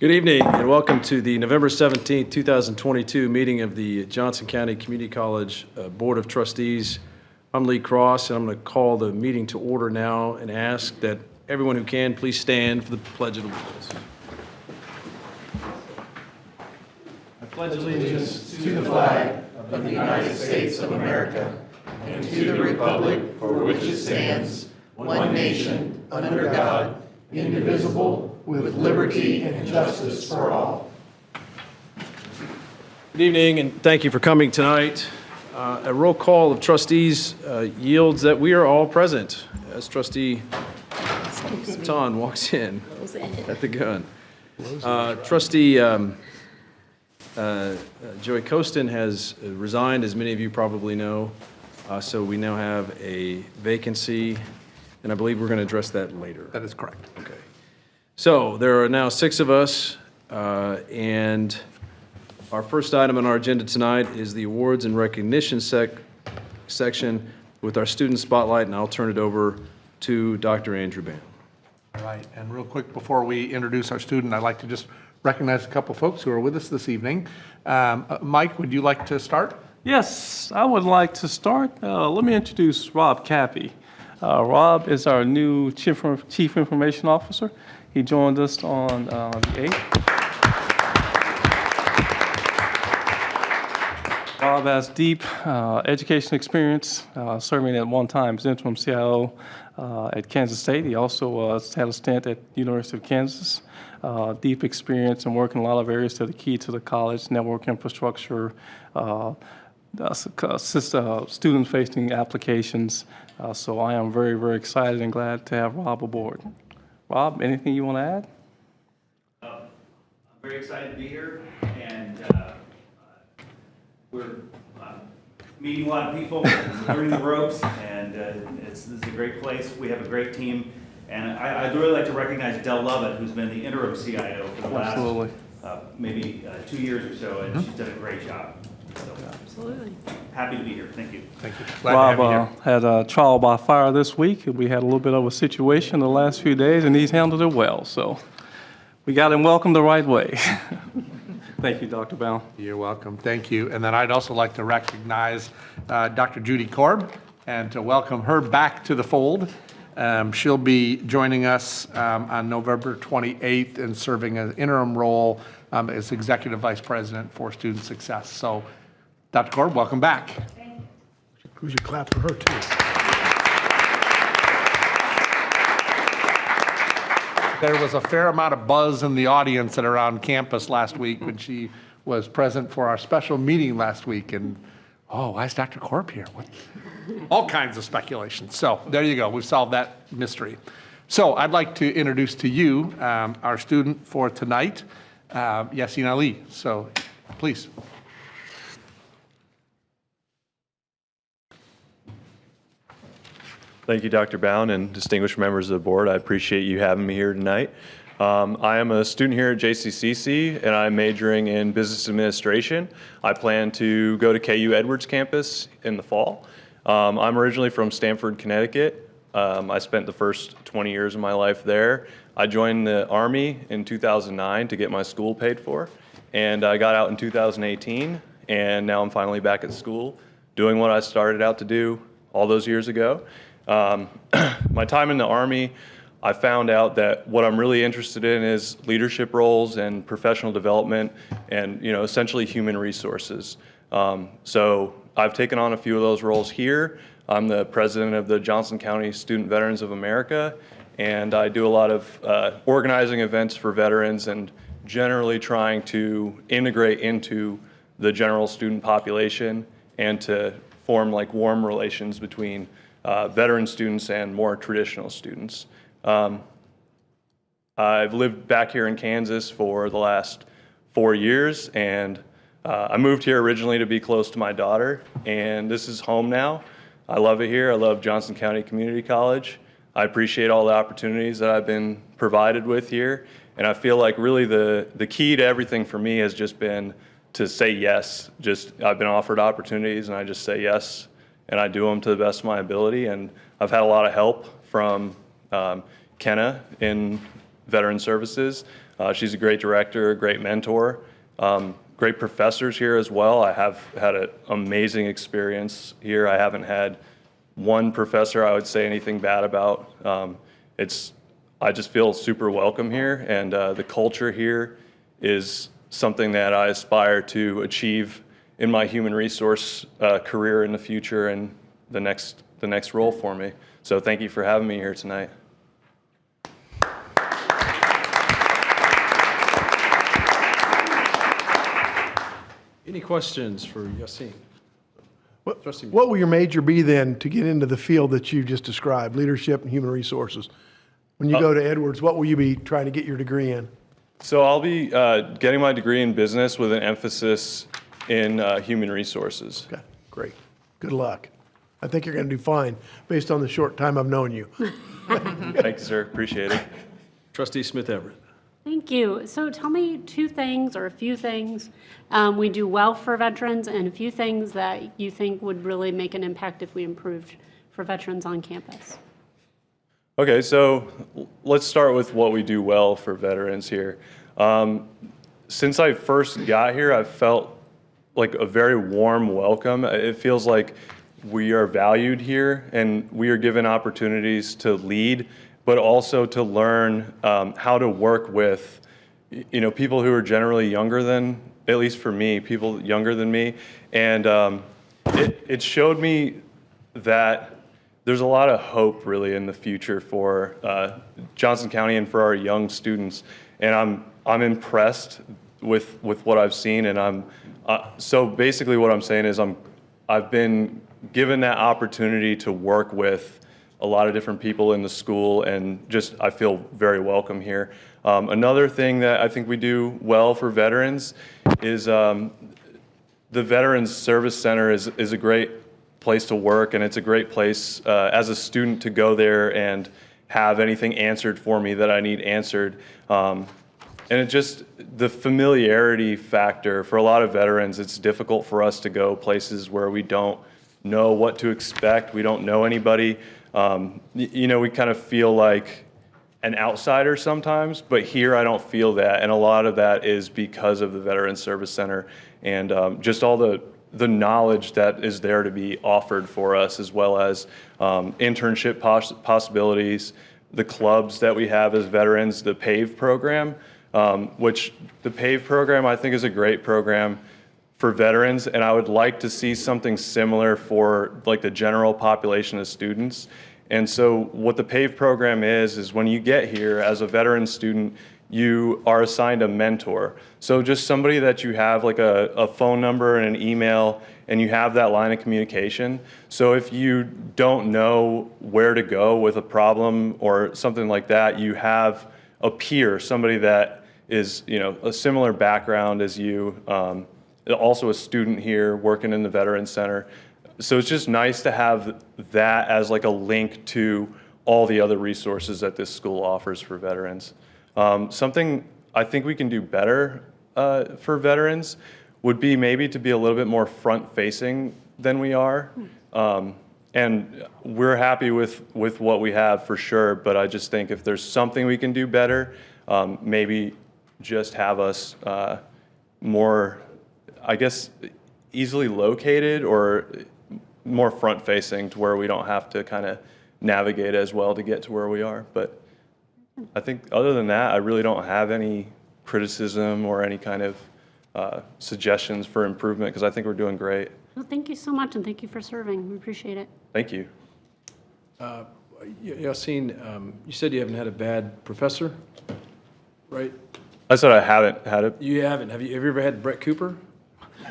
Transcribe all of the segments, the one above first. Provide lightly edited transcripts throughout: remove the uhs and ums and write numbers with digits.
Good evening and welcome to the November 17th, 2022 meeting of the Johnson County Community College Board of Trustees. I'm Lee Cross and I'm going to call the meeting to order now and ask that everyone who can please stand for the Pledge of Allegiance. I pledge allegiance to the flag of the United States of America and to the republic for which it stands, one nation, under God, indivisible, with liberty and justice for all. Good evening and thank you for coming tonight. A roll call of trustees yields that we are all present as Trustee Ton walks in at the gun. Trustee Joey Costin has resigned, as many of you probably know, so we now have a vacancy, and I believe we're going to address that later. That is correct. Okay. So there are now 6 of us, and our first item on our agenda tonight is the awards and recognition section with our student spotlight, and I'll turn it over to Dr. Andrew Bann. All right, and real quick before we introduce our student, I'd like to just recognize a couple folks who are with us this evening. Mike, would you like to start? Yes, I would like to start. Let me introduce Rob Cappy. Rob is our new Chief Information Officer. He joined us on the 8th. Rob has deep education experience, serving at one time as interim CIO at Kansas State. He also had a stint at University of Kansas. Deep experience and work in a lot of areas that are key to the college, network infrastructure, student-facing applications. So I am very, very excited and glad to have Rob aboard. Rob, anything you want to add? I'm very excited to be here, and we're meeting a lot of people, learning the ropes, and this is a great place. We have a great team, and I'd really like to recognize Dell Lovett, who's been the interim CIO for the last maybe 2 years or so, and she's done a great job. So, absolutely. Happy to be here. Thank you. Thank you. Glad to have you Rob had a trial by fire this week. We had a little bit of a situation the last few days, and he's handled it well. So we got him welcomed the right way. Thank you, Dr. Brown. You're welcome. Thank you. And then I'd also like to recognize Dr. Judy Korb and to welcome her back to the fold. She'll be joining us on November 28th and serving an interim role as Executive Vice President for Student Success. So, Dr. Korb, welcome back. Thank you. We should clap for her, too. There was a fair amount of buzz in the audience and around campus last week when she was present for our special meeting last week. And, oh, why is Dr. Korb here? What? All kinds of speculation. So there you go. We've solved that mystery. So I'd like to introduce to you our student for tonight, Yasin Ali. So please. Thank you, Dr. Bound, and distinguished members of the board. I appreciate you having me here tonight. I am a student here at JCCC, and I'm majoring in business administration. I plan to go to KU Edwards campus in the fall. I'm originally from Stamford, Connecticut. I spent the first 20 years of my life there. I joined the Army in 2009 to get my school paid for, and I got out in 2018, and now I'm finally back at school doing what I started out to do all those years ago. My time in the Army, I found out that what I'm really interested in is leadership roles and professional development and, essentially human resources. So I've taken on a few of those roles here. I'm the president of the Johnson County Student Veterans of America, and I do a lot of organizing events for veterans and generally trying to integrate into the general student population and to form warm relations between veteran students and more traditional students. I've lived back here in Kansas for the last 4 years, and I moved here originally to be close to my daughter, and this is home now. I love it here. I love Johnson County Community College. I appreciate all the opportunities that I've been provided with here, and I feel like really the key to everything for me has just been to say yes. I've been offered opportunities, and I just say yes, and I do them to the best of my ability, and I've had a lot of help from Kenna in Veteran Services. She's a great director, a great mentor, great professors here as well. I have had an amazing experience here. I haven't had one professor I would say anything bad about. I just feel super welcome here, and the culture here is something that I aspire to achieve in my human resource career in the future and the next role for me. So thank you for having me here tonight. Any questions for Yassine? Trustee- What will your major be then to get into the field that you just described, leadership and human resources? When you go to Edwards, what will you be trying to get your degree in? So I'll be getting my degree in business with an emphasis in human resources. Okay, great. Good luck. I think you're going to do fine based on the short time I've known you. Thank you, sir. Appreciate it. Trustee Smith Everett. Thank you. So tell me two things or a few things we do well for veterans and a few things that you think would really make an impact if we improved for veterans on campus. Okay, so let's start with what we do well for veterans here. Since I first got here, I've felt like a very warm welcome. It feels like we are valued here and we are given opportunities to lead, but also to learn how to work with, people who are generally younger than, at least for me, people younger than me. And it showed me that there's a lot of hope really in the future for Johnson County and for our young students. And I'm impressed with what I've seen. And so basically what I'm saying is I've been given that opportunity to work with a lot of different people in the school, and just I feel very welcome here. Another thing that I think we do well for veterans is the Veterans Service Center is a great place to work, and it's a great place as a student to go there and have anything answered for me that I need answered. And it just, the familiarity factor for a lot of veterans, it's difficult for us to go places where we don't know what to expect, we don't know anybody. We kind of feel like an outsider sometimes, but here I don't feel that, and a lot of that is because of the Veterans Service Center and just all the knowledge that is there to be offered for us, as well as internship possibilities, the clubs that we have as veterans, the PAVE program, which the PAVE program I think is a great program for veterans, and I would like to see something similar for like the general population of students. And so what the PAVE program is when you get here as a veteran student, you are assigned a mentor. So just somebody that you have like a phone number and an email, and you have that line of communication. So if you don't know where to go with a problem or something like that, you have a peer, somebody that is, a similar background as you, also a student here working in the Veterans Center. So it's just nice to have that as like a link to all the other resources that this school offers for veterans. Something I think we can do better for veterans would be maybe to be a little bit more front-facing than we are. And we're happy with what we have for sure, but I just think if there's something we can do better, maybe just have us more, I guess, easily located or more front-facing to where we don't have to kind of navigate as well to get to where we are. But I think other than that, I really don't have any criticism or any kind of suggestions for improvement, because I think we're doing great. Well, thank you so much, and thank you for serving. We appreciate it. Thank you. Yassine, you said you haven't had a bad professor, right? I said I haven't had it. You haven't. Have you ever had Brett Cooper?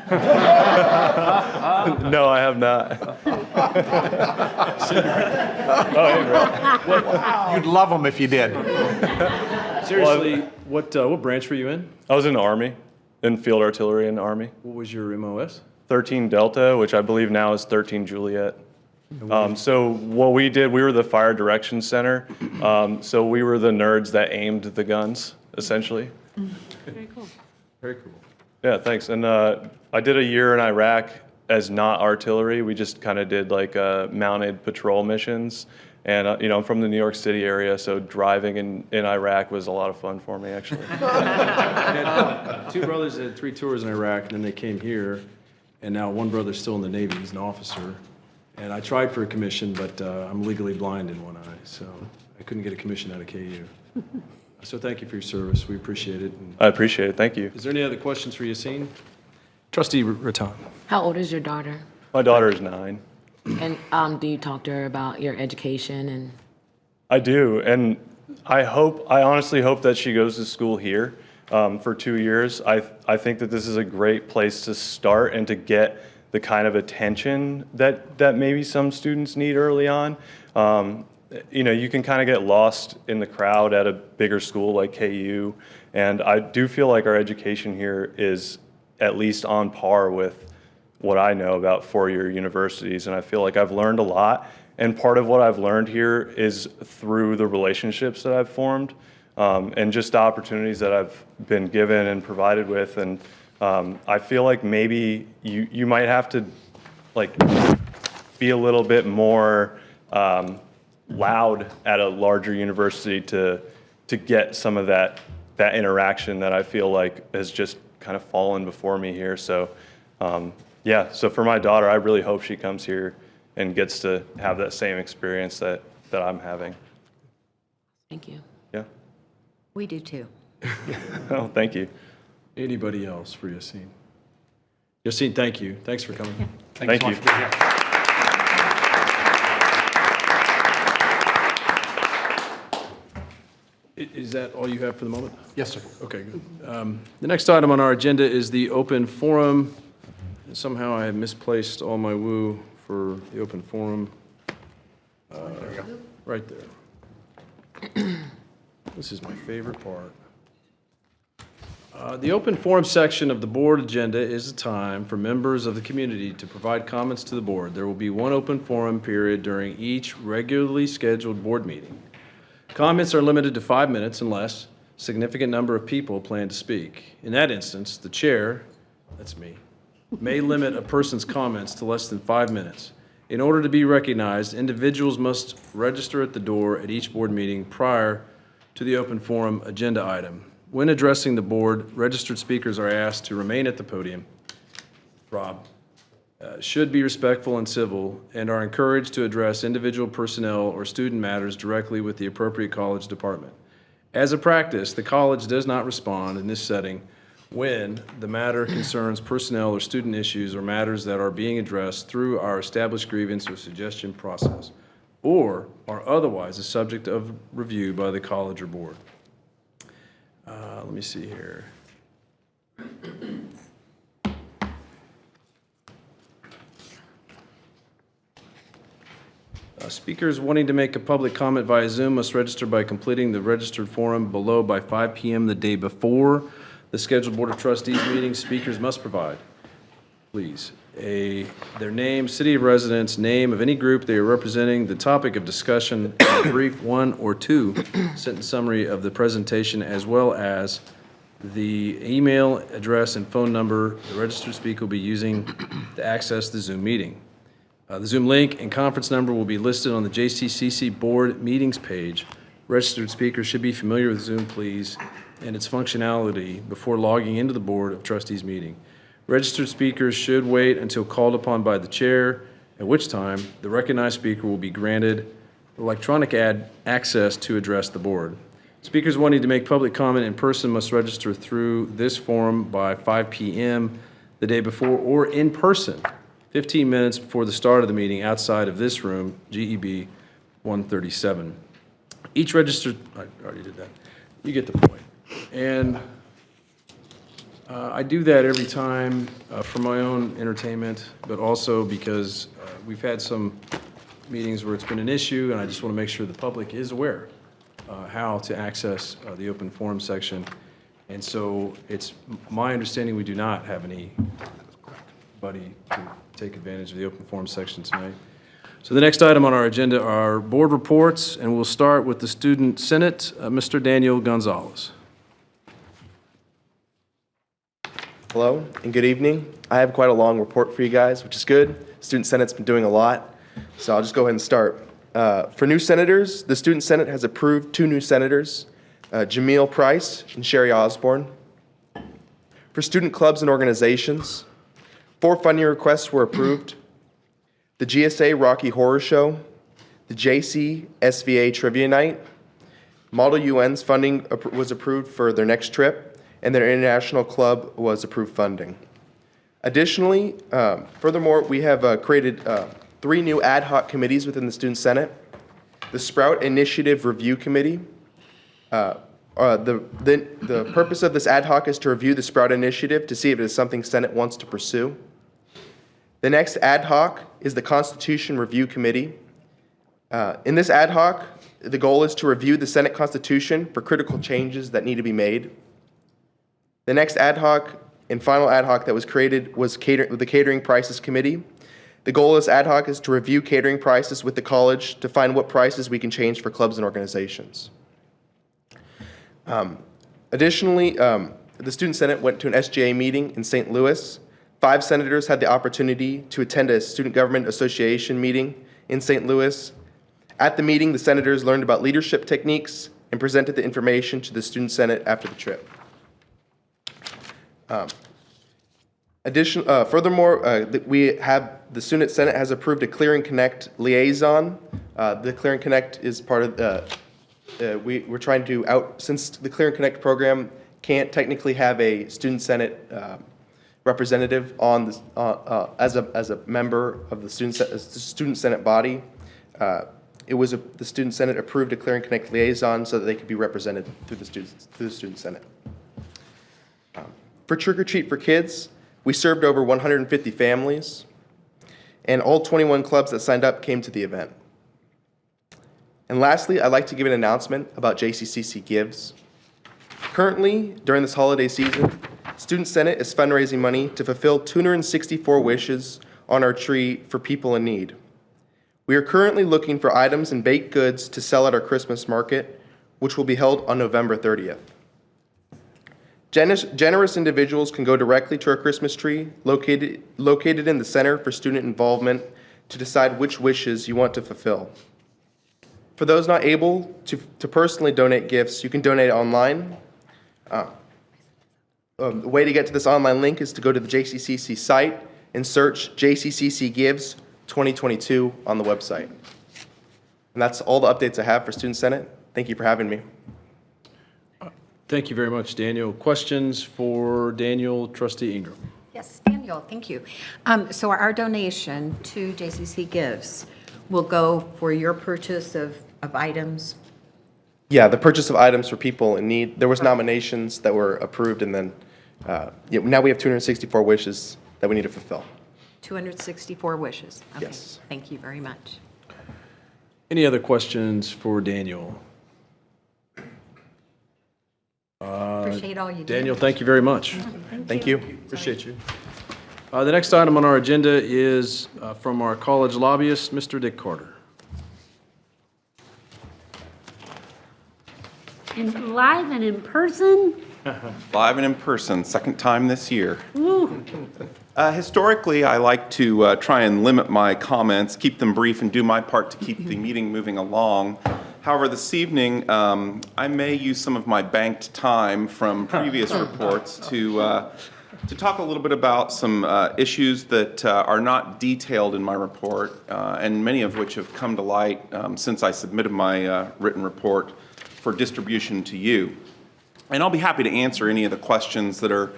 No, I have not. Oh, hey, Brett. You'd love them if you did. Seriously, what branch were you in? I was in the Army, in field artillery in the Army. What was your MOS? 13 Delta, which I believe now is 13 Juliet. So what we did, we were the fire direction center. So we were the nerds that aimed the guns, essentially. Very cool. Very cool. Yeah, thanks. And I did a year in Iraq as not artillery. We just kind of did like mounted patrol missions. And, I'm from the New York City area, so driving in Iraq was a lot of fun for me, actually. I had two brothers that had 3 tours in Iraq, and then they came here, and now one brother's still in the Navy. He's an officer. And I tried for a commission, but I'm legally blind in one eye, so I couldn't get a commission out of KU. So thank you for your service. We appreciate it. And I appreciate it. Thank you. is there any other questions for Yassine? Trustee Rattan. How old is your daughter? My daughter is 9. And do you talk to her about your education and? I do, and I honestly hope that she goes to school here for 2 years. I think that this is a great place to start and to get the kind of attention that maybe some students need early on. You can kind of get lost in the crowd at a bigger school like KU, and I do feel like our education here is at least on par with what I know about four-year universities, and I feel like I've learned a lot. And part of what I've learned here is through the relationships that I've formed, and just the opportunities that I've been given and provided with. And I feel like maybe you might have to be a little bit more loud at a larger university to get some of that interaction that I feel like has just kind of fallen before me here. So so for my daughter, I really hope she comes here and gets to have that same experience that I'm having. Thank you. Yeah. We do too. Oh, thank you. Anybody else for Yassine? Yassine, thank you. Thanks for coming. Thank so you. much for being here. Is that all you have for the moment? Yes, sir. Okay, good. The next item on our agenda is the open forum. Somehow I have misplaced all my woo for the open forum. Right there. This is my favorite part. The open forum section of the board agenda is a time for members of the community to provide comments to the board. There will be one open forum period during each regularly scheduled board meeting. Comments are limited to 5 minutes unless a significant number of people plan to speak. In that instance, the chair, that's me, may limit a person's comments to less than 5 minutes. In order to be recognized, individuals must register at the door at each board meeting prior to the open forum agenda item. When addressing the board, registered speakers are asked to remain at the podium. Rob. Should be respectful and civil, and are encouraged to address individual personnel or student matters directly with the appropriate college department. As a practice, the college does not respond in this setting when the matter concerns personnel or student issues or matters that are being addressed through our established grievance or suggestion process, or are otherwise a subject of review by the college or board. Let me see here. Speakers wanting to make a public comment via Zoom must register by completing the registered form below by 5 p.m. the day before the scheduled Board of Trustees meeting. Speakers must provide, please, their name, city of residence, name of any group they are representing, the topic of discussion, a brief 1 or 2 sentence summary of the presentation, as well as the email address and phone number the registered speaker will be using to access the Zoom meeting. The Zoom link and conference number will be listed on the JCCC Board Meetings page. Registered speakers should be familiar with Zoom, please, and its functionality before logging into the Board of Trustees meeting. Registered speakers should wait until called upon by the chair, at which time the recognized speaker will be granted electronic access to address the board. Speakers wanting to make public comment in person must register through this forum by 5 p.m. the day before or in person 15 minutes before the start of the meeting outside of this room, GEB 137. Each registered, I already did that. You get the point. And I do that every time for my own entertainment, but also because we've had some meetings where it's been an issue, and I just want to make sure the public is aware how to access the open forum section. And so it's my understanding we do not have anybody to take advantage of the open forum section tonight. So the next item on our agenda are board reports, and we'll start with the Student Senate, Mr. Daniel Gonzalez. Hello and good evening. I have quite a long report for you guys, which is good. Student Senate's been doing a lot, so I'll just go ahead and start. For new senators, the Student Senate has approved 2 new senators, Jameel Price and Sherry Osborne. For student clubs and organizations, 4 funding requests were approved. The GSA Rocky Horror Show, the JC SVA Trivia Night, Model UN's funding was approved for their next trip, and their international club was approved funding. Additionally, furthermore, we have created 3 new ad hoc committees within the Student Senate. The Sprout Initiative Review Committee. The purpose of this ad hoc is to review the Sprout Initiative to see if it is something Senate wants to pursue. The next ad hoc is the Constitution Review Committee. In this ad hoc, the goal is to review the Senate Constitution for critical changes that need to be made. The next ad hoc and final ad hoc that was created was the Catering Prices Committee. The goal of this ad hoc is to review catering prices with the college to find what prices we can change for clubs and organizations. Additionally, the Student Senate went to an SGA meeting in St. Louis. 5 senators had the opportunity to attend a Student Government Association meeting in St. Louis. At the meeting, the senators learned about leadership techniques and presented the information to the Student Senate after the trip. Furthermore, the Student Senate has approved a Clear and Connect liaison. The Clear and Connect is part of we're trying to since the Clear and Connect program can't technically have a Student Senate representative on as a member of the Student Senate body. The Student Senate approved a Clear and Connect liaison so that they could be represented through the Student Senate. For Trick or Treat for Kids, we served over 150 families, and all 21 clubs that signed up came to the event. And lastly, I'd like to give an announcement about JCCC Gives. Currently, during this holiday season, Student Senate is fundraising money to fulfill 264 wishes on our tree for people in need. We are currently looking for items and baked goods to sell at our Christmas market, which will be held on November 30th. Generous individuals can go directly to our Christmas tree, located in the Center for Student Involvement, to decide which wishes you want to fulfill. For those not able to personally donate gifts, you can donate online. The way to get to this online link is to go to the JCCC site and search JCCC Gives 2022 on the website. And that's all the updates I have for Student Senate. Thank you for having me. Thank you very much, Daniel. Questions for Daniel, Trustee Ingram? Yes, Daniel, thank you. So our donation to JCC Gives will go for your purchase of items? Yeah, the purchase of items for people in need. There was nominations that were approved, and then now we have 264 wishes that we need to fulfill. 264 wishes. Okay. Yes. Thank you very much. Any other questions for Daniel? Appreciate all you do. Daniel, thank you very much. Thank you. Appreciate you. The next item on our agenda is from our college lobbyist, Mr. Dick Carter. And live and in person? Live and in person, second time this year. Woo. Historically, I like to try and limit my comments, keep them brief, and do my part to keep the meeting moving along. However, this evening, I may use some of my banked time from previous reports to talk a little bit about some issues that are not detailed in my report, and many of which have come to light since I submitted my written report for distribution to you. And I'll be happy to answer any of the questions that are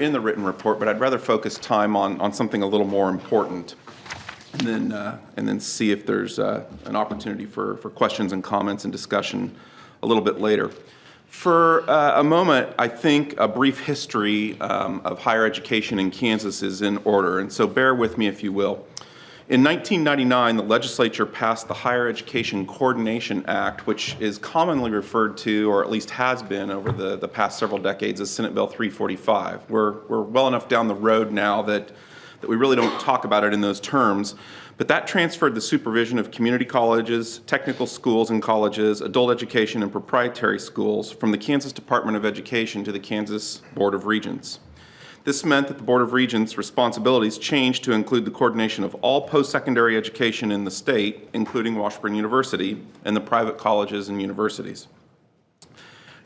in the written report, but I'd rather focus time on something a little more important, and then see if there's an opportunity for questions and comments and discussion a little bit later. For a moment, I think a brief history of higher education in Kansas is in order, and so bear with me if you will. In 1999, the legislature passed the Higher Education Coordination Act, which is commonly referred to, or at least has been over the past several decades, as Senate Bill 345. We're well enough down the road now that we really don't talk about it in those terms, but that transferred the supervision of community colleges, technical schools and colleges, adult education, and proprietary schools from the Kansas Department of Education to the Kansas Board of Regents. This meant that the Board of Regents' responsibilities changed to include the coordination of all post-secondary education in the state, including Washburn University, and the private colleges and universities.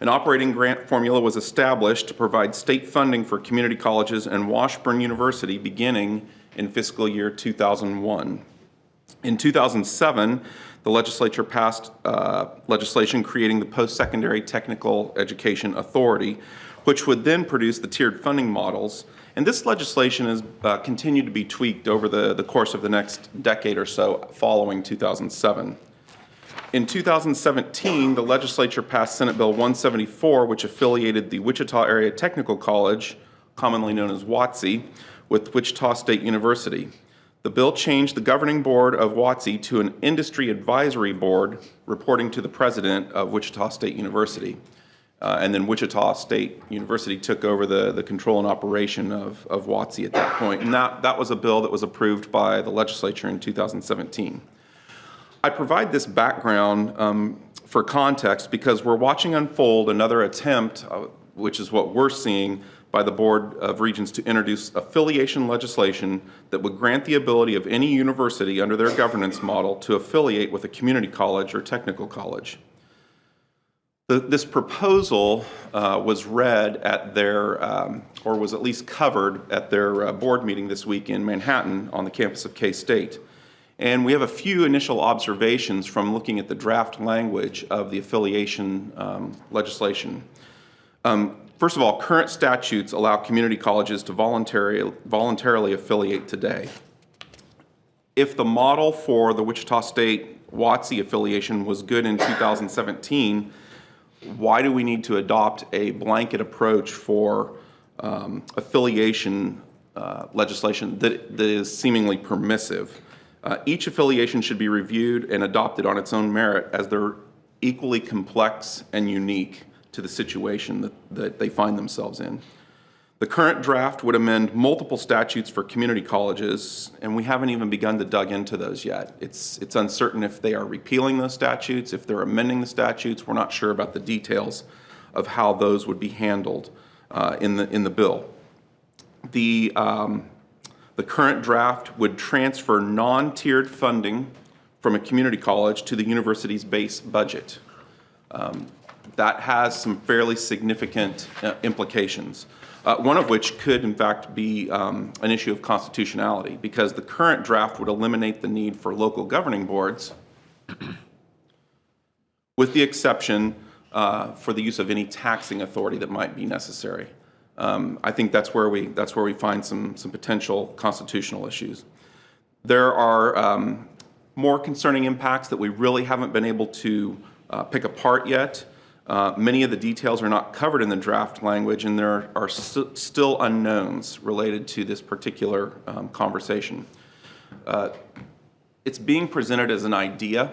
An operating grant formula was established to provide state funding for community colleges and Washburn University beginning in fiscal year 2001. In 2007, the legislature passed legislation creating the Post-Secondary Technical Education Authority, which would then produce the tiered funding models. And this legislation has continued to be tweaked over the course of the next decade or so following 2007. In 2017, the legislature passed Senate Bill 174, which affiliated the Wichita Area Technical College, commonly known as WATSE, with Wichita State University. The bill changed the governing board of WATSE to an industry advisory board reporting to the president of Wichita State University. And then Wichita State University took over the control and operation of WATSE at that point. And that was a bill that was approved by the legislature in 2017. I provide this background for context because we're watching unfold another attempt, which is what we're seeing, by the Board of Regents to introduce affiliation legislation that would grant the ability of any university under their governance model to affiliate with a community college or technical college. This proposal was read at their, or was at least covered at their board meeting this week in Manhattan on the campus of K-State. And we have a few initial observations from looking at the draft language of the affiliation legislation. First of all, current statutes allow community colleges to voluntarily affiliate today. If the model for the Wichita State WATSE affiliation was good in 2017, why do we need to adopt a blanket approach for affiliation legislation that is seemingly permissive? Each affiliation should be reviewed and adopted on its own merit as they're equally complex and unique to the situation that they find themselves in. The current draft would amend multiple statutes for community colleges, and we haven't even begun to dig into those yet. It's uncertain if they are repealing those statutes, if they're amending the statutes. We're not sure about the details of how those would be handled in the bill. The current draft would transfer non-tiered funding from a community college to the university's base budget. That has some fairly significant implications, one of which could, in fact, be an issue of constitutionality, because the current draft would eliminate the need for local governing boards, with the exception for the use of any taxing authority that might be necessary. I think that's where we find some potential constitutional issues. There are more concerning impacts that we really haven't been able to pick apart yet. Many of the details are not covered in the draft language, and there are still unknowns related to this particular conversation. It's being presented as an idea.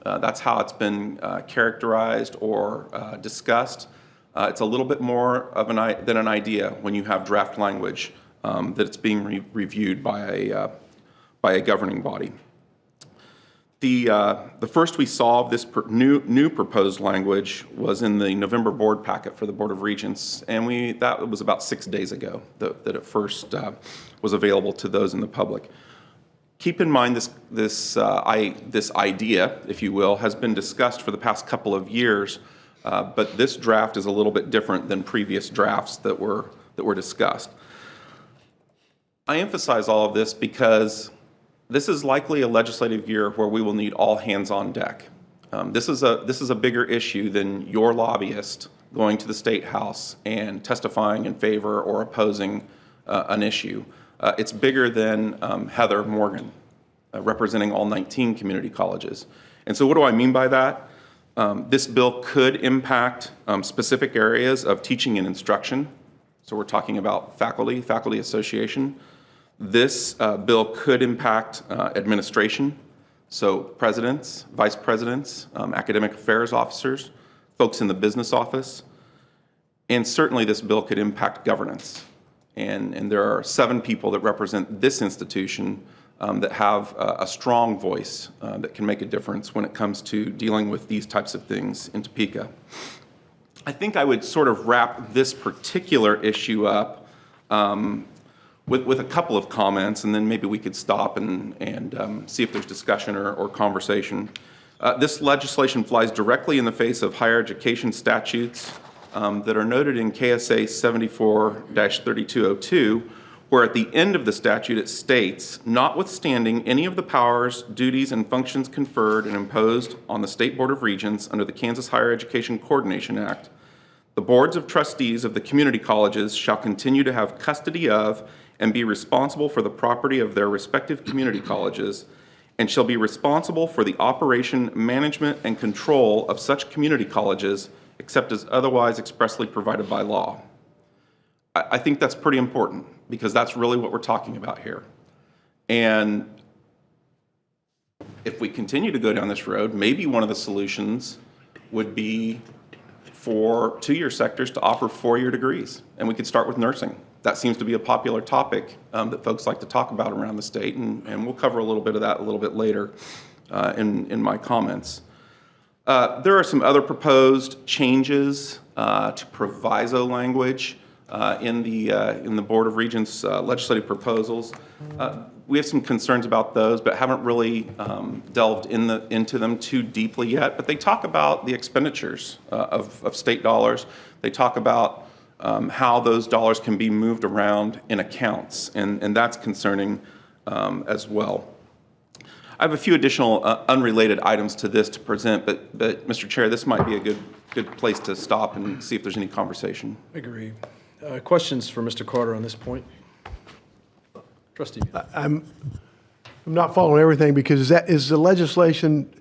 That's how it's been characterized or discussed. It's a little bit more of than an idea when you have draft language that it's being reviewed by a governing body. The first we saw of this new proposed language was in the November board packet for the Board of Regents, and that was about 6 days ago that it first was available to those in the public. Keep in mind this idea, if you will, has been discussed for the past couple of years, but this draft is a little bit different than previous drafts that were discussed. I emphasize all of this because this is likely a legislative year where we will need all hands on deck. This is a bigger issue than your lobbyist going to the State House and testifying in favor or opposing an issue. It's bigger than Heather Morgan, representing all 19 community colleges. And so what do I mean by that? This bill could impact specific areas of teaching and instruction. So we're talking about faculty association. This bill could impact administration, so presidents, vice presidents, academic affairs officers, folks in the business office, and certainly this bill could impact governance. And there are 7 people that represent this institution that have a strong voice that can make a difference when it comes to dealing with these types of things in Topeka. I think I would sort of wrap this particular issue up with a couple of comments, and then maybe we could stop and see if there's discussion or conversation. This legislation flies directly in the face of higher education statutes that are noted in KSA 74-3202, where at the end of the statute it states, notwithstanding any of the powers, duties, and functions conferred and imposed on the State Board of Regents under the Kansas Higher Education Coordination Act, the boards of trustees of the community colleges shall continue to have custody of and be responsible for the property of their respective community colleges, and shall be responsible for the operation, management, and control of such community colleges, except as otherwise expressly provided by law. I think that's pretty important, because that's really what we're talking about here. And if we continue to go down this road, maybe one of the solutions would be for two-year sectors to offer four-year degrees, and we could start with nursing. That seems to be a popular topic that folks like to talk about around the state, and we'll cover a little bit of that a little bit later in my comments. There are some other proposed changes to proviso language in the Board of Regents legislative proposals. We have some concerns about those, but haven't really delved into them too deeply yet. But they talk about the expenditures of state dollars. They talk about how those dollars can be moved around in accounts, and that's concerning as well. I have a few additional unrelated items to this to present, but Mr. Chair, this might be a good place to stop and see if there's any conversation. I agree. Questions for Mr. Carter on this point? Trustee Musil. I'm not following everything, because is the legislation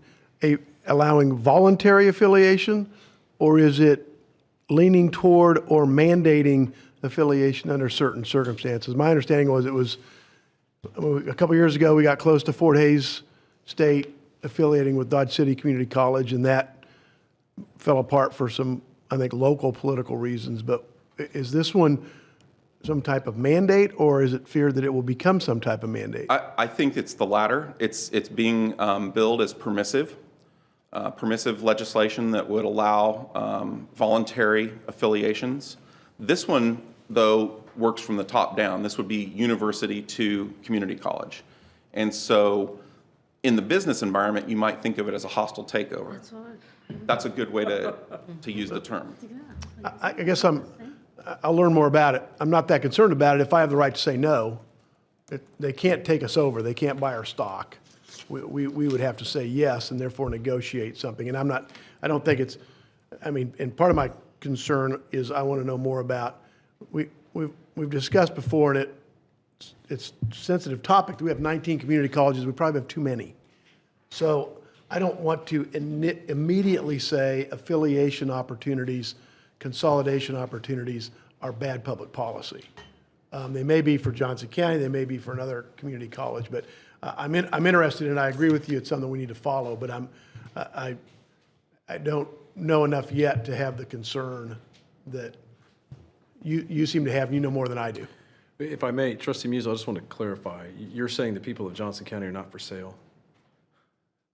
allowing voluntary affiliation, or is it leaning toward or mandating affiliation under certain circumstances? My understanding was a couple years ago, we got close to Fort Hays State affiliating with Dodge City Community College, and that fell apart for some, I think, local political reasons. But is this one some type of mandate, or is it feared that it will become some type of mandate? I think it's the latter. It's being billed as permissive legislation that would allow voluntary affiliations. This one, though, works from the top down. This would be university to community college. And so in the business environment, you might think of it as a hostile takeover. That's a good way to use the term. I guess I'll learn more about it. I'm not that concerned about it if I have the right to say no. They can't take us over. They can't buy our stock. We would have to say yes and therefore negotiate something. And I don't think it's, and part of my concern is I want to know more about, we've discussed before, and it's a sensitive topic. We have 19 community colleges. We probably have too many. So I don't want to immediately say affiliation opportunities, consolidation opportunities are bad public policy. They may be for Johnson County, they may be for another community college, but I'm interested, and I agree with you, it's something we need to follow, but I don't know enough yet to have the concern that you seem to have. You know more than I do. If I may, Trustee Musil, I just want to clarify. You're saying the people of Johnson County are not for sale?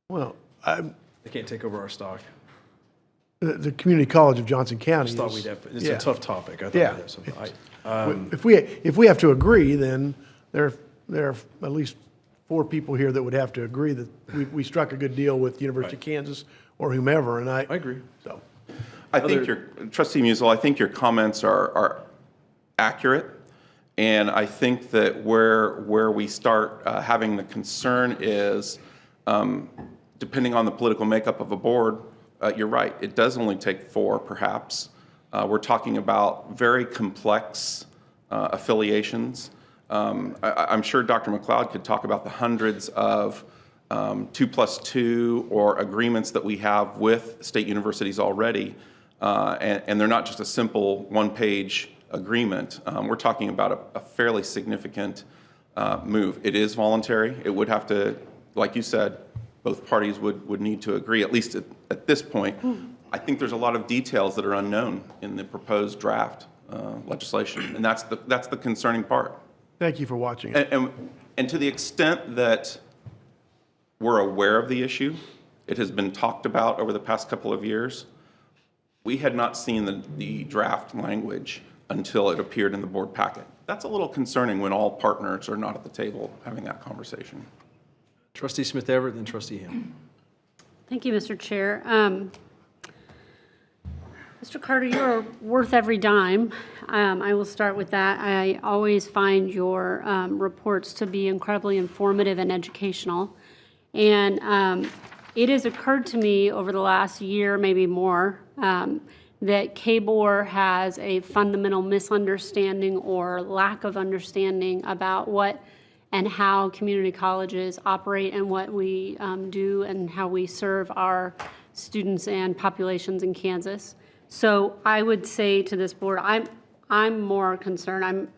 Well, They can't take over our stock? the community college of Johnson I County just thought is, we'd have, it's yeah. a tough topic. I thought Yeah. we'd have some, If we have to agree, then there are at least 4 people here that would have to agree that we struck a good deal with University of Kansas or whomever, and I agree. So, I think Trustee Musil, I think your comments are accurate, and I think that where we start having the concern is, depending on the political makeup of a board, you're right, it does only take 4 perhaps. We're talking about very complex affiliations. I'm sure Dr. McLeod could talk about the hundreds of 2+2 or agreements that we have with state universities already, and they're not just a simple one-page agreement. We're talking about a fairly significant move. It is voluntary. It would have to, like you said, both parties would need to agree, at least at this point. I think there's a lot of details that are unknown in the proposed draft legislation, and that's the concerning part. thank you for watching. And to the extent that we're aware of the issue, it has been talked about over the past couple of years. We had not seen the draft language until it appeared in the board packet. that's a little concerning when all partners are not at the table having that conversation. Trustee Smith Everett, then Trustee Ham. Thank you, Mr. Chair. Mr. Carter, you're worth every dime. I will start with that. I always find your reports to be incredibly informative and educational. And it has occurred to me over the last year, maybe more, that KBOR has a fundamental misunderstanding or lack of understanding about what and how community colleges operate and what we do and how we serve our students and populations in Kansas. So I would say to this board, I'm more concerned.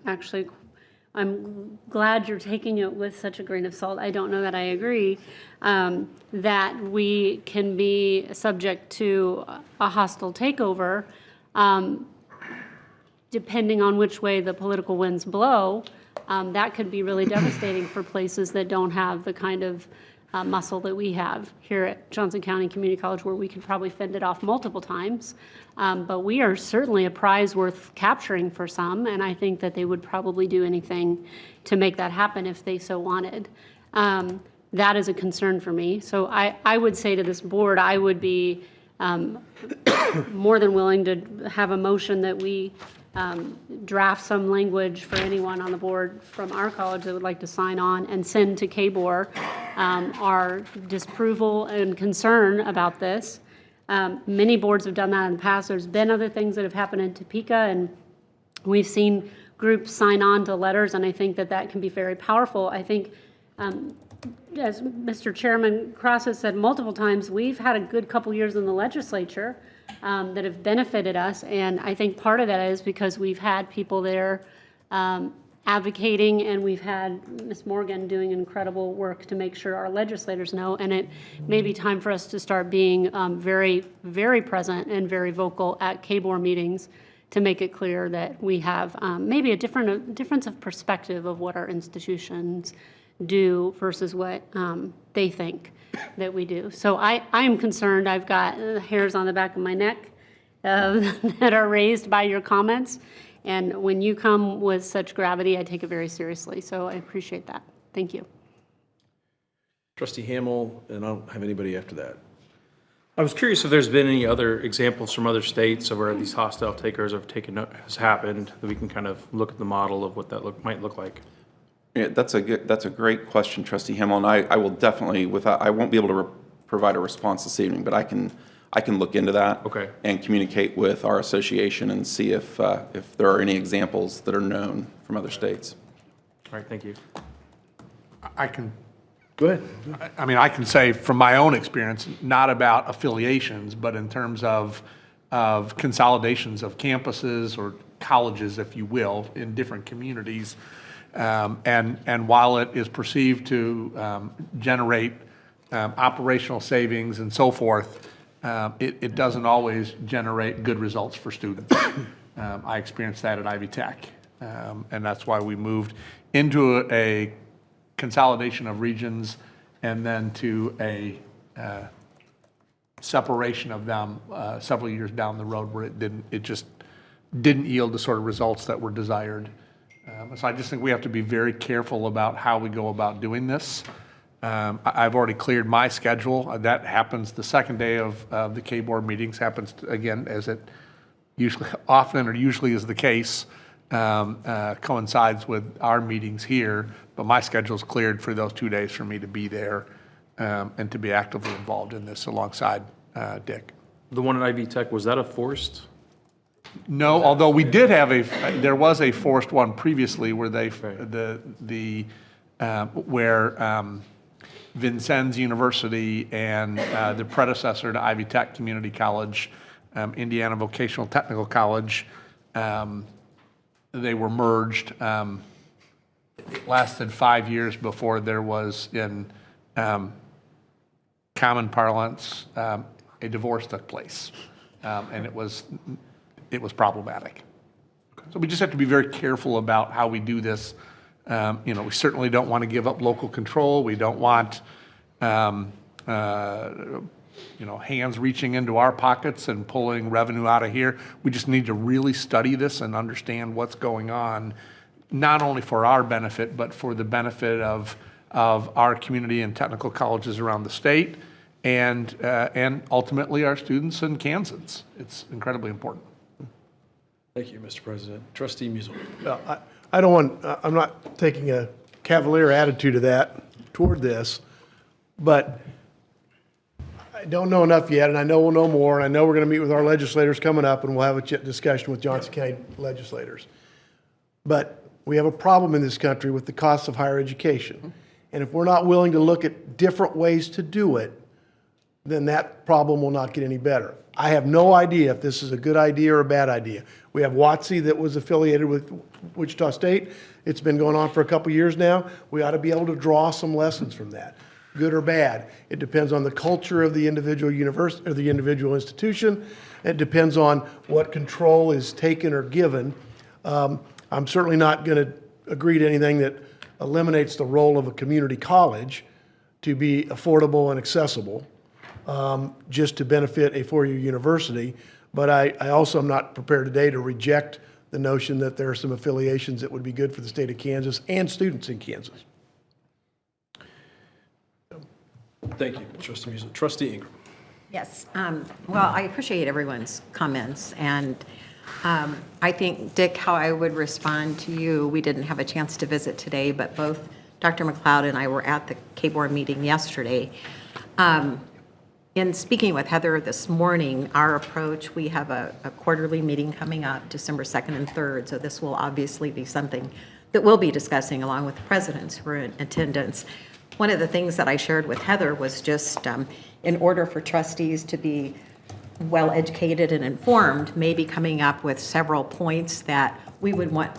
I'm glad you're taking it with such a grain of salt. I don't know that I agree that we can be subject to a hostile takeover depending on which way the political winds blow. That could be really devastating for places that don't have the kind of muscle that we have here at Johnson County Community College, where we could probably fend it off multiple times. But we are certainly a prize worth capturing for some, and I think that they would probably do anything to make that happen if they so wanted. That is a concern for me. So I would say to this board, I would be more than willing to have a motion that we draft some language for anyone on the board from our college that would like to sign on and send to KBOR our disapproval and concern about this. Many boards have done that in the past. There's been other things that have happened in Topeka, and we've seen groups sign on to letters, and I think that that can be very powerful. I think, as Mr. Chairman Cross has said multiple times, we've had a good couple years in the legislature that have benefited us, and I think part of that is because we've had people there advocating, and we've had Ms. Morgan doing incredible work to make sure our legislators know, and it may be time for us to start being very, very present and very vocal at KBOR meetings to make it clear that we have maybe a difference of perspective of what our institutions do versus what they think that we do. So I am concerned. I've got hairs on the back of my neck that are raised by your comments. And when you come with such gravity, I take it very seriously. So I appreciate that. Thank you. Trustee Hamel, and I don't have anybody after that. I was curious if there's been any other examples from other states of where these hostile takers has happened, that we can kind of look at the model of what that might look like. Yeah, that's a great question, Trustee Himmel, and I will definitely, I won't be able to provide a response this evening, but I can look into that. Okay. And communicate with our association and see if there are any examples that are known from other states. All right, thank you. I can, Go ahead. I mean, I can say from my own experience, not about affiliations, but in terms of consolidations of campuses or colleges, if you will, in different communities. And while it is perceived to generate operational savings and so forth, it doesn't always generate good results for students. I experienced that at Ivy Tech, and that's why we moved into a consolidation of regions and then to a separation of them several years down the road where it just didn't yield the sort of results that were desired. So I just think we have to be very careful about how we go about doing this. I've already cleared my schedule. That happens the second day of the KBOR meetings, happens again, as it usually is the case, coincides with our meetings here, but my schedule's cleared for those 2 days for me to be there and to be actively involved in this alongside Dick. The one at Ivy Tech, was that a forced? No, although we did have there was a forced one previously where where Vincennes University and the predecessor to Ivy Tech Community College, Indiana Vocational Technical College, they were merged. It lasted 5 years before there was, in common parlance, a divorce took place, and it was problematic. So we just have to be very careful about how we do this. We certainly don't want to give up local control. We don't want, hands reaching into our pockets and pulling revenue out of here. We just need to really study this and understand what's going on not only for our benefit, but for the benefit of our community and technical colleges around the state, and ultimately our students in Kansas. It's incredibly important. Thank you, Mr. President. Trustee Musil. I don't want, I'm not taking a cavalier attitude of that toward this, but I don't know enough yet, and I know we'll know more, and I know we're going to meet with our legislators coming up, and we'll have a discussion with Johnson County legislators. But we have a problem in this country with the cost of higher education. And if we're not willing to look at different ways to do it, then that problem will not get any better. I have no idea if this is a good idea or a bad idea. We have WOTC that was affiliated with Wichita State. It's been going on for a couple years now. We ought to be able to draw some lessons from that, good or bad. It depends on the culture of the individual university or the individual institution. It depends on what control is taken or given. I'm certainly not going to agree to anything that eliminates the role of a community college to be affordable and accessible, just to benefit a four-year university. But I also am not prepared today to reject the notion that there are some affiliations that would be good for the state of Kansas and students in Kansas. Thank you, Trustee Musil. Trustee Ingram. Yes, well, I appreciate everyone's comments, and I think, Dick, how I would respond to you, we didn't have a chance to visit today, but both Dr. McLeod and I were at the KBOR meeting yesterday. In speaking with Heather this morning, our approach, we have a quarterly meeting coming up December 2nd and 3rd, so this will obviously be something that we'll be discussing along with the presidents who are in attendance. One of the things that I shared with Heather was just in order for trustees to be well-educated and informed, maybe coming up with several points that we would want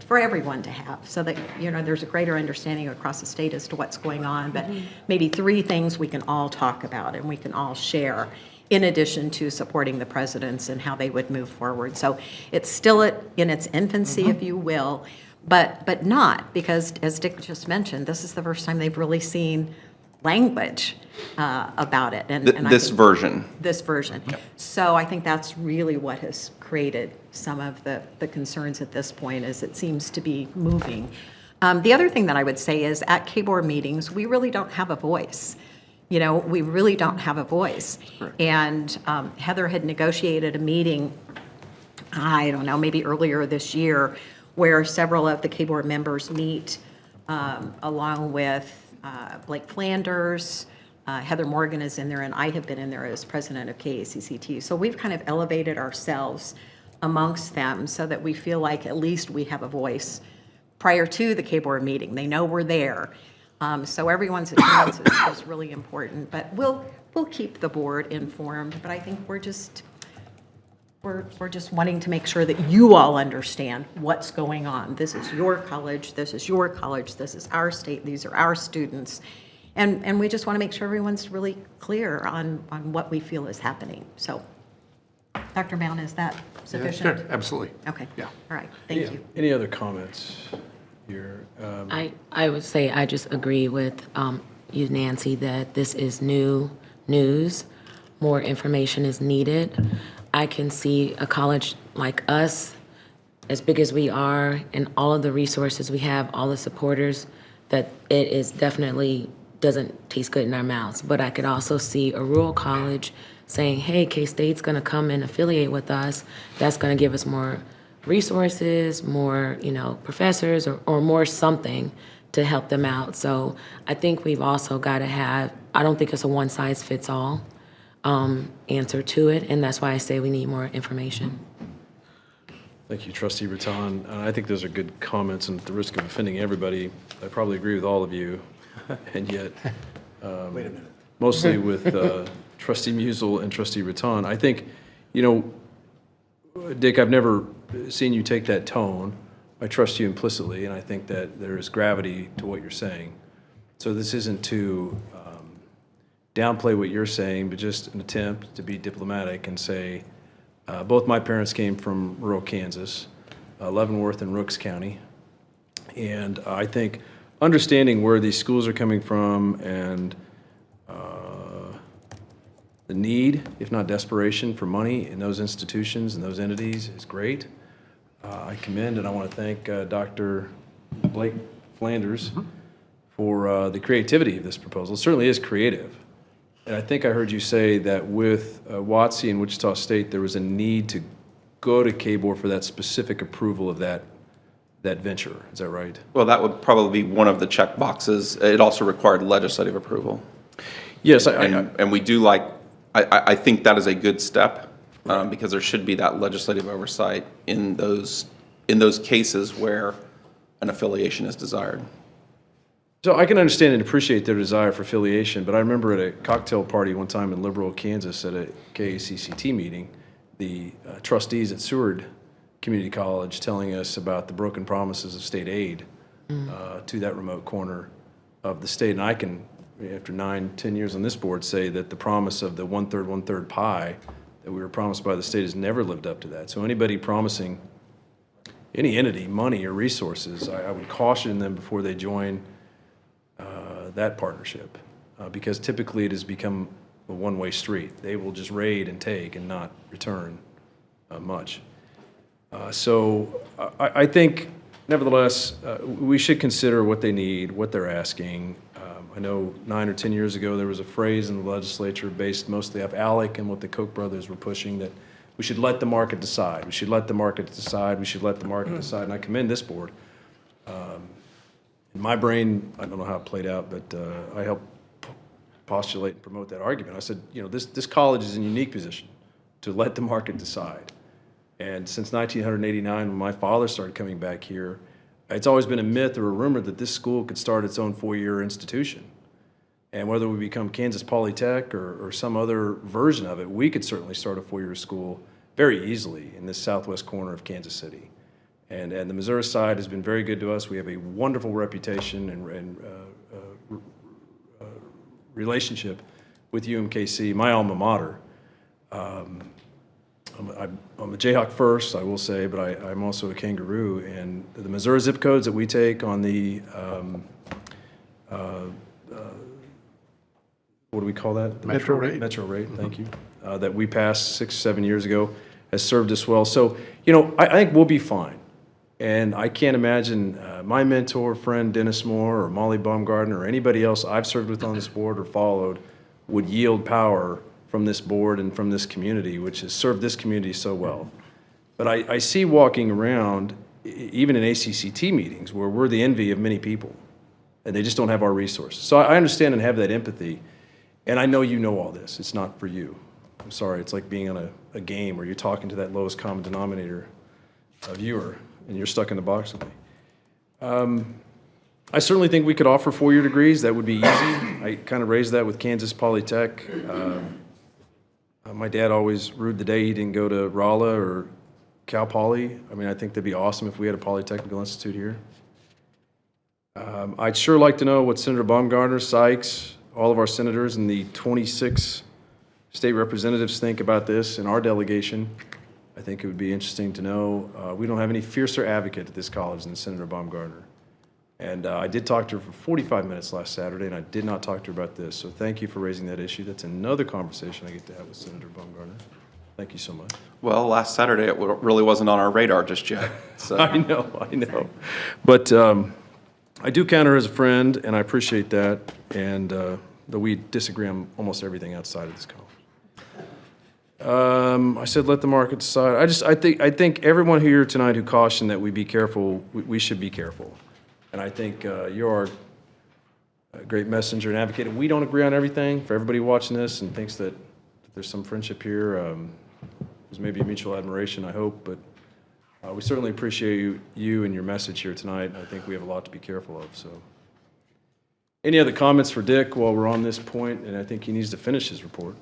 for everyone to have, so that, you know, there's a greater understanding across the state as to what's going on, but maybe 3 things we can all talk about and we can all share, in addition to supporting the presidents and how they would move forward. So it's still in its infancy, if you will, but not, because as Dick just mentioned, this is the first time they've really seen language about it. And This version. This version. So I think that's really what has created some of the concerns at this point, is it seems to be moving. The other thing that I would say is at KBOR meetings, we really don't have a voice. You know, we really don't have a voice. And Heather had negotiated a meeting, I don't know, maybe earlier this year, where several of the KBOR members meet along with Blake Flanders, Heather Morgan is in there, and I have been in there as president of KACCT. So we've kind of elevated ourselves amongst them so that we feel like at least we have a voice prior to the KBOR meeting. They know we're there. So everyone's attendance is really important, but we'll keep the board informed. But I think we're just wanting to make sure that you all understand what's going on. This is your college, this is your college, this is our state, these are our students. And we just want to make sure everyone's really clear on what we feel is happening. So, Dr. Mound, is that sufficient? Sure, absolutely. Okay. Yeah. All right, thank you. Any other comments here? I would say I just agree with you, Nancy, that this is new news. More information is needed. I can see a college like us, as big as we are, and all of the resources we have, all the supporters, that it is definitely doesn't taste good in our mouths. But I could also see a rural college saying, hey, K-State's gonna come and affiliate with us. That's gonna give us more resources, more, professors, or more something to help them out. So I think we've also gotta have, I don't think it's a one-size-fits-all answer to it, and that's why I say we need more information. Thank you, Trustee Raton. I think those are good comments, and at the risk of offending everybody, I probably agree with all of you, and yet, Wait a minute. mostly with Trustee Musil and Trustee Raton. I think, Dick, I've never seen you take that tone. I trust you implicitly, and I think that there is gravity to what you're saying. So this isn't to downplay what you're saying, but just an attempt to be diplomatic and say, both my parents came from rural Kansas, Leavenworth and Rooks County. And I think understanding where these schools are coming from and the need, if not desperation, for money in those institutions and those entities is great. I commend and I want to thank Dr. Blake Flanders for the creativity of this proposal. It certainly is creative. And I think I heard you say that with WOTC and Wichita State, there was a need to go to KBOR for that specific approval of that venture. Is that right? Well, that would probably be one of the check boxes. It also required legislative approval. Yes, And we do I think that is a good step because there should be that legislative oversight in those cases where an affiliation is desired. So I can understand and appreciate their desire for affiliation, but I remember at a cocktail party one time in Liberal, Kansas at a KACCT meeting, the trustees at Seward Community College telling us about the broken promises of state aid to that remote corner of the state. And I can, after 9-10 years on this board, say that the promise of the one-third pie that we were promised by the state has never lived up to that. So anybody promising any entity money or resources, I would caution them before they join that partnership, because typically it has become a one-way street. They will just raid and take and not return much. So I think, nevertheless, we should consider what they need, what they're asking. I know 9 or 10 years ago there was a phrase in the legislature based mostly off ALEC and what the Koch brothers were pushing, that we should let the market decide. We should let the market decide. We should let the market decide. And I commend this board. In my brain, I don't know how it played out, but I helped postulate and promote that argument. I said, this college is in a unique position to let the market decide. And since 1989, when my father started coming back here, it's always been a myth or a rumor that this school could start its own four-year institution. And whether we become Kansas Polytech or some other version of it, we could certainly start a four-year school very easily in this southwest corner of Kansas City. And the Missouri side has been very good to us. We have a wonderful reputation and relationship with UMKC, my alma mater. I'm a Jayhawk first, I will say, but I'm also a Kangaroo. And the Missouri zip codes that we take on the, what do we call that? The Metro rate. Metro rate, thank you. That we passed 6-7 years ago has served us well. So, I think we'll be fine. And I can't imagine my mentor, friend Dennis Moore, or Molly Baumgartner, or anybody else I've served with on this board or followed would yield power from this board and from this community, which has served this community so well. But I see walking around, even in ACCT meetings, where we're the envy of many people, and they just don't have our resources. So I understand and have that empathy, and I know you know all this. It's not for you. I'm sorry, it's like being on a game where you're talking to that lowest common denominator viewer, and you're stuck in the box with me. I certainly think we could offer four-year degrees. That would be easy. I kind of raised that with Kansas Polytech. My dad always rued the day he didn't go to Rolla or Cal Poly. I mean, I think that'd be awesome if we had a Polytechnical Institute here. I'd sure like to know what Senator Baumgartner, Sykes, all of our senators, and the 26 state representatives think about this in our delegation. I think it would be interesting to know. We don't have any fiercer advocate at this college than Senator Baumgartner. And I did talk to her for 45 minutes last Saturday, and I did not talk to her about this. So thank you for raising that issue. That's another conversation I get to have with Senator Baumgartner. Thank you so much. Well, last Saturday, it really wasn't on our radar just yet. So. I know. But I do count her as a friend, and I appreciate that. And though we disagree on almost everything outside of this college. I said let the market decide. I think everyone here tonight who cautioned that we be careful, we should be careful. And I think you're a great messenger and advocate. And we don't agree on everything. For everybody watching this and thinks that there's some friendship here, there's maybe a mutual admiration, I hope. But we certainly appreciate you and your message here tonight. I think we have a lot to be careful of. So, any other comments for Dick while we're on this point? And I think he needs to finish his report.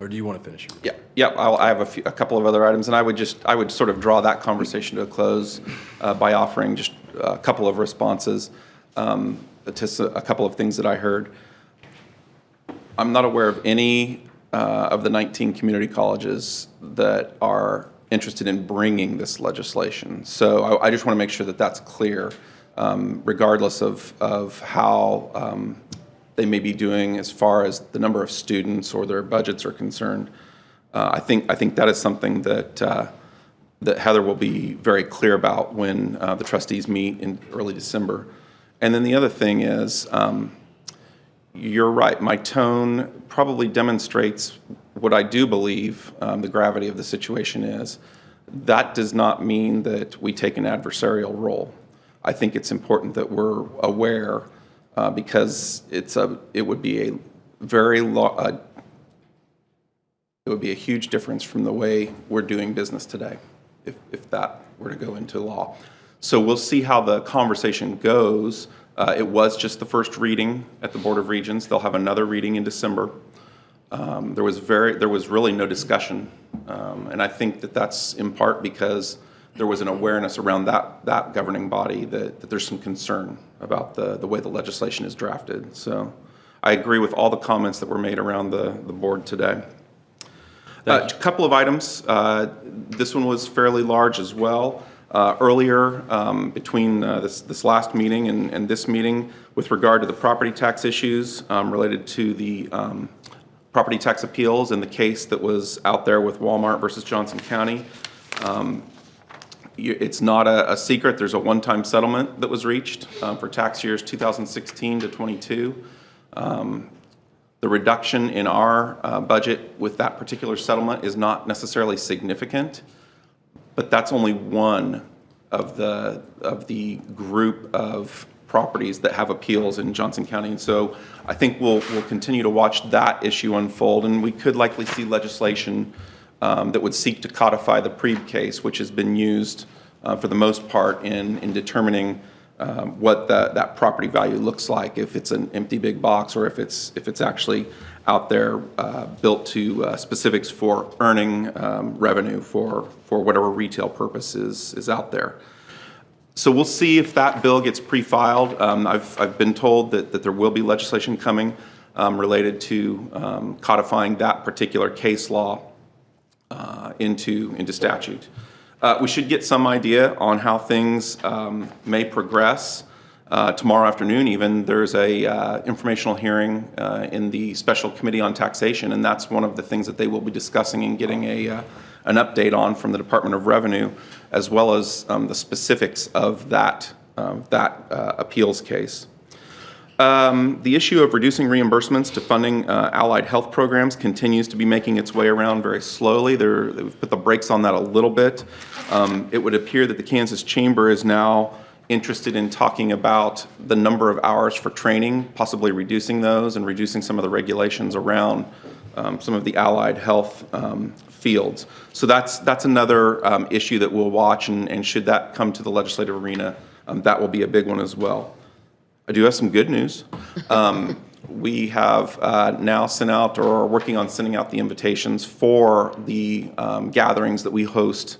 Or do you want to finish your report? Yeah. I have a couple of other items, and I would sort of draw that conversation to a close by offering just a couple of responses to a couple of things that I heard. I'm not aware of any of the 19 community colleges that are interested in bringing this legislation. So I just want to make sure that that's clear, regardless of how they may be doing as far as the number of students or their budgets are concerned. I think that is something that that Heather will be very clear about when the trustees meet in early December. And then the other thing is, you're right, my tone probably demonstrates what I do believe the gravity of the situation is. That does not mean that we take an adversarial role. I think it's important that we're aware because it would be a huge difference from the way we're doing business today if that were to go into law. So we'll see how the conversation goes. It was just the first reading at the Board of Regents. They'll have another reading in December. There was really no discussion, and I think that that's in part because there was an awareness around that governing body that there's some concern about the way the legislation is drafted. So I agree with all the comments that were made around the board today. A couple of items. This one was fairly large as well. Earlier, between this last meeting and this meeting, with regard to the property tax issues related to the property tax appeals and the case that was out there with Walmart versus Johnson County. It's not a secret. There's a one-time settlement that was reached for tax years 2016 to 22. The reduction in our budget with that particular settlement is not necessarily significant, but that's only one of the group of properties that have appeals in Johnson County. And so I think we'll continue to watch that issue unfold, and we could likely see legislation that would seek to codify the Preeb case, which has been used for the most part in determining what that property value looks like, if it's an empty big box or if it's actually out there built to specifics for earning revenue for whatever retail purpose is out there. So we'll see if that bill gets pre-filed. I've been told that there will be legislation coming related to codifying that particular case law into statute. We should get some idea on how things may progress. Tomorrow afternoon even, there's a informational hearing in the Special Committee on Taxation, and that's one of the things that they will be discussing and getting an update on from the Department of Revenue, as well as the specifics of that appeals case. The issue of reducing reimbursements to funding allied health programs continues to be making its way around very slowly. They've put the brakes on that a little bit. It would appear that the Kansas Chamber is now interested in talking about the number of hours for training, possibly reducing those and reducing some of the regulations around some of the allied health fields. So that's another issue that we'll watch, and should that come to the legislative arena, that will be a big one as well. I do have some good news. We have now sent out or are working on sending out the invitations for the gatherings that we host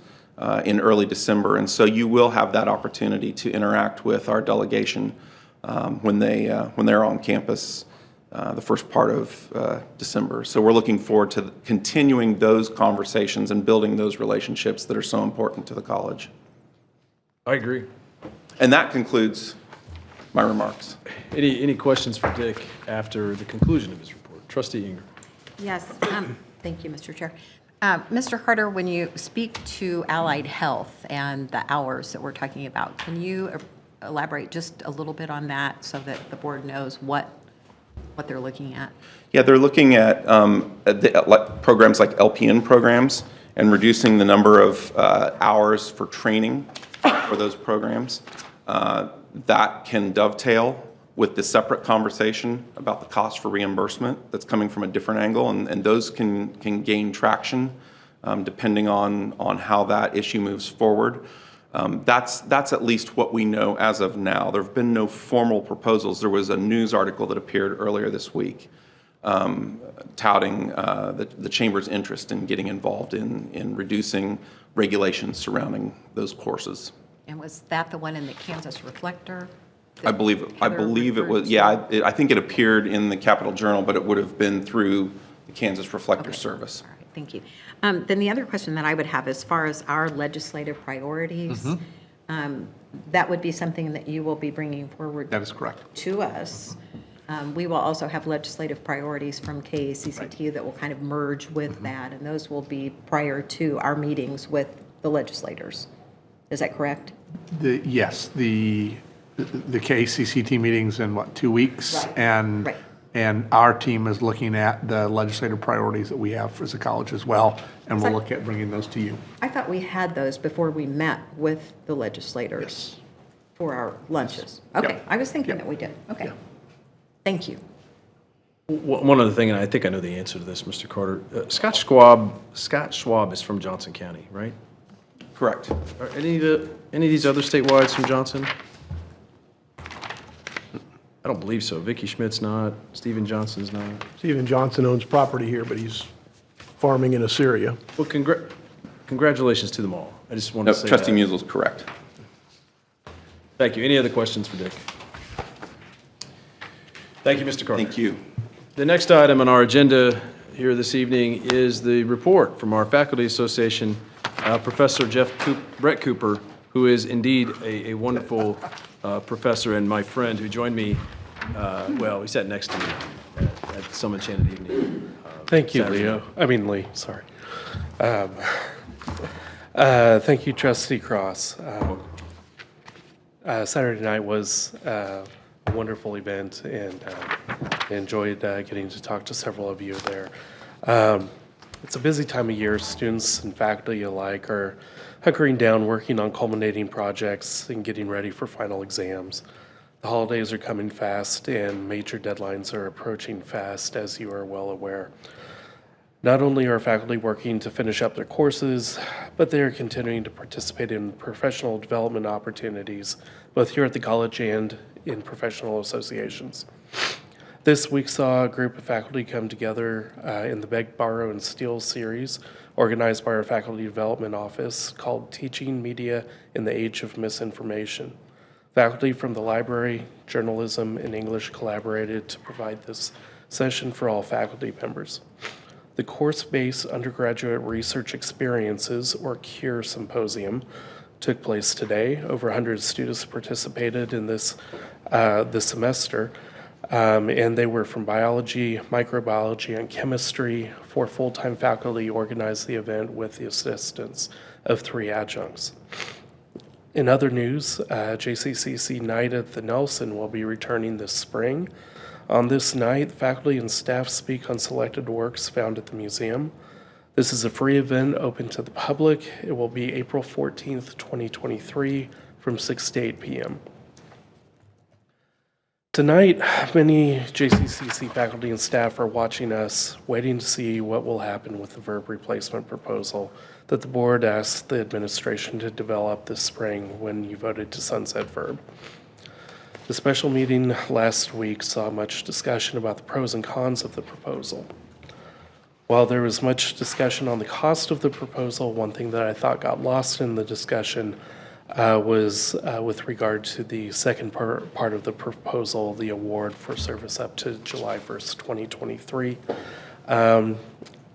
in early December. And so you will have that opportunity to interact with our delegation when they're on campus the first part of December. So we're looking forward to continuing those conversations and building those relationships that are so important to the college. I agree. And that concludes my remarks. Any questions for Dick after the conclusion of his report? Trustee Ingram. Yes, thank you, Mr. Chair. Mr. Carter, when you speak to allied health and the hours that we're talking about, can you elaborate just a little bit on that so that the board knows what they're looking at? Yeah, they're looking at programs like LPN programs and reducing the number of hours for training for those programs. That can dovetail with the separate conversation about the cost for reimbursement that's coming from a different angle, and those can gain traction depending on how that issue moves forward. That's at least what we know as of now. There have been no formal proposals. There was a news article that appeared earlier this week touting the Chamber's interest in getting involved in reducing regulations surrounding those courses. And was that the one in the Kansas Reflector? I believe it was, yeah, I think it appeared in the Capital Journal, but it would have been through the Kansas Reflector Service. All right, thank you. Then the other question that I would have, as far as our legislative priorities, that would be something that you will be bringing forward. That is correct. To us. We will also have legislative priorities from KACCT that will kind of merge with that, and those will be prior to our meetings with the legislators. Is that correct? Yes, the KCCT meeting's in what, 2 weeks? Right, And, right. and our team is looking at the legislative priorities that we have as a college as well, and we'll look at bringing those to you. I thought we had those before we met with the legislators Yes. for our lunches. Okay, Yep. I was thinking Yep. that we did. Okay. Yeah. Thank you. One other thing, and I think I know the answer to this, Mr. Carter. Scott Schwab is from Johnson County, right? Correct. Are any of these other statewide from Johnson? I don't believe so. Vicky Schmidt's not, Stephen Johnson's not. Stephen Johnson owns property here, but he's farming in Assyria. Well, congratulations to them all. I just wanted No, to say Trustee that. Musil's correct. Thank you. Any other questions for Dick? Thank you, Mr. Carter. Thank you. The next item on our agenda here this evening is the report from our Faculty Association, Professor Brett Cooper, who is indeed a wonderful professor and my friend who joined me, well, he sat next to me at some enchanted evening. Thank you, Saturday. Lee, sorry. Thank you, Trustee Cross. Saturday night was a wonderful event, and I enjoyed getting to talk to several of you there. It's a busy time of year. Students and faculty alike are hunkering down, working on culminating projects and getting ready for final exams. The holidays are coming fast, and major deadlines are approaching fast, as you are well aware. Not only are faculty working to finish up their courses, but they are continuing to participate in professional development opportunities, both here at the college and in professional associations. This week saw a group of faculty come together in the Beg, Borrow, and Steal series, organized by our Faculty Development Office, called Teaching Media in the Age of Misinformation. Faculty from the library, journalism, and English collaborated to provide this session for all faculty members. The course-based undergraduate research experiences, or CURE Symposium, took place today. Over 100 students participated in this semester, and they were from biology, microbiology, and chemistry. 4 full-time faculty organized the event with the assistance of 3 adjuncts. In other news, JCCC Night at the Nelson will be returning this spring. On this night, faculty and staff speak on selected works found at the museum. This is a free event open to the public. It will be April 14th, 2023, from 6 to 8 p.m. Tonight, many JCCC faculty and staff are watching us, waiting to see what will happen with the verb replacement proposal that the board asked the administration to develop this spring when you voted to sunset verb. The special meeting last week saw much discussion about the pros and cons of the proposal. While there was much discussion on the cost of the proposal, one thing that I thought got lost in the discussion was with regard to the second part of the proposal, the award for service up to July 1st, 2023.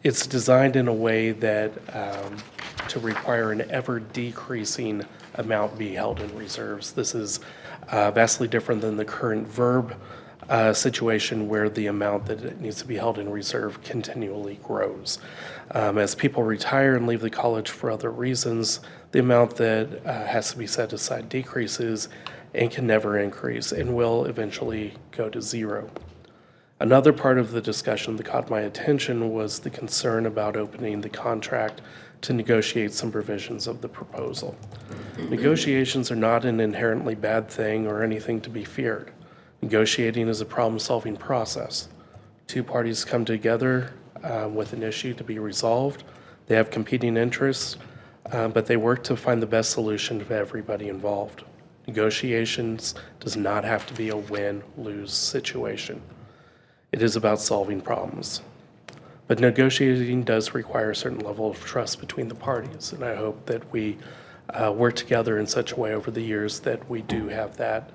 It's designed in a way that to require an ever-decreasing amount be held in reserves. This is vastly different than the current verb situation where the amount that needs to be held in reserve continually grows. As people retire and leave the college for other reasons, the amount that has to be set aside decreases and can never increase and will eventually go to zero. Another part of the discussion that caught my attention was the concern about opening the contract to negotiate some provisions of the proposal. Negotiations are not an inherently bad thing or anything to be feared. Negotiating is a problem-solving process. 2 parties come together with an issue to be resolved. They have competing interests, but they work to find the best solution for everybody involved. Negotiations does not have to be a win-lose situation. It is about solving problems. But negotiating does require a certain level of trust between the parties, and I hope that we work together in such a way over the years that we do have that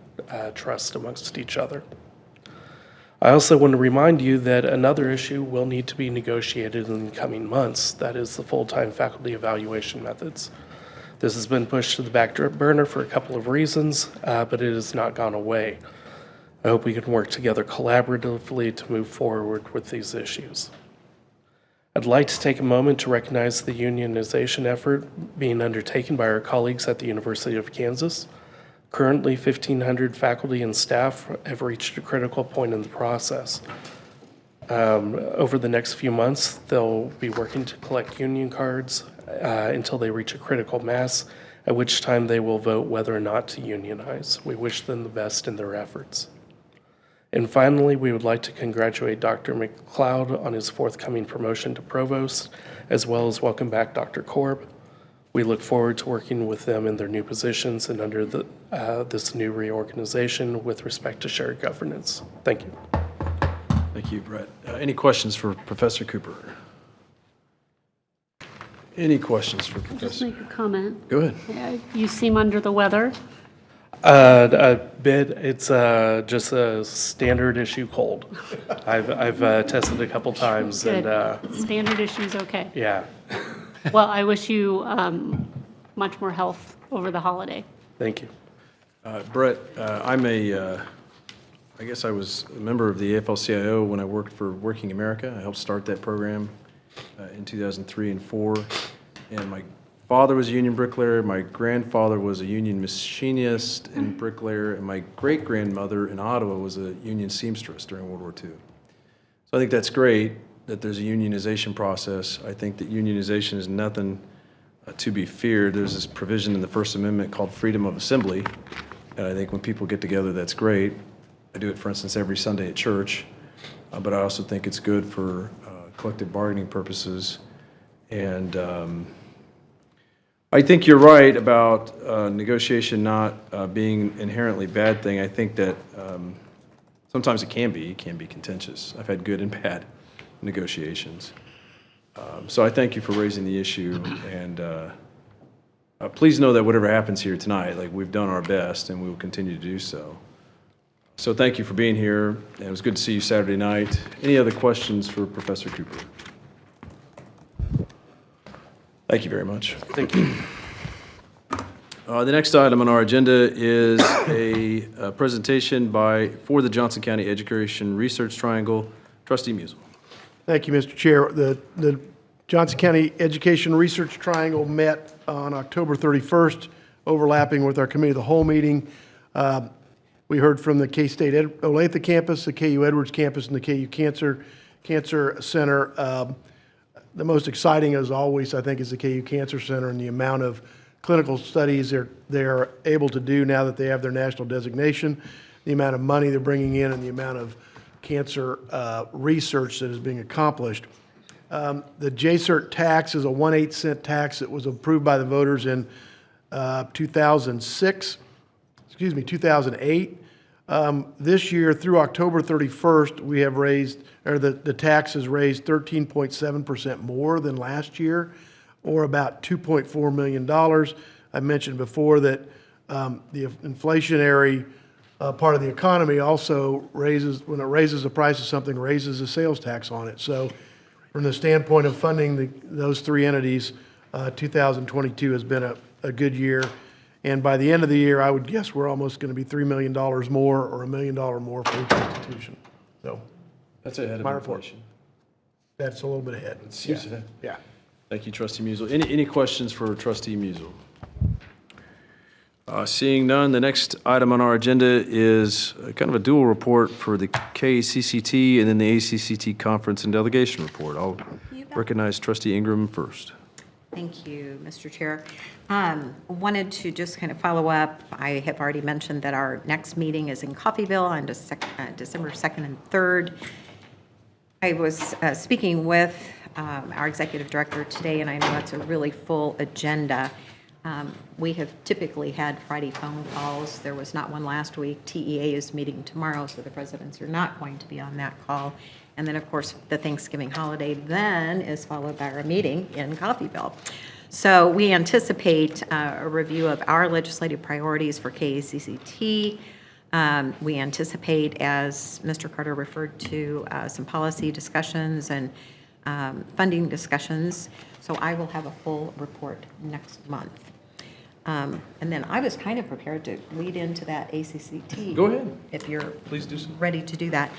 trust amongst each other. I also want to remind you that another issue will need to be negotiated in the coming months. That is the full-time faculty evaluation methods. This has been pushed to the back burner for a couple of reasons, but it has not gone away. I hope we can work together collaboratively to move forward with these issues. I'd like to take a moment to recognize the unionization effort being undertaken by our colleagues at the University of Kansas. Currently, 1,500 faculty and staff have reached a critical point in the process. Over the next few months, they'll be working to collect union cards until they reach a critical mass, at which time they will vote whether or not to unionize. We wish them the best in their efforts. And finally, we would like to congratulate Dr. McLeod on his forthcoming promotion to provost, as well as welcome back Dr. Korb. We look forward to working with them in their new positions and under this new reorganization with respect to shared governance. Thank you. Thank you, Brett. Any questions for Professor Cooper? Any questions for I'll just Professor? make a comment. Go ahead. You seem under the weather. A bit. It's just a standard issue cold. I've tested a couple times, Good. and Standard issues, okay. yeah. Well, I wish you much more health over the holiday. Thank you. Brett, I guess I was a member of the AFL-CIO when I worked for Working America. I helped start that program in 2003 and 4. And my father was a union bricklayer, my grandfather was a union machinist and bricklayer, and my great-grandmother in Ottawa was a union seamstress during World War II. So I think that's great that there's a unionization process. I think that unionization is nothing to be feared. There's this provision in the First Amendment called freedom of assembly, and I think when people get together, that's great. I do it, for instance, every Sunday at church, but I also think it's good for collective bargaining purposes. And I think you're right about negotiation not being inherently bad thing. I think that sometimes it can be contentious. I've had good and bad negotiations. So I thank you for raising the issue, and please know that whatever happens here tonight, like, we've done our best and we will continue to do so. So thank you for being here, and it was good to see you Saturday night. Any other questions for Professor Cooper? Thank you very much. Thank you. The next item on our agenda is a presentation for the Johnson County Education Research Triangle. Trustee Musil. Thank you, Mr. Chair. The Johnson County Education Research Triangle met on October 31st, overlapping with our Committee of the Whole meeting. We heard from the K-State Olathe campus, the KU Edwards campus, and the KU Cancer Center. The most exciting, as always, I think, is the KU Cancer Center and the amount of clinical studies they're able to do now that they have their national designation, the amount of money they're bringing in, and the amount of cancer research that is being accomplished. The JCERT tax is a 1/8 cent tax that was approved by the voters in 2008. This year, through October 31st, we have the tax has raised 13.7% more than last year, or about $2.4 million. I mentioned before that the inflationary part of the economy also when it raises the price of something, raises the sales tax on it. So from the standpoint of funding those three entities, 2022 has been a good year. And by the end of the year, I would guess we're almost going to be $3 million more or $1 million more for each institution. So That's ahead of my report. inflation. That's a little bit ahead. Yeah. Thank you, Trustee Musil. Any questions for Trustee Musil? Seeing none, the next item on our agenda is kind of a dual report for the KCCT and then the ACCT Conference and Delegation Report. I'll recognize Trustee Ingram first. Thank you, Mr. Chair. Wanted to just kind of follow up. I have already mentioned that our next meeting is in Coffeyville on December 2nd and 3rd. I was speaking with our executive director today, and I know that's a really full agenda. We have typically had Friday phone calls. There was not one last week. TEA is meeting tomorrow, so the presidents are not going to be on that call. And then, of course, the Thanksgiving holiday then is followed by our meeting in Coffeyville. So we anticipate a review of our legislative priorities for KACCT. We anticipate, as Mr. Carter referred to, some policy discussions and funding discussions. So I will have a full report next month. And then I was kind of prepared to lead into that ACCT. Go ahead. If you're Please do so. ready to do that.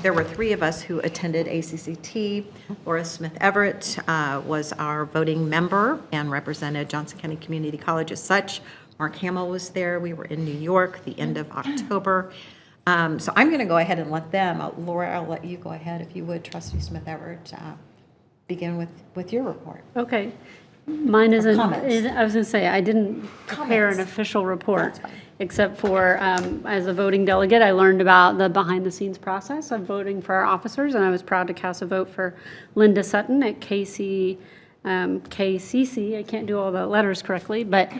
there were 3 of us who attended ACCT. Laura Smith Everett was our voting member and represented Johnson County Community College as such. Mark Hamill was there. We were in New York the end of October. So I'm going to go ahead and let them, Laura, I'll let you go ahead if you would, Trustee Smith Everett, begin with your report. Okay. Mine isn't, comments. I was going to say, I didn't prepare an Comments. official report, That's fine. except for, as a voting delegate, I learned about the behind-the-scenes process of voting for our officers, and I was proud to cast a vote for Linda Sutton at KCC. I can't do all the letters correctly, but,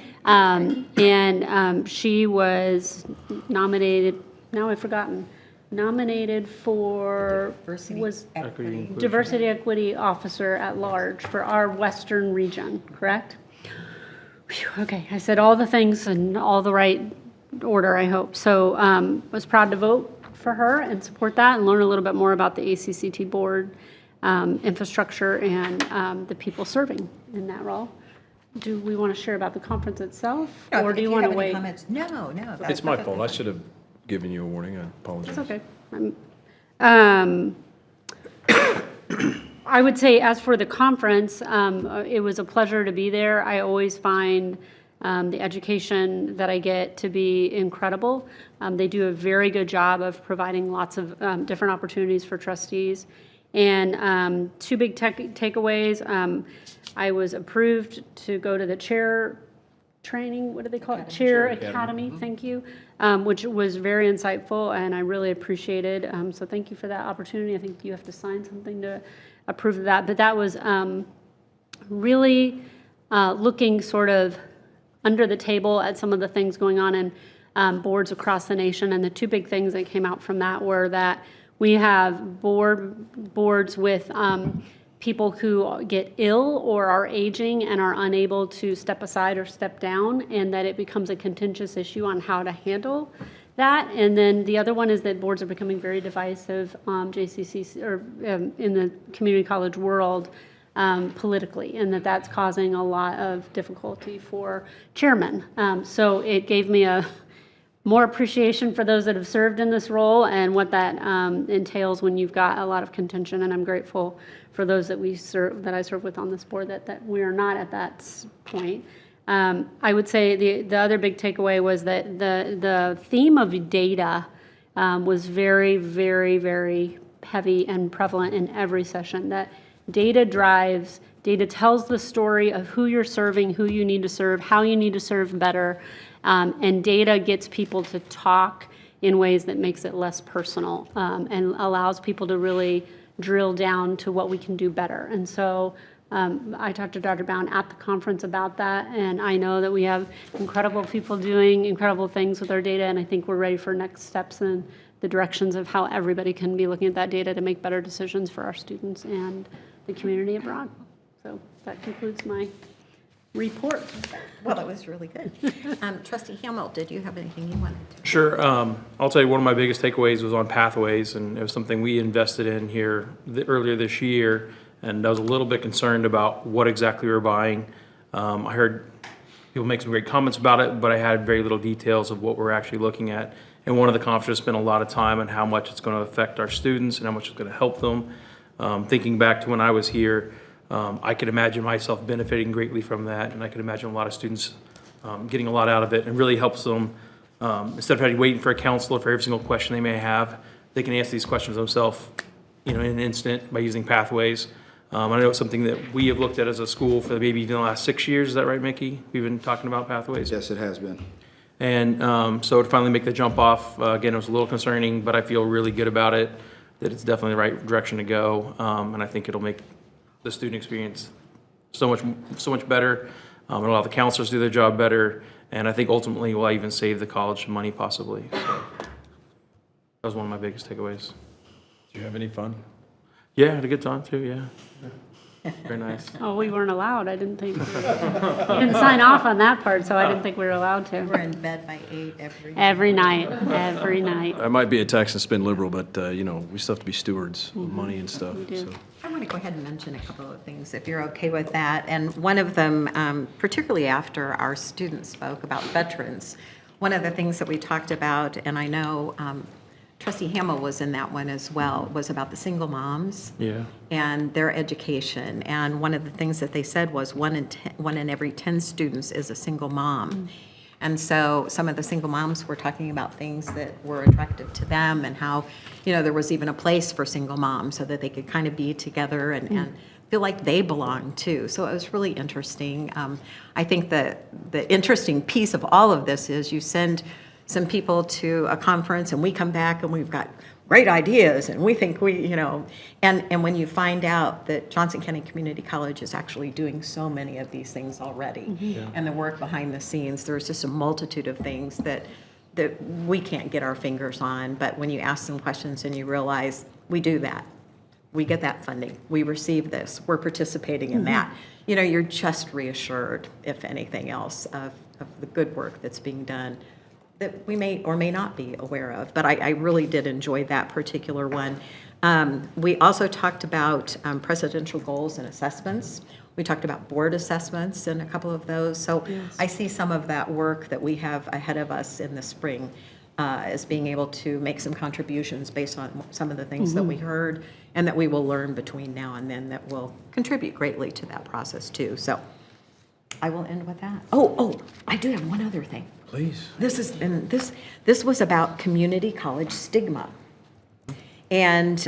she was nominated, now I've forgotten, nominated for, Diversity Equity Officer at Large for our Western region, correct? Phew, okay, I said all the things in all the right order, I hope. So was proud to vote for her and support that and learn a little bit more about the ACCT board infrastructure and the people serving in that role. Do we want to share about the conference itself, or do you want to wait? No. It's my fault. I should have given you a warning. I apologize. It's okay. I would say, as for the conference, it was a pleasure to be there. I always find the education that I get to be incredible. They do a very good job of providing lots of different opportunities for trustees. And 2 big takeaways. I was approved to go to the chair training, what do they call it? Chair Academy, thank you, which was very insightful and I really appreciated. So thank you for that opportunity. I think you have to sign something to approve of that. But that was really looking sort of under the table at some of the things going on in boards across the nation. And the 2 big things that came out from that were that we have boards with people who get ill or are aging and are unable to step aside or step down, and that it becomes a contentious issue on how to handle that. And then the other one is that boards are becoming very divisive, JCCC, or in the community college world, politically, and that's causing a lot of difficulty for chairmen. So it gave me a more appreciation for those that have served in this role and what that entails when you've got a lot of contention. And I'm grateful for those that I serve with on this board that we are not at that point. I would say the other big takeaway was that the theme of data was very, very, very heavy and prevalent in every session. That data tells the story of who you're serving, who you need to serve, how you need to serve better. And data gets people to talk in ways that makes it less personal and allows people to really drill down to what we can do better. And so I talked to Dr. Bound at the conference about that, and I know that we have incredible people doing incredible things with our data, and I think we're ready for next steps in the directions of how everybody can be looking at that data to make better decisions for our students and the community abroad. So that concludes my report. Well, it was really good. Trustee Hamill, did you have anything you wanted to? Sure. I'll tell you, one of my biggest takeaways was on pathways, and it was something we invested in here earlier this year, and I was a little bit concerned about what exactly we were buying. I heard people make some great comments about it, but I had very little details of what we're actually looking at. And one of the conferences spent a lot of time on how much it's going to affect our students and how much it's going to help them. Thinking back to when I was here, I could imagine myself benefiting greatly from that, and I could imagine a lot of students getting a lot out of it. And really helps them, instead of waiting for a counselor for every single question they may have, they can ask these questions themselves, in an instant by using pathways. I know it's something that we have looked at as a school for maybe even the last 6 years. Is that right, Mickey? We've been talking about pathways? Yes, it has been. And so to finally make the jump off, again, it was a little concerning, but I feel really good about it, that it's definitely the right direction to go. And I think it'll make the student experience so much better. It'll allow the counselors to do their job better, and I think ultimately will even save the college money possibly. So that was one of my biggest takeaways. Did you have any fun? Yeah, I had a good time too, yeah. Very nice. Oh, we weren't allowed. I didn't think. We didn't sign off on that part, so I didn't think we were allowed to. We're in bed by 8 Every night, every night. I might be a tax and spend liberal, but, we still have to be stewards of money and stuff. We do. So. I want to go ahead and mention a couple of things, if you're okay with that. And one of them, particularly after our students spoke about veterans, one of the things that we talked about, and I know Trustee Hamill was in that one as well, was about the single moms Yeah. and their education. And one of the things that they said was one in every 10 students is a single mom. And so some of the single moms were talking about things that were attractive to them and how, there was even a place for single moms so that they could kind of be together and feel like they belong too. So it was really interesting. I think the interesting piece of all of this is you send some people to a conference and we come back and we've got great ideas and we think and when you find out that Johnson County Community College is actually doing so many of these things already and the work behind the scenes, there's just a multitude of things that we can't get our fingers on. But when you ask some questions and you realize we do that, we get that funding, we receive this, we're participating in that, you're just reassured, if anything else, of the good work that's being done that we may or may not be aware of. But I really did enjoy that particular one. We also talked about presidential goals and assessments. We talked about board assessments and a couple of those. So I see some of that work that we have ahead of us in the spring as being able to make some contributions based on some of the things that we heard and that we will learn between now and then that will contribute greatly to that process too. So I will end with that. Oh, I do have one other thing. Please. This was about community college stigma, and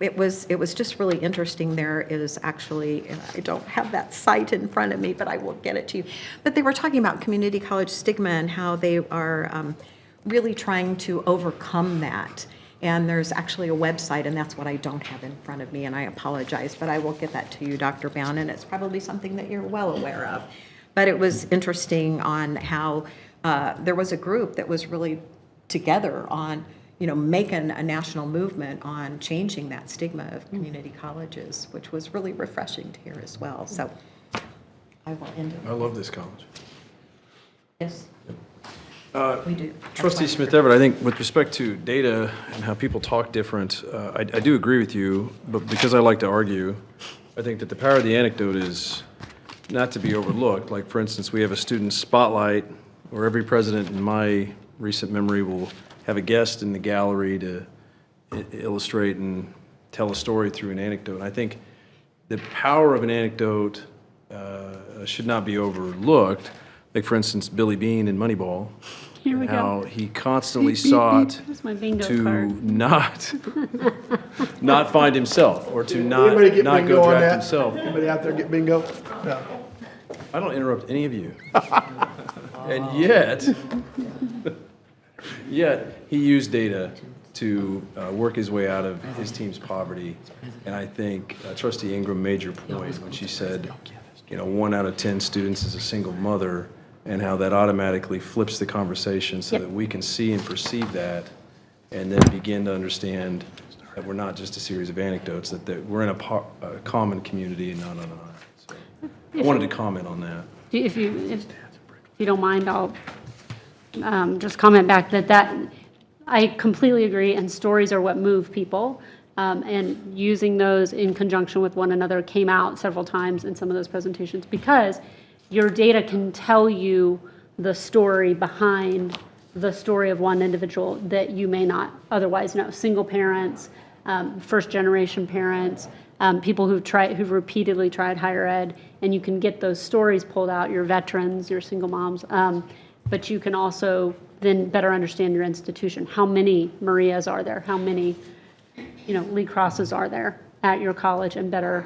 it was just really interesting. There is actually, and I don't have that site in front of me, but I will get it to you. But they were talking about community college stigma and how they are really trying to overcome that. And there's actually a website, and that's what I don't have in front of me, and I apologize, but I will get that to you, Dr. Bound, and it's probably something that you're well aware of. But it was interesting on how there was a group that was really together on, making a national movement on changing that stigma of community colleges, which was really refreshing to hear as well. So I will end it. I love this college. Yes. We do. Trustee Smith-Everett, I think with respect to data and how people talk different, I do agree with you, but because I like to argue, I think that the power of the anecdote is not to be overlooked. Like, for instance, we have a student spotlight where every president in my recent memory will have a guest in the gallery to illustrate and tell a story through an anecdote. And I think the power of an anecdote should not be overlooked. Like, for instance, Billy Bean in Moneyball. Here we How go. he constantly sought That's my bingo to card. not find himself or to Anybody get not bingo go on draft that? himself. Anybody out there get bingo? No. I don't interrupt any of you. And yet he used data to work his way out of his team's poverty. And I think Trustee Ingram made your point when she said, 1 out of 10 students is a single mother, and how that automatically flips the conversation so that we can see and perceive that and then begin to understand that we're not just a series of anecdotes, that we're in a common community and on and on. So I wanted to comment on that. If you don't mind, I'll just comment back that I completely agree, and stories are what move people. And using those in conjunction with one another came out several times in some of those presentations, because your data can tell you the story behind the story of one individual that you may not otherwise know. Single parents, first-generation parents, people who've repeatedly tried higher ed, and you can get those stories pulled out, your veterans, your single moms, but you can also then better understand your institution. How many Marias are there? How many Lee Crosses are there at your college, and better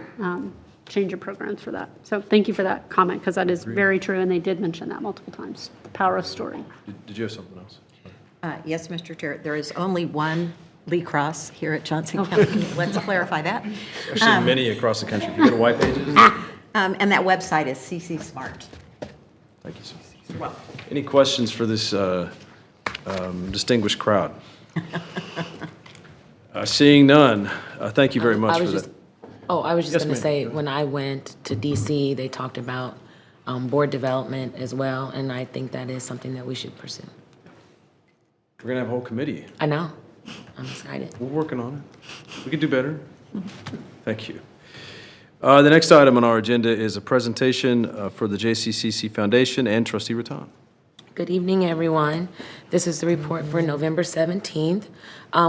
change your programs for that. So thank you for that comment, because that is very true, and they did mention that multiple times, the power of story. Did you have something else? Yes, Mr. Chair, there is only one Lee Cross here at Johnson County. Let's clarify that. Actually, many across the country. If you go to White Pages. And that website is CC Smart. Thank you, sir. Any questions for this distinguished crowd? Seeing none, thank you very much for that. I was just Yes, going to ma'am. say, when I went to DC, they talked about board development as well, and I think that is something that we should pursue. We're going to have a whole committee. I know. I'm excited. We're working on it. We could do better. Thank you. The next item on our agenda is a presentation for the JCCC Foundation and Trustee Rattan. Good evening, everyone. This is the report for November 17th.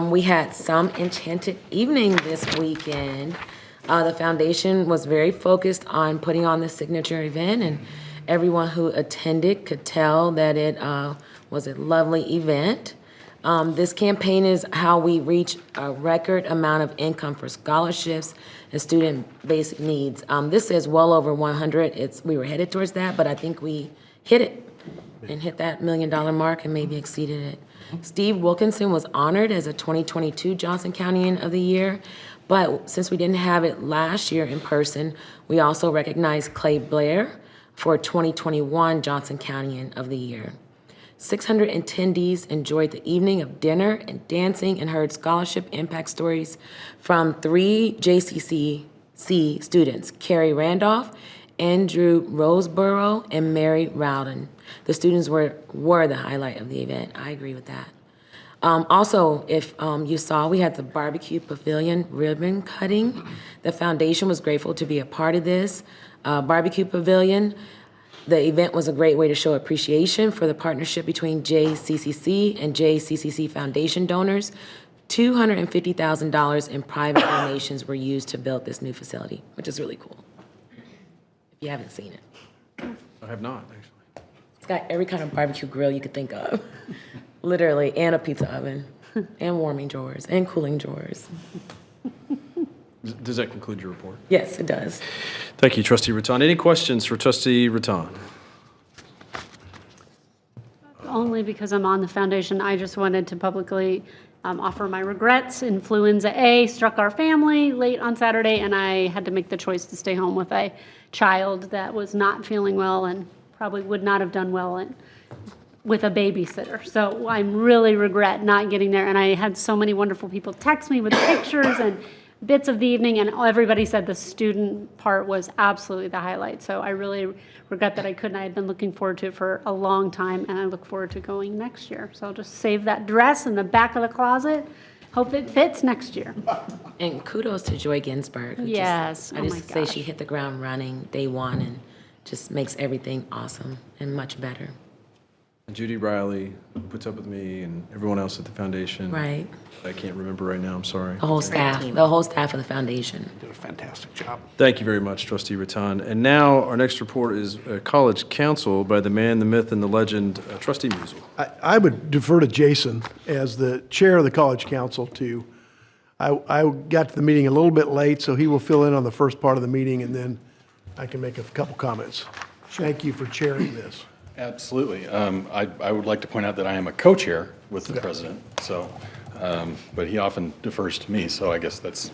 We had some enchanted evening this weekend. The foundation was very focused on putting on the signature event, and everyone who attended could tell that it was a lovely event. This campaign is how we reach a record amount of income for scholarships and student basic needs. This says well over 100. We were headed towards that, but I think we hit it and hit that $1 million mark and maybe exceeded it. Steve Wilkinson was honored as a 2022 Johnson Countyan of the Year, but since we didn't have it last year in person, we also recognized Clay Blair for 2021 Johnson Countyan of the Year. 600 attendees enjoyed the evening of dinner and dancing and heard scholarship impact stories from 3 JCCC students, Carrie Randolph, Andrew Roseborough, and Mary Rowden. The students were the highlight of the event. I agree with that. Also, if you saw, we had the barbecue pavilion ribbon cutting. The foundation was grateful to be a part of this barbecue pavilion. The event was a great way to show appreciation for the partnership between JCCC and JCCC Foundation donors. $250,000 in private donations were used to build this new facility, which is really cool, if you haven't seen it. I have not, actually. It's got every kind of barbecue grill you could think of, literally, and a pizza oven, and warming drawers, and cooling drawers. Does that conclude your report? Yes, it does. Thank you, Trustee Raton. Any questions for Trustee Raton? Only because I'm on the foundation, I just wanted to publicly offer my regrets. Influenza A struck our family late on Saturday, and I had to make the choice to stay home with a child that was not feeling well and probably would not have done well with a babysitter. So I really regret not getting there, and I had so many wonderful people text me with pictures and bits of the evening, and everybody said the student part was absolutely the highlight. So I really regret that I couldn't. I had been looking forward to it for a long time, and I look forward to going next year. So I'll just save that dress in the back of the closet. Hope it fits next year. And kudos to Joy Ginsburg. Who Yes. I Oh my just say gosh. she hit the ground running day one and just makes everything awesome and much better. And Judy Riley puts up with me and everyone else at the foundation. Right. I can't remember right now, I'm sorry. The whole staff, the whole staff of the foundation. Did a fantastic job. Thank you very much, Trustee Raton. And now our next report is College Council by the man, the myth, and the legend, Trustee Musel. I would defer to Jason as the chair of the College Council to, I got to the meeting a little bit late, so he will fill in on the first part of the meeting, and then I can make a couple comments. Thank you for chairing this. Absolutely. I would like to point out that I am a co-chair with the president, so, but he often defers to me, so I guess that's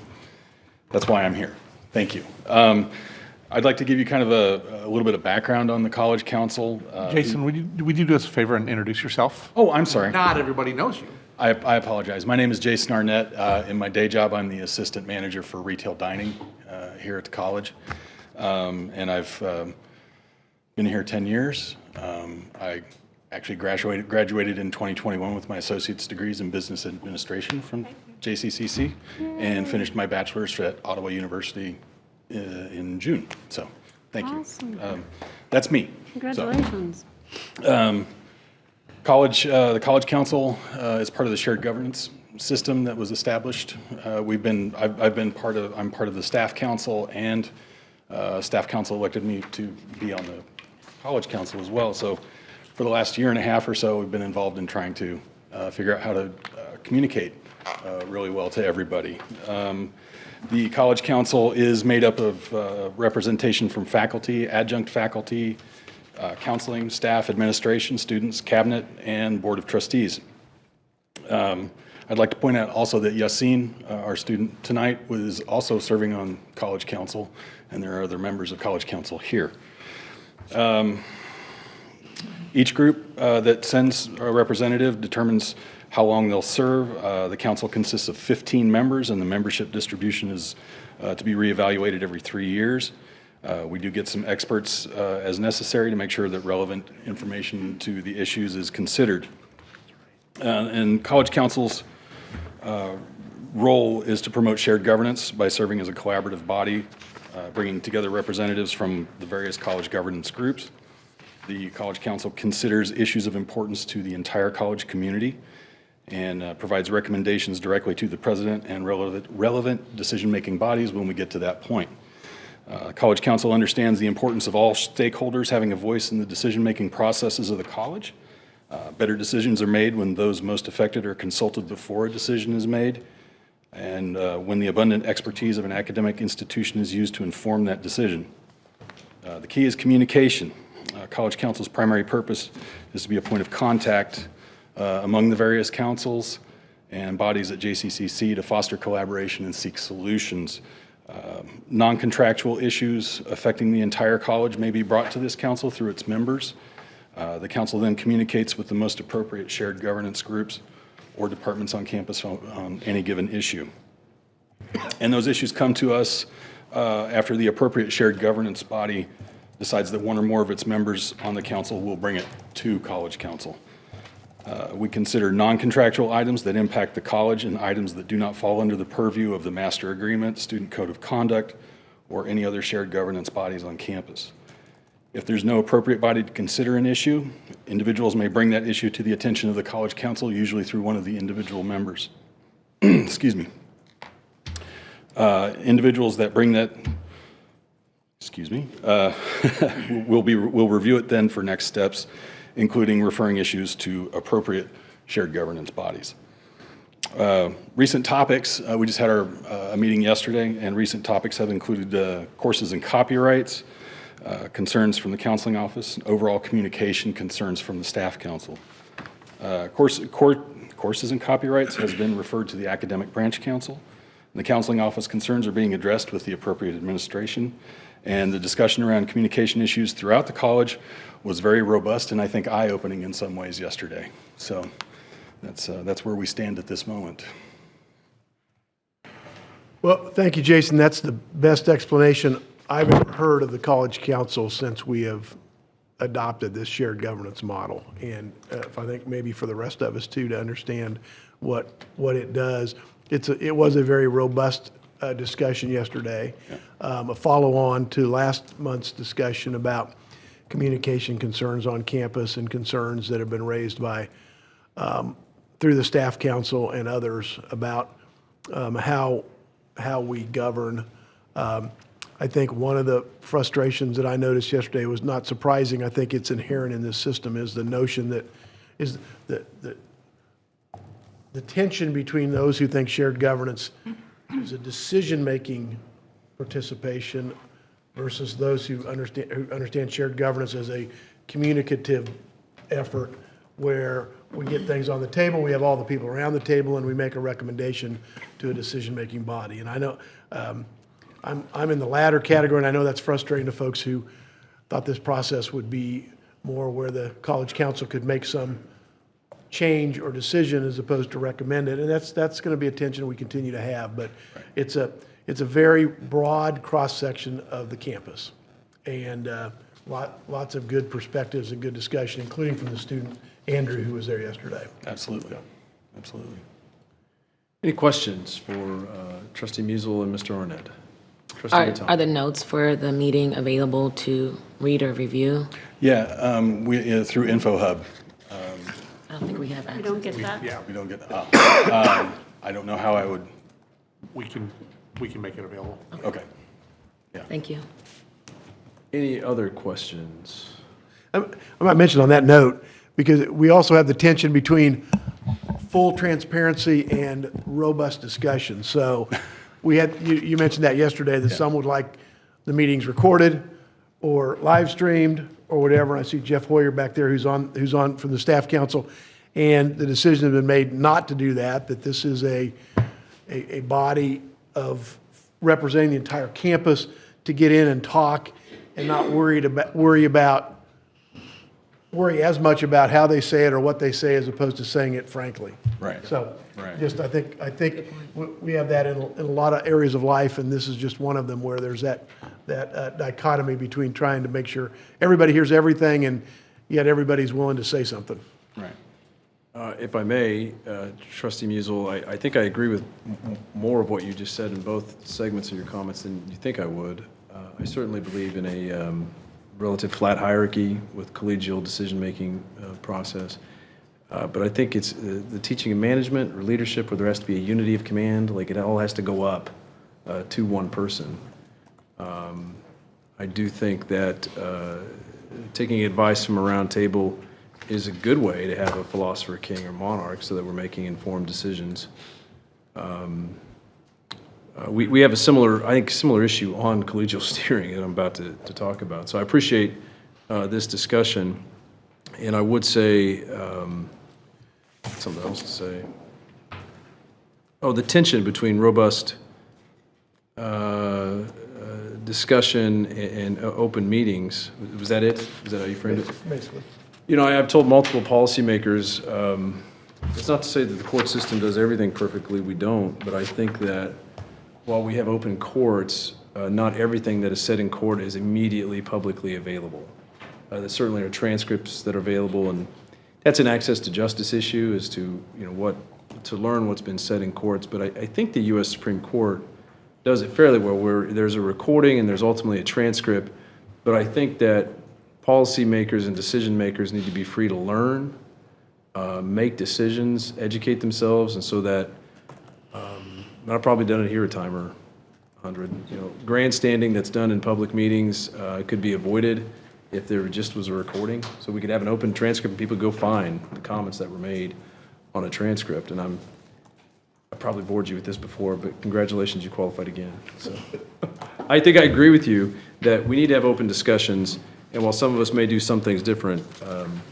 why I'm here. Thank you. I'd like to give you kind of a little bit of background on the College Council. Jason, would you do us a favor and introduce yourself? Oh, I'm sorry. Not everybody knows you. I apologize. My name is Jason Arnett. In my day job, I'm the assistant manager for retail dining here at the college. And I've been here 10 years. I actually graduated in 2021 with my associate's degrees in business administration from JCCC and finished my bachelor's at Ottawa University in June. So, thank you. Awesome. That's me. Congratulations. The College Council is part of the shared governance system that was established. I'm part of the staff council, and staff council elected me to be on the College Council as well. So for the last year and a half or so, we've been involved in trying to figure out how to communicate really well to everybody. The College Council is made up of representation from faculty, adjunct faculty, counseling, staff, administration, students, cabinet, and board of trustees. I'd like to point out also that Yassine, our student tonight, was also serving on College Council, and there are other members of College Council here. Each group that sends a representative determines how long they'll serve. The council consists of 15 members, and the membership distribution is to be reevaluated every 3 years. We do get some experts as necessary to make sure that relevant information to the issues is considered. And College Council's role is to promote shared governance by serving as a collaborative body, bringing together representatives from the various college governance groups. The College Council considers issues of importance to the entire college community and provides recommendations directly to the president and relevant decision-making bodies when we get to that point. College Council understands the importance of all stakeholders having a voice in the decision-making processes of the college. Better decisions are made when those most affected are consulted before a decision is made, and when the abundant expertise of an academic institution is used to inform that decision. The key is communication. College Council's primary purpose is to be a point of contact among the various councils and bodies at JCCC to foster collaboration and seek solutions. Non-contractual issues affecting the entire college may be brought to this council through its members. The council then communicates with the most appropriate shared governance groups or departments on campus on any given issue. And those issues come to us after the appropriate shared governance body decides that one or more of its members on the council will bring it to College Council. We consider non-contractual items that impact the college and items that do not fall under the purview of the master agreement, student code of conduct, or any other shared governance bodies on campus. If there's no appropriate body to consider an issue, individuals may bring that issue to the attention of the College Council, usually through one of the individual members. Excuse me. Individuals that bring that, we'll review it then for next steps, including referring issues to appropriate shared governance bodies. Recent topics, we just had a meeting yesterday, and recent topics have included courses and copyrights, concerns from the counseling office, and overall communication concerns from the staff council. Courses and copyrights has been referred to the academic branch council. The counseling office concerns are being addressed with the appropriate administration, and the discussion around communication issues throughout the college was very robust and I think eye-opening in some ways yesterday. So that's where we stand at this moment. Well, thank you, Jason. That's the best explanation I've ever heard of the College Council since we have adopted this shared governance model. And if I think maybe for the rest of us too, to understand what it does. It was a very robust discussion yesterday, a follow-on to last month's discussion about communication concerns on campus and concerns that have been raised by through the staff council and others about how we govern. I think one of the frustrations that I noticed yesterday was not surprising. I think it's inherent in this system is the notion that is the tension between those who think shared governance is a decision-making participation versus those who understand shared governance as a communicative effort where we get things on the table, we have all the people around the table, and we make a recommendation to a decision-making body. And I know I'm in the latter category, and I know that's frustrating to folks who thought this process would be more where the College Council could make some change or decision as opposed to recommend it. And that's going to be a tension we continue to have. But it's a very broad cross-section of the campus. And lots of good perspectives and good discussion, including from the student, Andrew, who was there yesterday. Absolutely. Absolutely. Any questions for Trustee Musil and Mr. Arnett? Trustee Vitale. Are the notes for the meeting available to read or review? Yeah, through InfoHub. I don't think we have We access. don't get that. Yeah, we don't get, I don't know how I would, We can make it available. okay. Thank you. Any other questions? I might mention on that note, because we also have the tension between full transparency and robust discussion. So we had, you mentioned that yesterday, that some would like the meetings recorded or live streamed or whatever. I see Jeff Hoyer back there who's on from the staff council. And the decision has been made not to do that this is a body of representing the entire campus to get in and talk and not worry as much about how they say it or what they say as opposed to saying it frankly. Right. So Right. just I think we have that in a lot of areas of life, and this is just one of them where there's that dichotomy between trying to make sure everybody hears everything and yet everybody's willing to say something. Right. If I may, Trustee Musil, I think I agree with more of what you just said in both segments of your comments than you think I would. I certainly believe in a relative flat hierarchy with collegial decision-making process. But I think it's the teaching and management or leadership where there has to be a unity of command, like it all has to go up to one person. I do think that taking advice from a round table is a good way to have a philosopher, king, or monarch so that we're making informed decisions. We have a similar issue on collegial steering that I'm about to talk about. So I appreciate this discussion, and I would say, something else to say. Oh, the tension between robust discussion and open meetings. Was that it? Is that how you framed it? Basically. You know, I've told multiple policymakers, it's not to say that the court system does everything perfectly, we don't, but I think that while we have open courts, not everything that is said in court is immediately publicly available. There certainly are transcripts that are available, and that's an access to justice issue as to, you know, to learn what's been said in courts. But I think the U.S. Supreme Court does it fairly well, where there's a recording and there's ultimately a transcript. But I think that policymakers and decision makers need to be free to learn, make decisions, educate themselves, and so that, I've probably done it here a time or 100. You know, grandstanding that's done in public meetings could be avoided if there just was a recording. So we could have an open transcript and people go find the comments that were made on a transcript. And I probably bored you with this before, but congratulations, you qualified again. So I think I agree with you that we need to have open discussions. And while some of us may do some things different,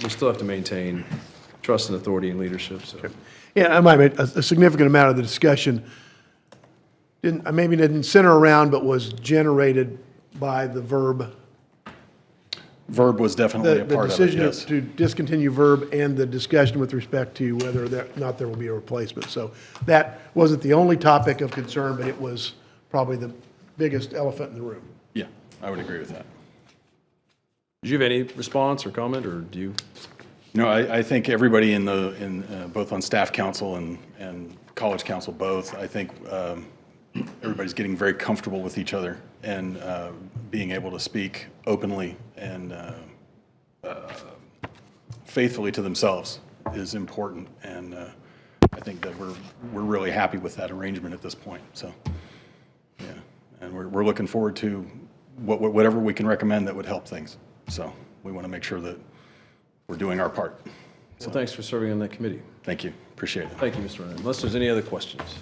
we still have to maintain trust and authority and leadership. So. Yeah, I might make a significant amount of the discussion maybe didn't center around, but was generated by the verb. Verb was definitely a part of it, The decision yes. to discontinue verb and the discussion with respect to whether or not there will be a replacement. So that wasn't the only topic of concern, but it was probably the biggest elephant in the room. Yeah, I would agree with that. Did you have any response or comment, or do you? No, I think everybody in both on staff council and college council both, I think everybody's getting very comfortable with each other and being able to speak openly and faithfully to themselves is important. And I think that we're really happy with that arrangement at this point. So, yeah, and we're looking forward to whatever we can recommend that would help things. So we want to make sure that we're doing our part. So, Well, thanks for serving on that committee. thank you. Appreciate it. Thank you, Mr. Renner. Unless there's any other questions.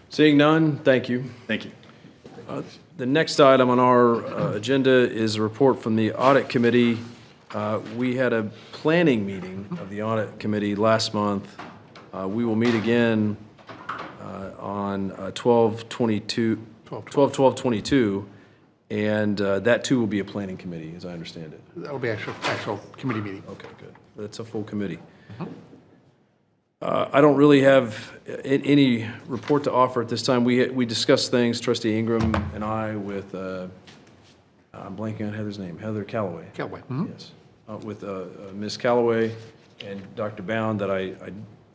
Seeing none, thank you. Thank you. The next item on our agenda is a report from the Audit Committee. We had a planning meeting of the Audit Committee last month. We will meet again on 12/12/22, and that too will be a planning committee, as I understand it. That'll be actual committee meeting. Okay, good. That's a full committee. I don't really have any report to offer at this time. We discussed things, Trustee Ingram and I, with, I'm blanking on Heather's name, Heather Callaway. Callaway. Yes. With Ms. Callaway and Dr. Bound that I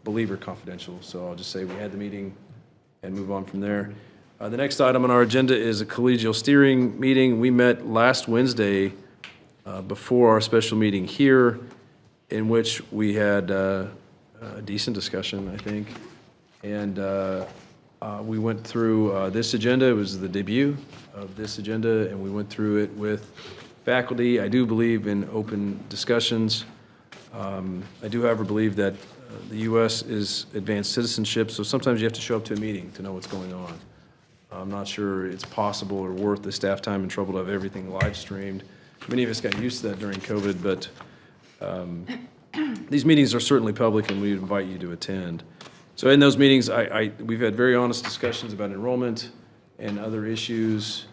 believe are confidential. So I'll just say we had the meeting and move on from there. The next item on our agenda is a collegial steering meeting. We met last Wednesday before our special meeting here, in which we had a decent discussion, I think. And we went through this agenda. It was the debut of this agenda, and we went through it with faculty. I do believe in open discussions. I do, however, believe that the U.S. is advanced citizenship, so sometimes you have to show up to a meeting to know what's going on. I'm not sure it's possible or worth the staff time and trouble to have everything live streamed. Many of us got used to that during COVID, but these meetings are certainly public, and we invite you to attend. So in those meetings, we've had very honest discussions about enrollment and other issues,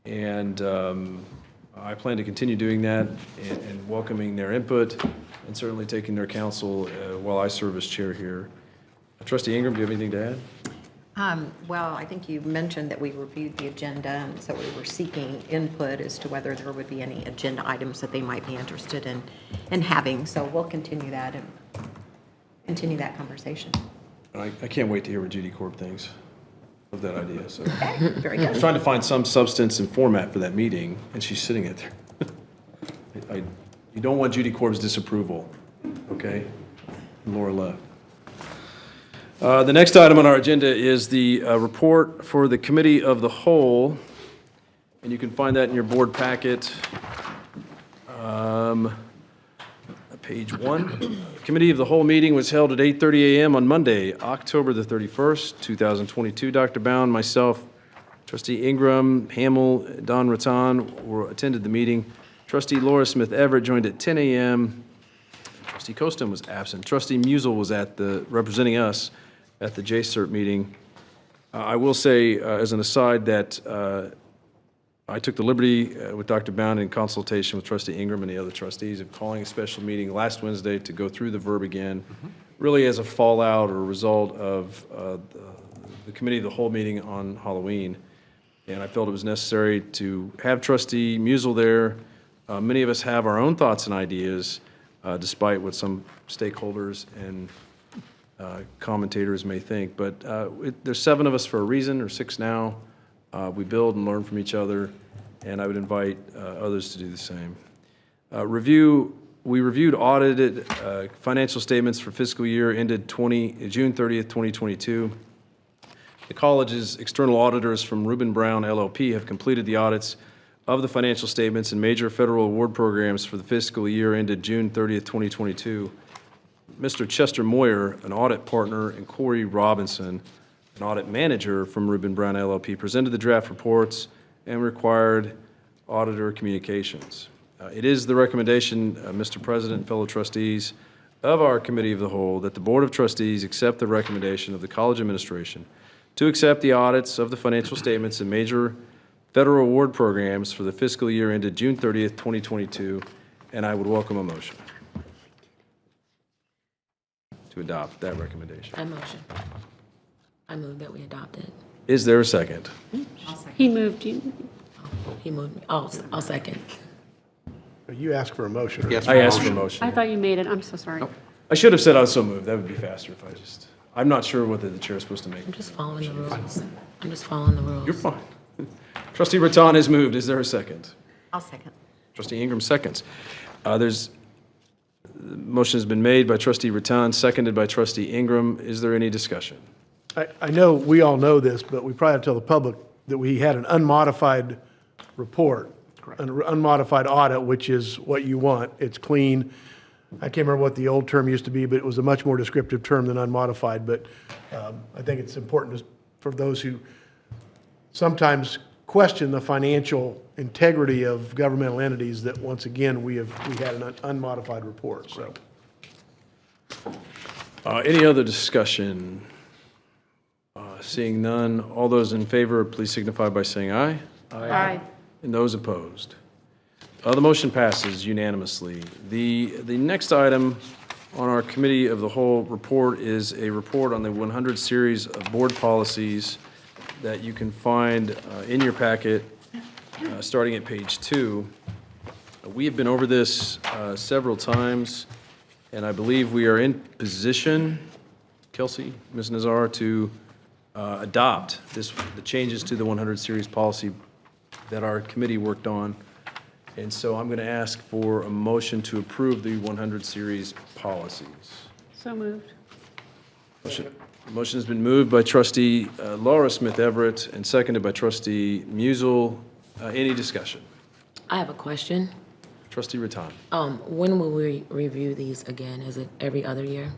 and I plan to continue doing that and welcoming their input and certainly taking their counsel while I serve as chair here. Trustee Ingram, do you have anything to add? Well, I think you mentioned that we reviewed the agenda, and so we were seeking input as to whether there would be any agenda items that they might be interested in having. So we'll continue that and continue that conversation. I can't wait to hear what Judy Corp thinks of that idea. So Okay, very I was good. trying to find some substance and format for that meeting, and she's sitting it there. you don't want Judy Corb's disapproval, okay? Laura left. The next item on our agenda is the report for the Committee of the Whole, and you can find that in your board packet. Page 1. Committee of the Whole meeting was held at 8:30 a.m. on Monday, October the 31st, 2022. Dr. Bound, myself, Trustee Ingram, Hamel, Don Rattan attended the meeting. Trustee Laura Smith Everett joined at 10 a.m. Trustee Costin was absent. Trustee Musel was representing us at the JCERT meeting. I will say, as an aside, that I took the liberty with Dr. Bound in consultation with Trustee Ingram and the other trustees of calling a special meeting last Wednesday to go through the verb again, really as a fallout or a result of the Committee of the Whole meeting on Halloween. And I felt it was necessary to have Trustee Musel there. Many of us have our own thoughts and ideas, despite what some stakeholders and commentators may think. But there's 7 of us for a reason, or 6 now. We build and learn from each other, and I would invite others to do the same. We reviewed audited financial statements for fiscal year ended June 30th, 2022. The college's external auditors from Rubin Brown LLP have completed the audits of the financial statements and major federal award programs for the fiscal year ended June 30th, 2022. Mr. Chester Moyer, an audit partner, and Corey Robinson, an audit manager from Rubin Brown LLP, presented the draft reports and required auditor communications. It is the recommendation, Mr. President and fellow trustees, of our Committee of the Whole that the Board of Trustees accept the recommendation of the college administration to accept the audits of the financial statements and major federal award programs for the fiscal year ended June 30th, 2022, and I would welcome a motion to adopt that recommendation. I move that we adopt it. Is there a second? He moved you. He moved me. I'll second. You asked for a motion. Right? I asked for a motion. I thought you made it. I'm so sorry. I should have said I was so moved. That would be faster if I just, I'm not sure whether the chair is supposed to make. I'm just following the rules. I'm just following the rules. You're fine. Trustee Rattan has moved. Is there a second? I'll second. Trustee Ingram seconds. Motion has been made by Trustee Rattan, seconded by Trustee Ingram. Is there any discussion? I know we all know this, but we probably have to tell the public that we had an unmodified report, an unmodified audit, which is what you want. It's clean. I can't remember what the old term used to be, but it was a much more descriptive term than unmodified. But I think it's important for those who sometimes question the financial integrity of governmental entities that, once again, we had an unmodified report. So, any other discussion? Seeing none, all those in favor, please signify by saying aye. Aye. And those opposed? The motion passes unanimously. The next item on our Committee of the Whole report is a report on the 100 series of board policies that you can find in your packet, starting at page 2. We have been over this several times, and I believe we are in position, Kelsey, Ms. Nazar, to adopt the changes to the 100 series policy that our committee worked on. And so I'm going to ask for a motion to approve the 100 series policies. So moved. Motion has been moved by Trustee Laura Smith Everett and seconded by Trustee Musel. Any discussion? I have a question. Trustee Rattan. When will we review these again? Is it every other year?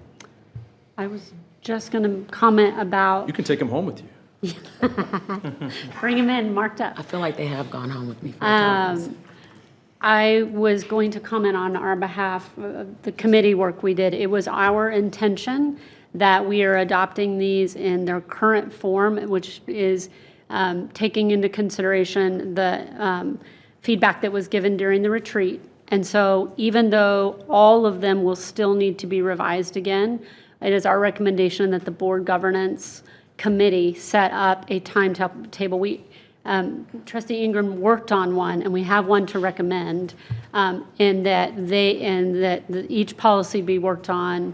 I was just going to comment about, You can take them home with you. bring them in, marked up. I feel like they have gone home with me 4 times. I was going to comment on our behalf of the committee work we did. It was our intention that we are adopting these in their current form, which is taking into consideration the feedback that was given during the retreat. And so even though all of them will still need to be revised again, it is our recommendation that the board governance committee set up a timetable. Trustee Ingram worked on one, and we have one to recommend, in that each policy be worked on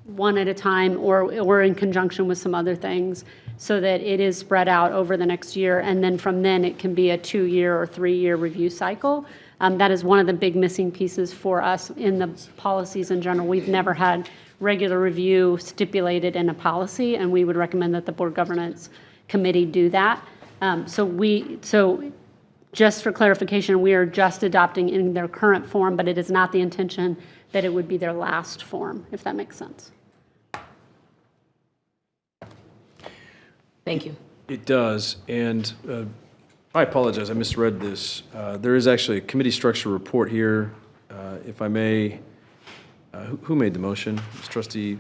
one at a time or in conjunction with some other things, so that it is spread out over the next year, and then from then it can be a 2-year or 3-year review cycle. That is one of the big missing pieces for us in the policies in general. We've never had regular review stipulated in a policy, and we would recommend that the Board Governance Committee do that. So just for clarification, we are just adopting in their current form, but it is not the intention that it would be their last form, if that makes sense. Thank you. It does, and I apologize, I misread this. There is actually a committee structure report here, if I may. Who made the motion? It's Trustee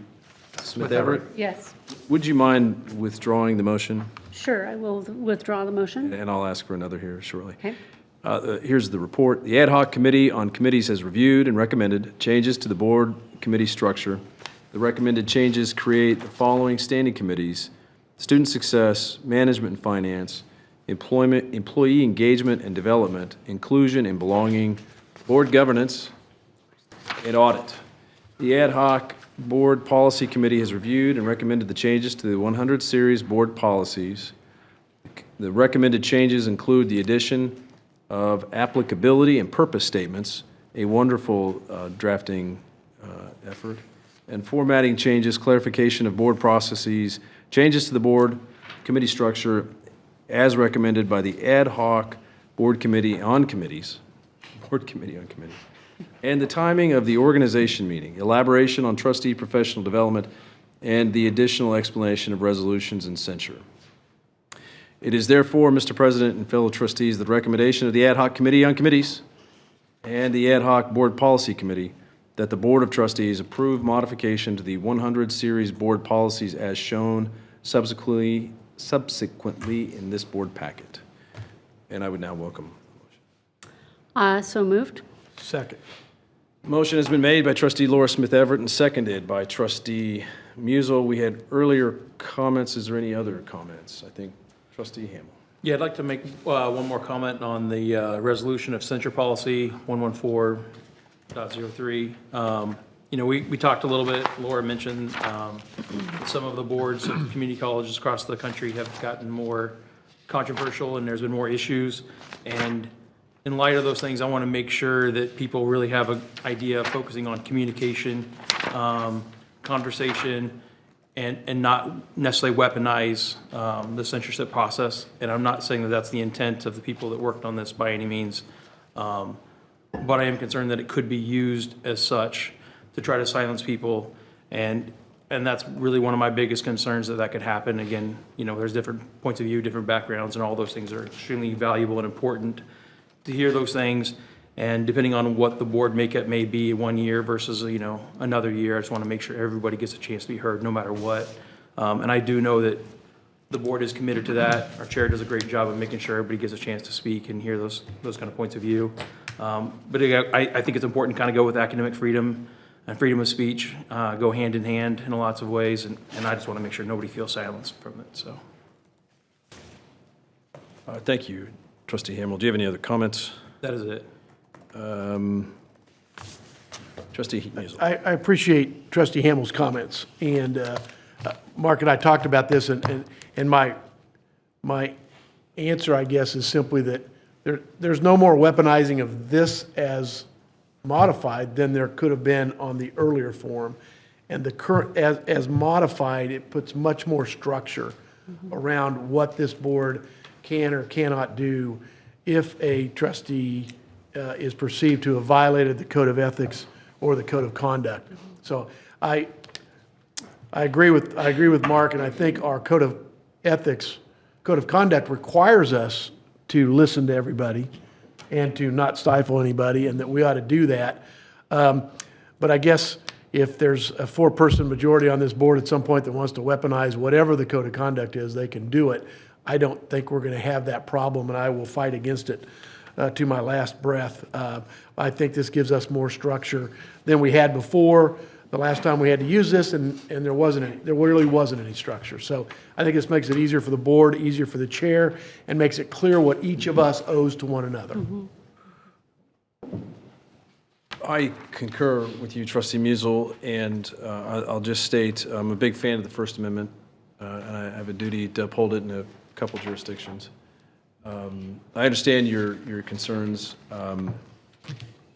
Smith Everett? Yes. Would you mind withdrawing the motion? Sure, I will withdraw the motion. And I'll ask for another here shortly. Okay. Here's the report. The Ad hoc Committee on Committees has reviewed and recommended changes to the board committee structure. The recommended changes create the following standing committees: Student Success, Management and Finance, Employment, Employee Engagement and Development, Inclusion and Belonging, Board Governance, and Audit. The Ad hoc Board Policy Committee has reviewed and recommended the changes to the 100 Series board policies. The recommended changes include the addition of applicability and purpose statements, a wonderful drafting effort, and formatting changes, clarification of board processes, changes to the board committee structure as recommended by the Ad hoc Board Committee on Committees, Board Committee on Committees, and the timing of the organization meeting, elaboration on trustee professional development, and the additional explanation of resolutions and censure. It is therefore, Mr. President and fellow trustees, the recommendation of the Ad hoc Committee on Committees and the Ad hoc Board Policy Committee that the Board of Trustees approve modification to the 100 Series board policies as shown subsequently in this board packet. And I would now welcome a motion. So moved. Second. Motion has been made by Trustee Laura Smith Everett and seconded by Trustee Musil. We had earlier comments. Is there any other comments? I think Trustee Hamel. Yeah, I'd like to make one more comment on the resolution of censure policy 114.03. We talked a little bit, Laura mentioned some of the boards of community colleges across the country have gotten more controversial and there's been more issues. And in light of those things, I want to make sure that people really have an idea of focusing on communication, conversation, and not necessarily weaponize the censorship process. And I'm not saying that that's the intent of the people that worked on this by any means. But I am concerned that it could be used as such to try to silence people. And that's really one of my biggest concerns, that could happen. Again, there's different points of view, different backgrounds, and all those things are extremely valuable and important to hear those things. And depending on what the board makeup may be 1 year versus, another year, I just want to make sure everybody gets a chance to be heard no matter what. And I do know that the board is committed to that. Our chair does a great job of making sure everybody gets a chance to speak and hear those kind of points of view. But I think it's important to kind of go with academic freedom and freedom of speech, go hand in hand in lots of ways. And I just want to make sure nobody feels silenced from it, so. Thank you, Trustee Hamel. Do you have any other comments? That is it. Trustee Musil. I appreciate Trustee Hamel's comments, and Mark and I talked about this, and my answer, I guess, is simply that there's no more weaponizing of this as modified than there could have been on the earlier form. And the current, as modified, it puts much more structure around what this board can or cannot do if a trustee is perceived to have violated the code of ethics or the code of conduct. So I agree with Mark, and I think our code of conduct requires us to listen to everybody and to not stifle anybody, and that we ought to do that. But I guess if there's a 4-person majority on this board at some point that wants to weaponize whatever the code of conduct is, they can do it. I don't think we're going to have that problem, and I will fight against it to my last breath. I think this gives us more structure than we had before. The last time we had to use this, and there really wasn't any structure. So I think this makes it easier for the board, easier for the chair, and makes it clear what each of us owes to one another. I concur with you, Trustee Musil, and I'll just state I'm a big fan of the First Amendment, and I have a duty to uphold it in a couple jurisdictions. I understand your concerns.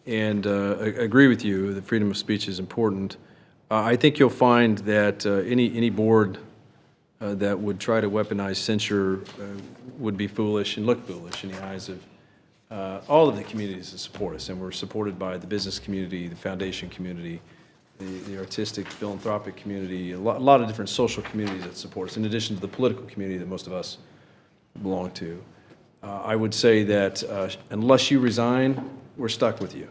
and agree with you that freedom of speech is important. I think you'll find that any board that would try to weaponize censure would be foolish and look foolish in the eyes of all of the communities that support us. And we're supported by the business community, the foundation community, the artistic, philanthropic community, a lot of different social communities that support us, in addition to the political community that most of us belong to. I would say that unless you resign, we're stuck with you.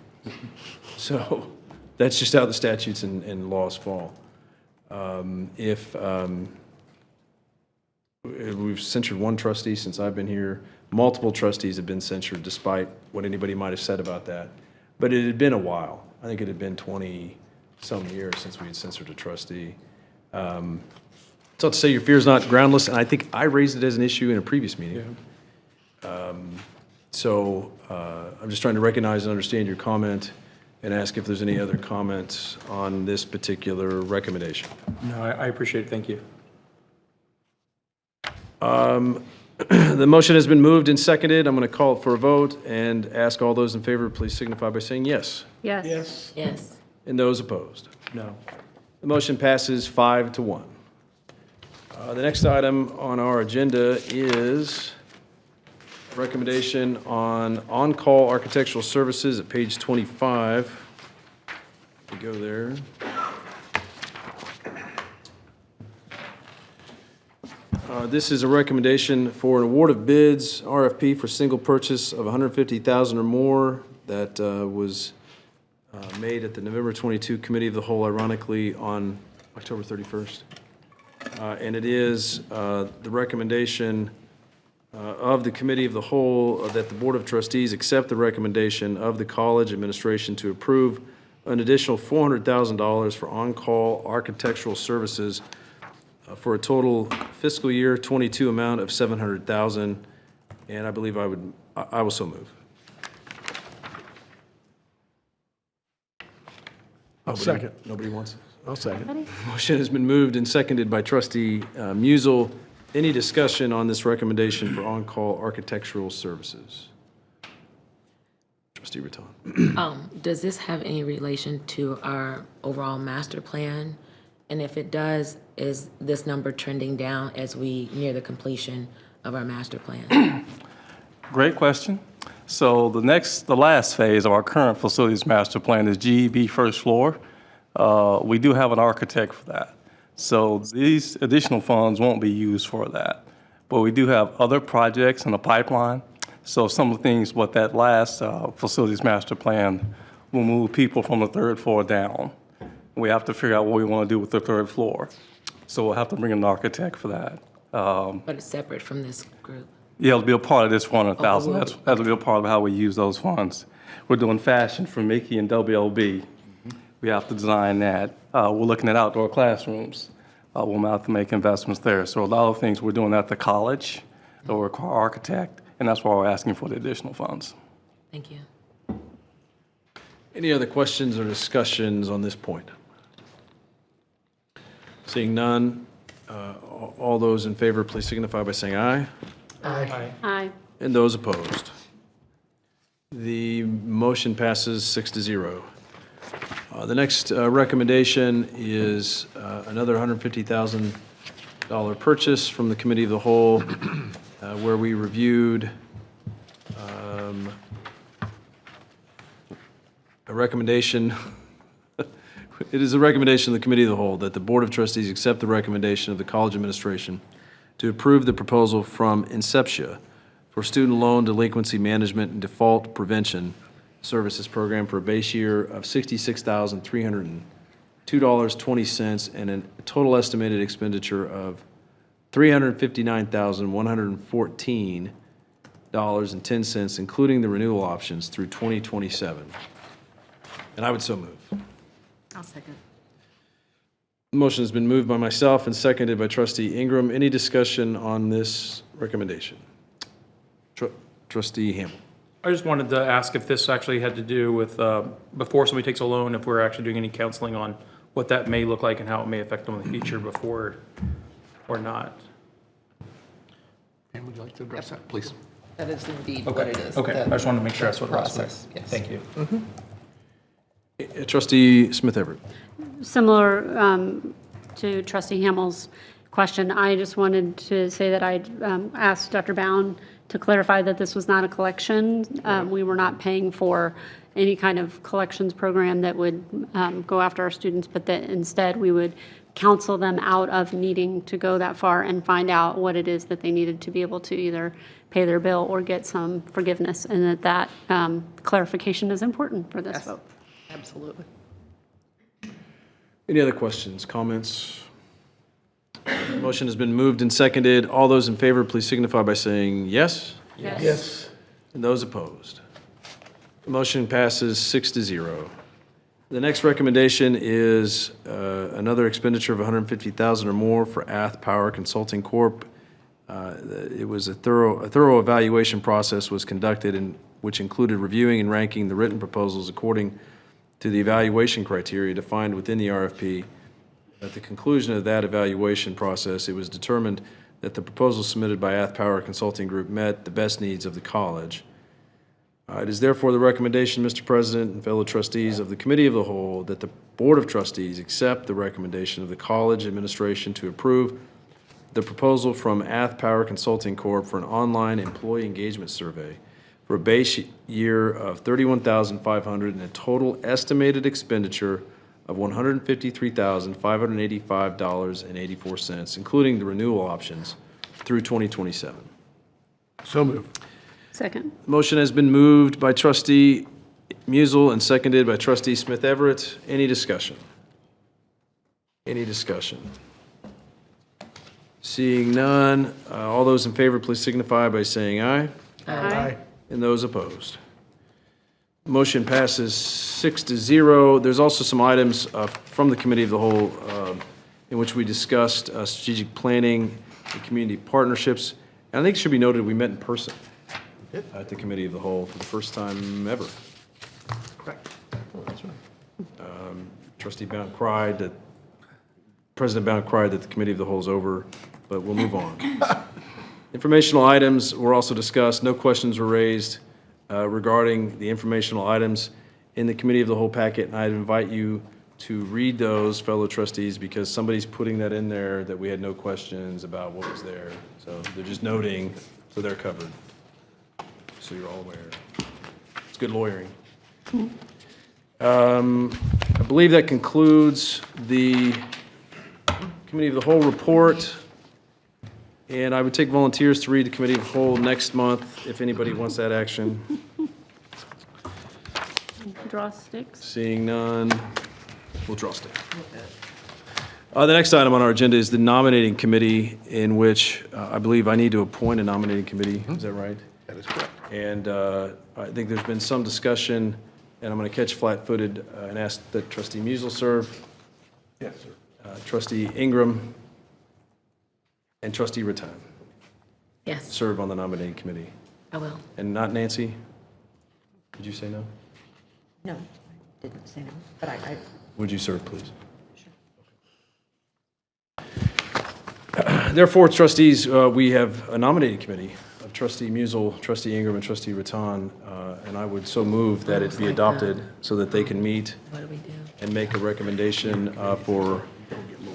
So that's just how the statutes and laws fall. We've censured one trustee since I've been here. Multiple trustees have been censured despite what anybody might have said about that. But it had been a while. I think it had been 20-some years since we had censored a trustee. So to say your fear is not groundless, and I think I raised it as an issue in a previous meeting. So I'm just trying to recognize and understand your comment and ask if there's any other comments on this particular recommendation. No, I appreciate it. Thank you. The motion has been moved and seconded. I'm going to call it for a vote and ask all those in favor, please signify by saying yes. Yes. Yes. And those opposed? No. The motion passes 5-1. The next item on our agenda is recommendation on on-call architectural services at page 25. We go there. This is a recommendation for an award of bids, RFP for single purchase of $150,000 or more that was made at the November 22 Committee of the Whole, ironically, on October 31st. And it is the recommendation of the Committee of the Whole that the Board of Trustees accept the recommendation of the college administration to approve an additional $400,000 for on-call architectural services for a total fiscal year 22 amount of $700,000. And I believe I will so move. I'll second. Nobody wants it? I'll second. Motion has been moved and seconded by trustee Musel. Any discussion on this recommendation for on-call architectural services? Trustee Raton. Does this have any relation to our overall master plan? And if it does, is this number trending down as we near the completion of our master plan? Great question. So the last phase of our current facilities master plan is GEB first floor. We do have an architect for that. So these additional funds won't be used for that. But we do have other projects in the pipeline. So some of the things with that last facilities master plan will move people from the third floor down. We have to figure out what we want to do with the third floor. So we'll have to bring in an architect for that. But it's separate from this group. Yeah, it'll be a part of this $400,000. Oh, That'll be a part of how we use those funds. We're doing fashion for Mickey and WLB. We have to design that. We're looking at outdoor classrooms. We'll have to make investments there. So a lot of things we're doing at the college that will require architect, and that's why we're asking for the additional funds. Thank you. Any other questions or discussions on this point? Seeing none, all those in favor, please signify by saying aye. Aye. And those opposed? The motion passes 6-0. The next recommendation is another $150,000 purchase from the Committee of the Whole, where we reviewed a recommendation. It is a recommendation of the Committee of the Whole that the Board of Trustees accept the recommendation of the college administration to approve the proposal from Inceptia for student loan delinquency management and default prevention services program for a base year of $66,302.20 and a total estimated expenditure of $359,114.10, including the renewal options through 2027. And I would so move. I'll second. The motion has been moved by myself and seconded by trustee Ingram. Any discussion on this recommendation? Trustee Hamel. I just wanted to ask if this actually had to do with, before somebody takes a loan, if we're actually doing any counseling on what that may look like and how it may affect them in the future before or not. And would you like to address that, please? That is indeed what it is. Okay, I just wanted to make sure that's what it was. Process, yes. Thank you. Trustee Smith Everett. Similar to Trustee Hamill's question, I just wanted to say that I asked Dr. Bound to clarify that this was not a collection. We were not paying for any kind of collections program that would go after our students, but that instead we would counsel them out of needing to go that far and find out what it is that they needed to be able to either pay their bill or get some forgiveness, and that clarification is important for this vote. Absolutely. Any other questions, comments? Motion has been moved and seconded. All those in favor, please signify by saying yes. Yes. And those opposed? The motion passes 6-0. The next recommendation is another expenditure of $150,000 or more for Ath Power Consulting Corp. It was a thorough evaluation process was conducted, which included reviewing and ranking the written proposals according to the evaluation criteria defined within the RFP. At the conclusion of that evaluation process, it was determined that the proposal submitted by Ath Power Consulting Group met the best needs of the college. It is therefore the recommendation, Mr. President and fellow trustees of the Committee of the Whole, that the Board of Trustees accept the recommendation of the college administration to approve the proposal from Ath Power Consulting Corp. For an online employee engagement survey for a base year of $31,500 and a total estimated expenditure of $153,585.84, including the renewal options through 2027. So moved. Second. Motion has been moved by Trustee Musel and seconded by Trustee Smith Everett. Any discussion? Any discussion? Seeing none, all those in favor, please signify by saying aye. Aye. And those opposed? Motion passes 6-0. There's also some items from the Committee of the Whole in which we discussed strategic planning and community partnerships. And I think it should be noted we met in person at the Committee of the Whole for the first time ever. Correct. Trustee Bound cried that, President Bound cried that the Committee of the Whole is over, but we'll move on. Informational items were also discussed. No questions were raised regarding the informational items in the Committee of the Whole packet, and I'd invite you to read those, fellow trustees, because somebody's putting that in there that we had no questions about what was there. So they're just noting, so they're covered. So you're all aware. It's good lawyering. I believe that concludes the Committee of the Whole report. And I would take volunteers to read the Committee of the Whole next month, if anybody wants that action. Draw sticks. Seeing none, we'll draw sticks. The next item on our agenda is the nominating committee, in which I believe I need to appoint a nominating committee. Is that right? That is correct. And I think there's been some discussion, and I'm going to catch flat-footed and ask that Trustee Musel serve. Yes, sir. Trustee Ingram and Trustee Rattan Yes, serve on the nominating committee. I will. And not Nancy? Did you say no? No, I didn't say no, but I Would you serve, please? Therefore, trustees, we have a nominating committee of Trustee Musel, Trustee Ingram, and Trustee Rattan, and I would so move that it be adopted so that they can meet What do we do? and make a recommendation for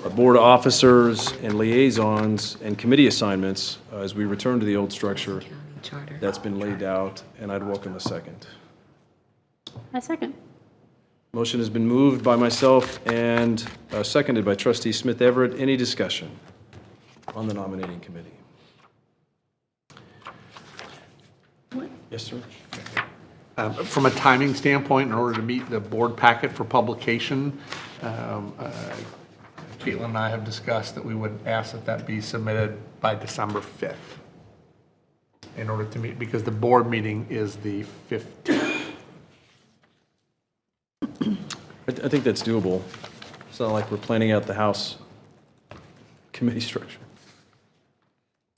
our board officers and liaisons and committee assignments as we return to the old structure County charter. that's been laid out, and I'd welcome a second. I second. Motion has been moved by myself and seconded by Trustee Smith Everett. Any discussion on the nominating committee? Yes, sir. From a timing standpoint, in order to meet the board packet for publication, Caitlin and I have discussed that we would ask that that be submitted by December 5th in order to meet, because the board meeting is the 15th. I think that's doable. It's not like we're planning out the House committee structure.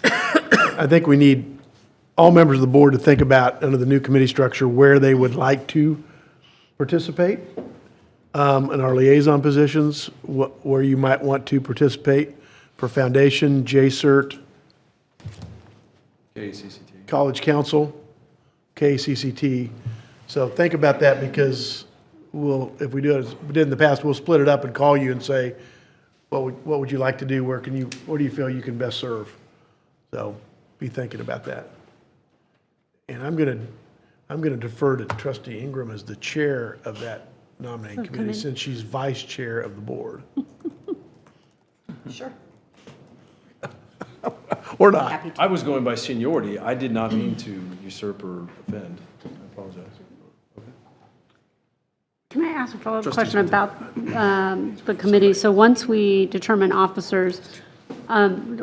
I think we need all members of the board to think about, under the new committee structure, where they would like to participate in our liaison positions, where you might want to participate for foundation, JCERT, KCCT. College Council, KCCT. So think about that, because if we do it as we did in the past, we'll split it up and call you and say, what would you like to do? Where do you feel you can best serve? So be thinking about that. And I'm gonna defer to Trustee Ingram as the chair of that nominating committee, since she's vice chair of the board. Sure. Or not. Happy to. I was going by seniority. I did not mean to usurp or offend. I apologize. Can I ask a follow-up Trustee question Smith. about the committee? So once we determine officers, when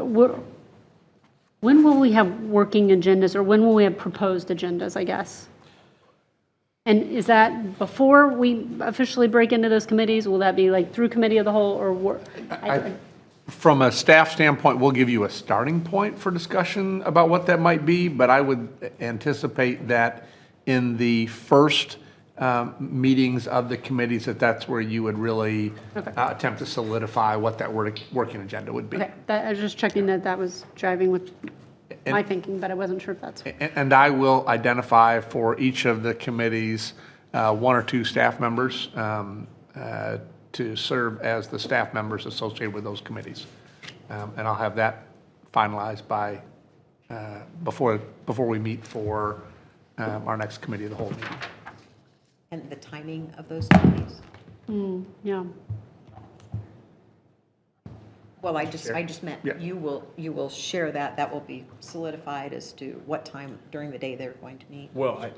will we have working agendas, or when will we have proposed agendas, I guess? And is that before we officially break into those committees? Will that be like through committee of the whole, or? From a staff standpoint, we'll give you a starting point for discussion about what that might be, but I would anticipate that in the first meetings of the committees, that's where you would really attempt to solidify what that working agenda would be. Okay, I was just checking that was jiving with my thinking, but I wasn't sure if that's. And I will identify for each of the committees, one or two staff members to serve as the staff members associated with those committees. And I'll have that finalized by, before we meet for our next committee of the whole meeting. And the timing of those committees? Yeah. Well, I just meant, Yeah. you will share that will be solidified as to what time during the day they're going to meet. Well, I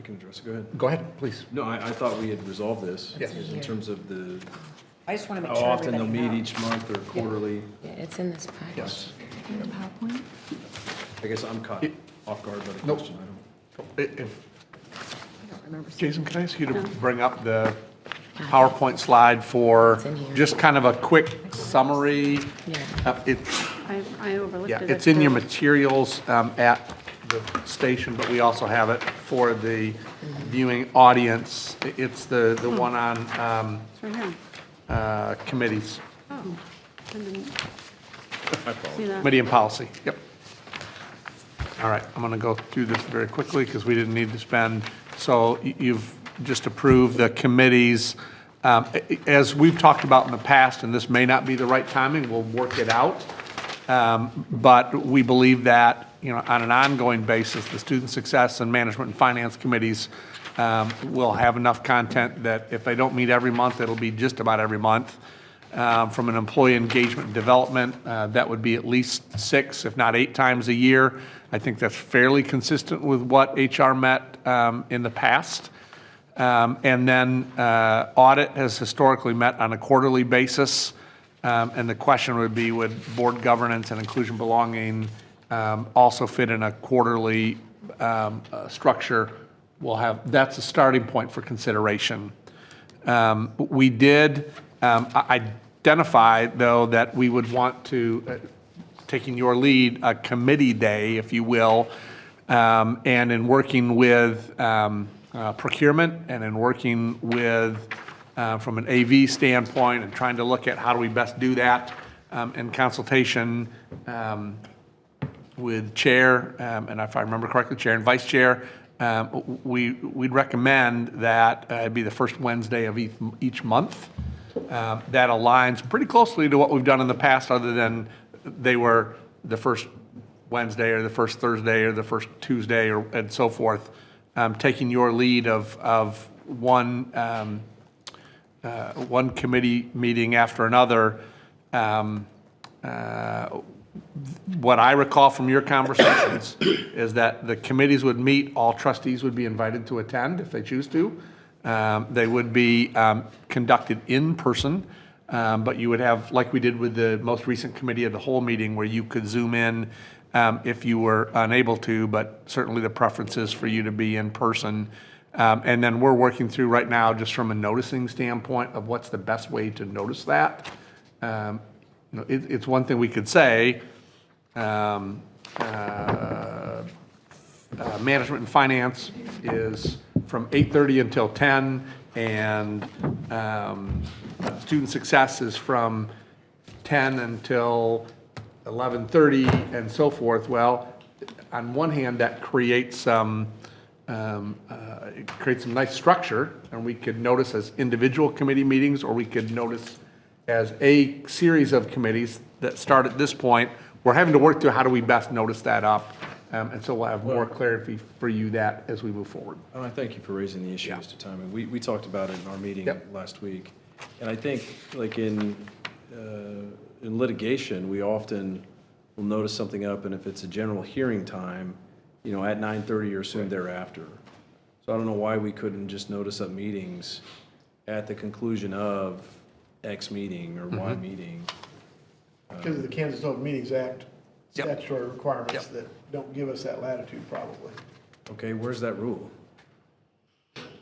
can address it. Go ahead. Go ahead, please. No, I thought we had resolved this in terms of I just want to how make sure often they'll everybody meet knows. each month or quarterly. Yeah, it's in this package. Yes. PowerPoint? I guess I'm caught off guard by the Nope. question. If, I don't remember seeing Jason, can I ask you to bring up the PowerPoint slide for in here. just kind of a quick summary? Yeah. I overlooked Yeah, it. it's in your materials at the station, but we also have it for the viewing audience. It's the one on It's right here. committees, Oh, I didn't see that. committee and policy. Yep. All right, I'm going to go through this very quickly because we didn't need to spend. So you've just approved the committees. As we've talked about in the past, and this may not be the right timing, we'll work it out. But we believe that, on an ongoing basis, the Student Success and Management and Finance Committees will have enough content that if they don't meet every month, it'll be just about every month. From an employee engagement and development, that would be at least 6, if not 8 times a year. I think that's fairly consistent with what HR met in the past. And then audit has historically met on a quarterly basis. And the question would be, would board governance and inclusion belonging also fit in a quarterly structure? That's a starting point for consideration. We did identify, though, that we would want to, taking your lead, a committee day, if you will, and in working with procurement and in working with, from an AV standpoint and trying to look at how do we best do that in consultation with chair, and if I remember correctly, chair and vice chair, we'd recommend that it'd be the first Wednesday of each month. That aligns pretty closely to what we've done in the past, other than they were the first Wednesday or the first Thursday or the first Tuesday and so forth. Taking your lead of one committee meeting after another. What I recall from your conversations is that the committees would meet, all trustees would be invited to attend if they choose to. They would be conducted in person, but you would have, like we did with the most recent committee of the whole meeting, where you could Zoom in if you were unable to, but certainly the preference is for you to be in person. And then we're working through right now, just from a noticing standpoint, of what's the best way to notice that. It's one thing we could say, management and finance is from 8:30 until 10, and student success is from 10 until 11:30 and so forth. Well, on one hand, that creates some nice structure, and we could notice as individual committee meetings, or we could notice as a series of committees that start at this point. We're having to work through how do we best notice that up, and so we'll have more clarity for you that as we move forward. And I thank you for raising the issue, Mr. Timon. We talked about it in our meeting last week. And I think, like in litigation, we often will notice something up, and if it's a general hearing time, you know, at 9:30 or soon thereafter. So I don't know why we couldn't just notice up meetings at the conclusion of X meeting or Y meeting. Because of the Kansas Open Meetings Act statutory requirements that don't give us that latitude, probably. Okay, where's that rule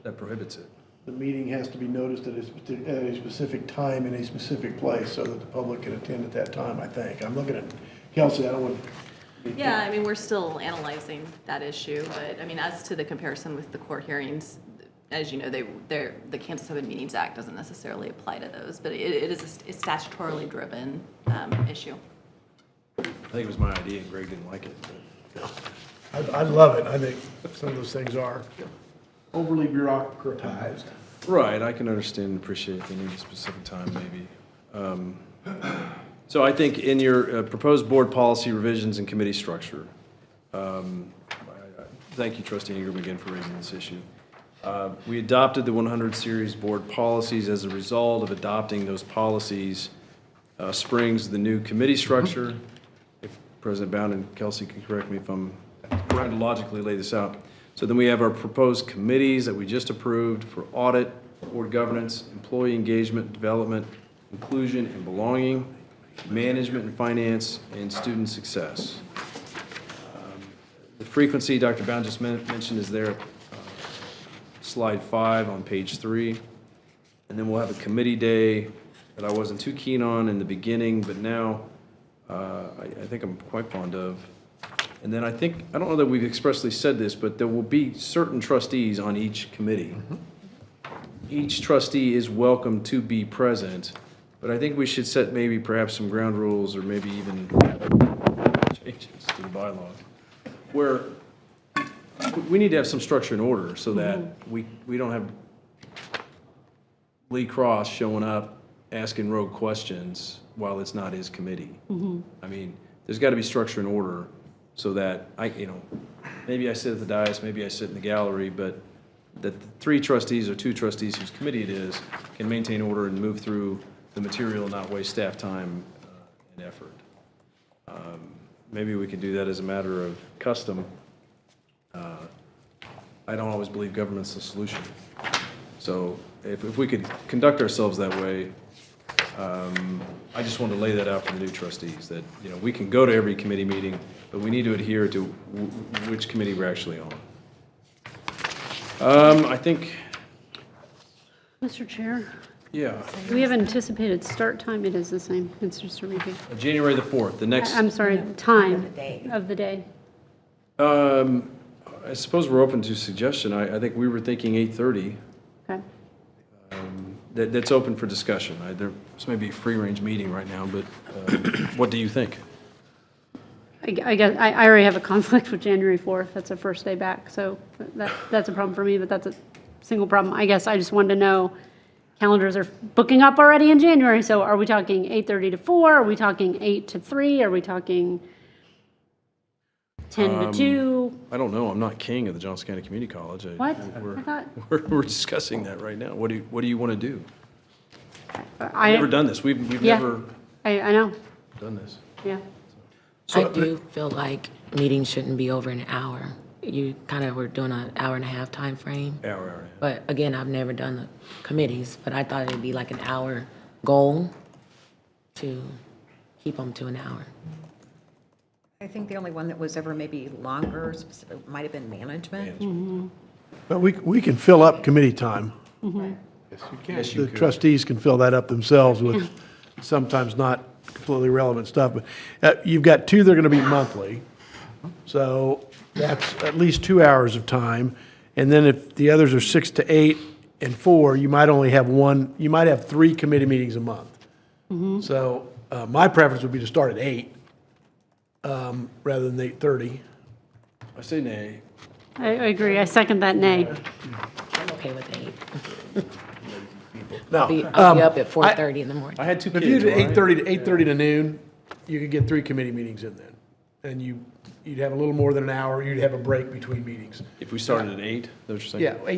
that prohibits it? The meeting has to be noticed at a specific time in a specific place so that the public can attend at that time, I think. I'm looking at Kelsey, I don't want to. Yeah, I mean, we're still analyzing that issue, but I mean, as to the comparison with the court hearings, as you know, the Kansas Open Meetings Act doesn't necessarily apply to those, but it is a statutorily driven issue. I think it was my idea, and Greg didn't like it. I love it. I think some of those things are overly bureaucratized. Right, I can understand and appreciate they need a specific time, maybe. So I think in your proposed board policy revisions and committee structure, thank you, Trustee Ingram, again for raising this issue. We adopted the 100 series board policies. As a result of adopting those policies springs the new committee structure. If President Bound and Kelsey can correct me if I'm trying to logically lay this out. So then we have our proposed committees that we just approved for audit, board governance, employee engagement, development, inclusion and belonging, management and finance, and student success. The frequency Dr. Bound just mentioned is there, slide 5 on page 3. And then we'll have a committee day that I wasn't too keen on in the beginning, but now I think I'm quite fond of. And then I don't know that we've expressly said this, but there will be certain trustees on each committee. Each trustee is welcome to be present, but I think we should set maybe perhaps some ground rules or maybe even changes to the bylaws where we need to have some structure and order so that we don't have Lee Cross showing up asking rogue questions while it's not his committee. I mean, there's got to be structure and order so that maybe I sit at the dais, maybe I sit in the gallery, but that the 3 trustees or 2 trustees whose committee it is can maintain order and move through the material and not waste staff time and effort. Maybe we could do that as a matter of custom. I don't always believe government's the solution. So if we could conduct ourselves that way, I just wanted to lay that out for the new trustees, that we can go to every committee meeting, but we need to adhere to which committee we're actually on. I think, Mr. Chair, yeah, do we have anticipated start time? It is the same. It's just a repeat. January the 4th, the next. I'm sorry, time of the day. I suppose we're open to suggestion. I think we were thinking 8:30. Okay. That's open for discussion. This may be a free-range meeting right now, but what do you think? I guess I already have a conflict with January 4th. That's the first day back, so that's a problem for me, but that's a single problem. I guess I just wanted to know, calendars are booking up already in January, so are we talking 8:30 to 4? Are we talking 8 to 3? Are we talking 10 to 2? I don't know. I'm not king of the Johnson County Community College. What? I thought. We're discussing that right now. What do you want to do? I've I never done this. We've Yeah. never I know, done this. yeah. I do feel like meetings shouldn't be over an hour. You kind of were doing an hour and a half time frame. Hour. But again, I've never done the committees, but I thought it'd be like an hour goal to keep them to an hour. I think the only one that was ever maybe longer, specific, might have been management. But we can fill up committee time. Yes, you can. Yes, you The could. trustees can fill that up themselves with sometimes not completely relevant stuff. But you've got 2 that are going to be monthly. So that's at least 2 hours of time. And then if the others are 6 to 8 and 4, you might only have you might have 3 committee meetings a month. So my preference would be to start at 8 rather than 8:30. I say nay. I agree. I second that nay. I'm okay with 8. No, I'll be up at 4:30 in the morning. I had 2 If kids. you did all right? 8:30 to noon, you could get 3 committee meetings in then. And you'd have a little more than an hour, you'd have a break between meetings. If we started at 8, that's what you're saying? Yeah,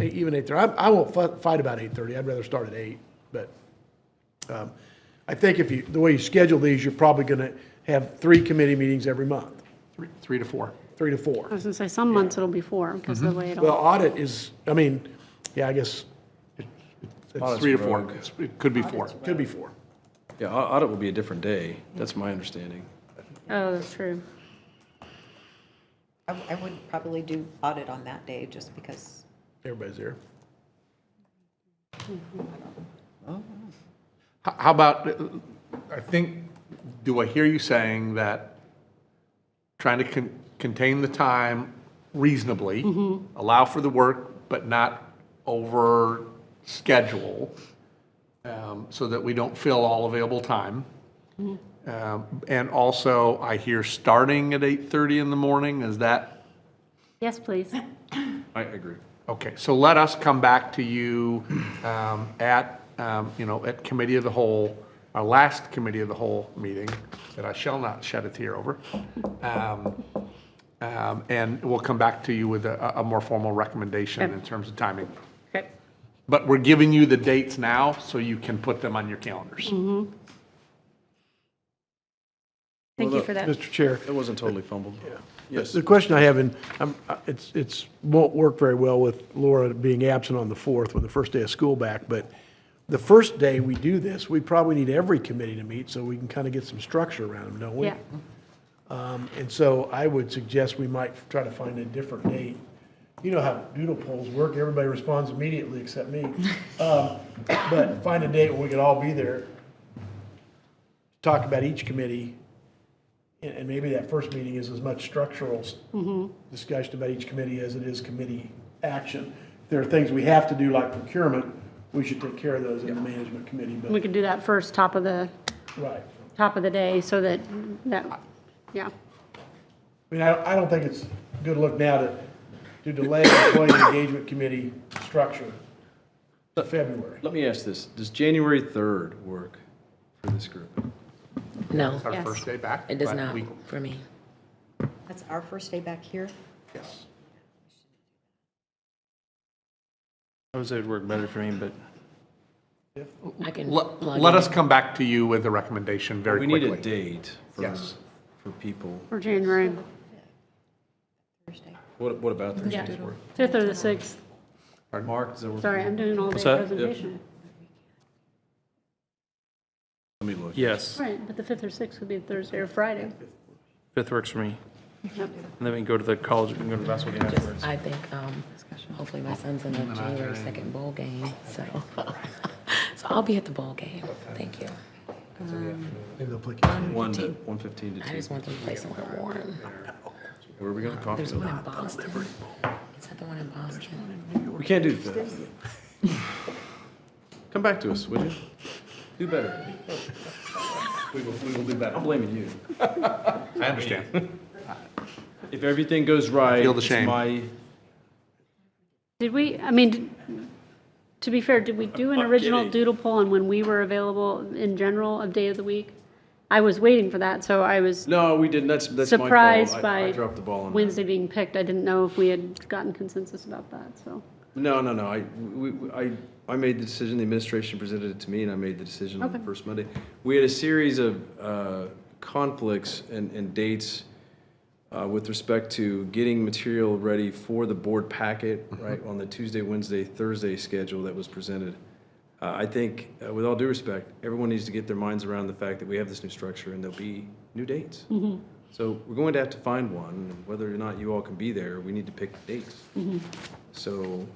8:30, even 8:30. I won't fight about 8:30, I'd rather start at 8. But I think the way you schedule these, you're probably going to have 3 committee meetings every month, 3 to 4. 3 to 4. I was going to say, some months it'll be 4 because of the way it Well, all. audit is, I mean, yeah, I guess It's 3 to 4. It could be 4. could be 4. Yeah, audit will be a different day. That's my understanding. Oh, that's true. I would probably do audit on that day, just because. Everybody's there. How about, I think, do I hear you saying that trying to contain the time reasonably, allow for the work, but not over schedule, so that we don't fill all available time? And also, I hear starting at 8:30 in the morning, is that? Yes, please. I agree. Okay, so let us come back to you at committee of the whole, our last committee of the whole meeting, that I shall not shed a tear over. And we'll come back to you with a more formal recommendation in terms of timing. Okay. But we're giving you the dates now, so you can put them on your calendars. Thank you for that. Mr. Chair. It wasn't totally fumbled. Yes. The question I have, and it's won't work very well with Laura being absent on the 4th, when the first day of school back, but the first day we do this, we probably need every committee to meet so we can kind of get some structure around them, don't we? Yeah. And so I would suggest we might try to find a different date. You know how doodle polls work, everybody responds immediately except me. But find a date where we could all be there, talk about each committee, and maybe that first meeting is as much structural discussion about each committee as it is committee action. If there are things we have to do like procurement, we should take care of those in the management committee, We but, could do that first, top of the right. day, so that, yeah. I mean, I don't think it's a good look now to delay employee engagement committee structure to February. Let me ask this. Does January 3rd work for this group? No, It's our Yes. first day back. it does but not we- for me. That's our first day back here? Yes. I would say it would work better for me, but I can Let plug let in. us come back to you with a recommendation very We quickly. need a date Yes. for people. For January. Thursday. What about Thursdays Yeah. work? 5th or the 6th. Mark, does that work? Sorry, I'm doing an What's all-day that? presentation. Let me look. yes, Right, but the 5th or 6th would be Thursday or Friday. 5th works for me. Yep. And then we can go to the college, we can go to the basketball game afterwards. I think, hopefully my son's in a January 2nd bowl game, so. So I'll be at the bowl game. Thank you. Maybe they'll play Kansas. 1:15 to I 2. just want them to play somewhere warm. Where are we going? Coffee? There's one in Boston. Is that the one in Boston? We can't do the 5th. Come back to us, would you? Do better. We will do better. I'm blaming you. I understand. If everything goes right, Feel the it's shame. my, Did we, I mean, to be fair, did we do an I'm original kidding. doodle poll on when we were available in general of day of the week? I was waiting for that, so I was no, we didn't. That's my fault. surprised I by dropped the ball on that. Wednesday being picked. I didn't know if we had gotten consensus about that, so. No. I made the decision, the administration presented it to me, and I made the decision on the Okay. first Monday. We had a series of conflicts and dates with respect to getting material ready for the board packet, right, on the Tuesday, Wednesday, Thursday schedule that was presented. I think, with all due respect, everyone needs to get their minds around the fact that we have this new structure and there'll be new dates. So we're going to have to find one, and whether or not you all can be there, we need to pick the dates. So,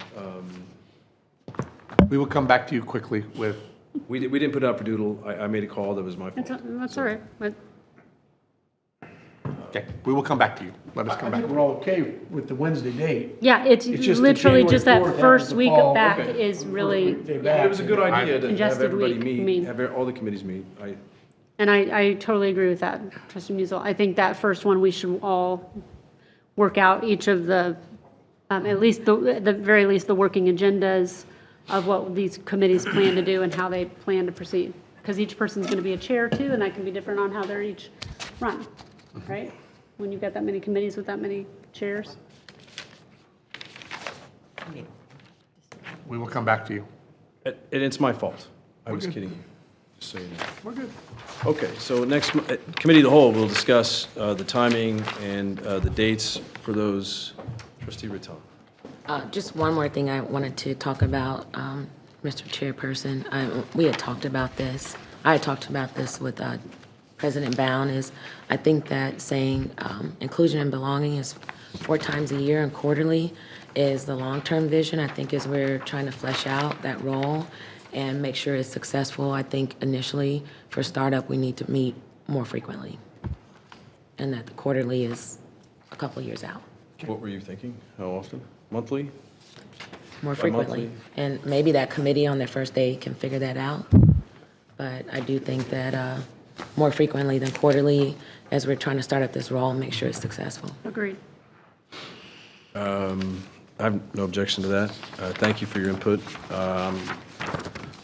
We will come back to you quickly with, we didn't put it out for doodle. I made a call. That was my fault. That's all right. But okay, we will come back to you. Let us I come back. think we're all okay with the Wednesday date. yeah, it's It's just the literally January just that 4th happens first to week fall- back okay. is really, Day It back. was a good idea to have Congested everybody week, I meet, mean. have all the committees meet. and I totally agree with that, Trustee Musil. I think that first one, we work out each of the, at least, at the very least, the working agendas of what these committees plan to do and how they plan to proceed. Because each person's going to be a chair too, and that can be different on how they're each run, right? When you've got that many committees with that many chairs. We will come back to you. And it's my fault. I was kidding you, just so you know. We're good. Okay, so next, Committee of the Whole, we'll discuss the timing and the dates for those. Trustee Rattan. Just one more thing I wanted to talk about, Mr. Chairperson. We had talked about this. I had talked about this with President Bound. Is I think that saying inclusion and belonging is 4 times a year and quarterly is the long-term vision. I think as we're trying to flesh out that role and make sure it's successful, I think initially for startup we need to meet more frequently, and that the quarterly is a couple years out. What were you thinking? How often? Monthly? More frequently. And maybe that committee on their first day can figure that out. But I do think that more frequently than quarterly as we're trying to start up this role and make sure it's successful. Agreed. I have no objection to that. Thank you for your input.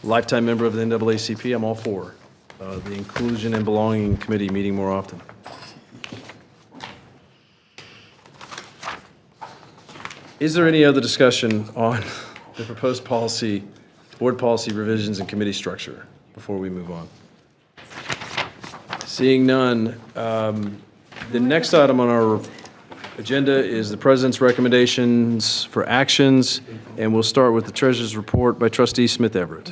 Lifetime member of the NAACP, I'm all for the Inclusion and Belonging Committee meeting more often. Is there any other discussion on the proposed policy, board policy revisions and committee structure before we move on? Seeing none, the next item on our agenda is the president's recommendations for actions, and we'll start with the treasurer's report by Trustee Smith Everett.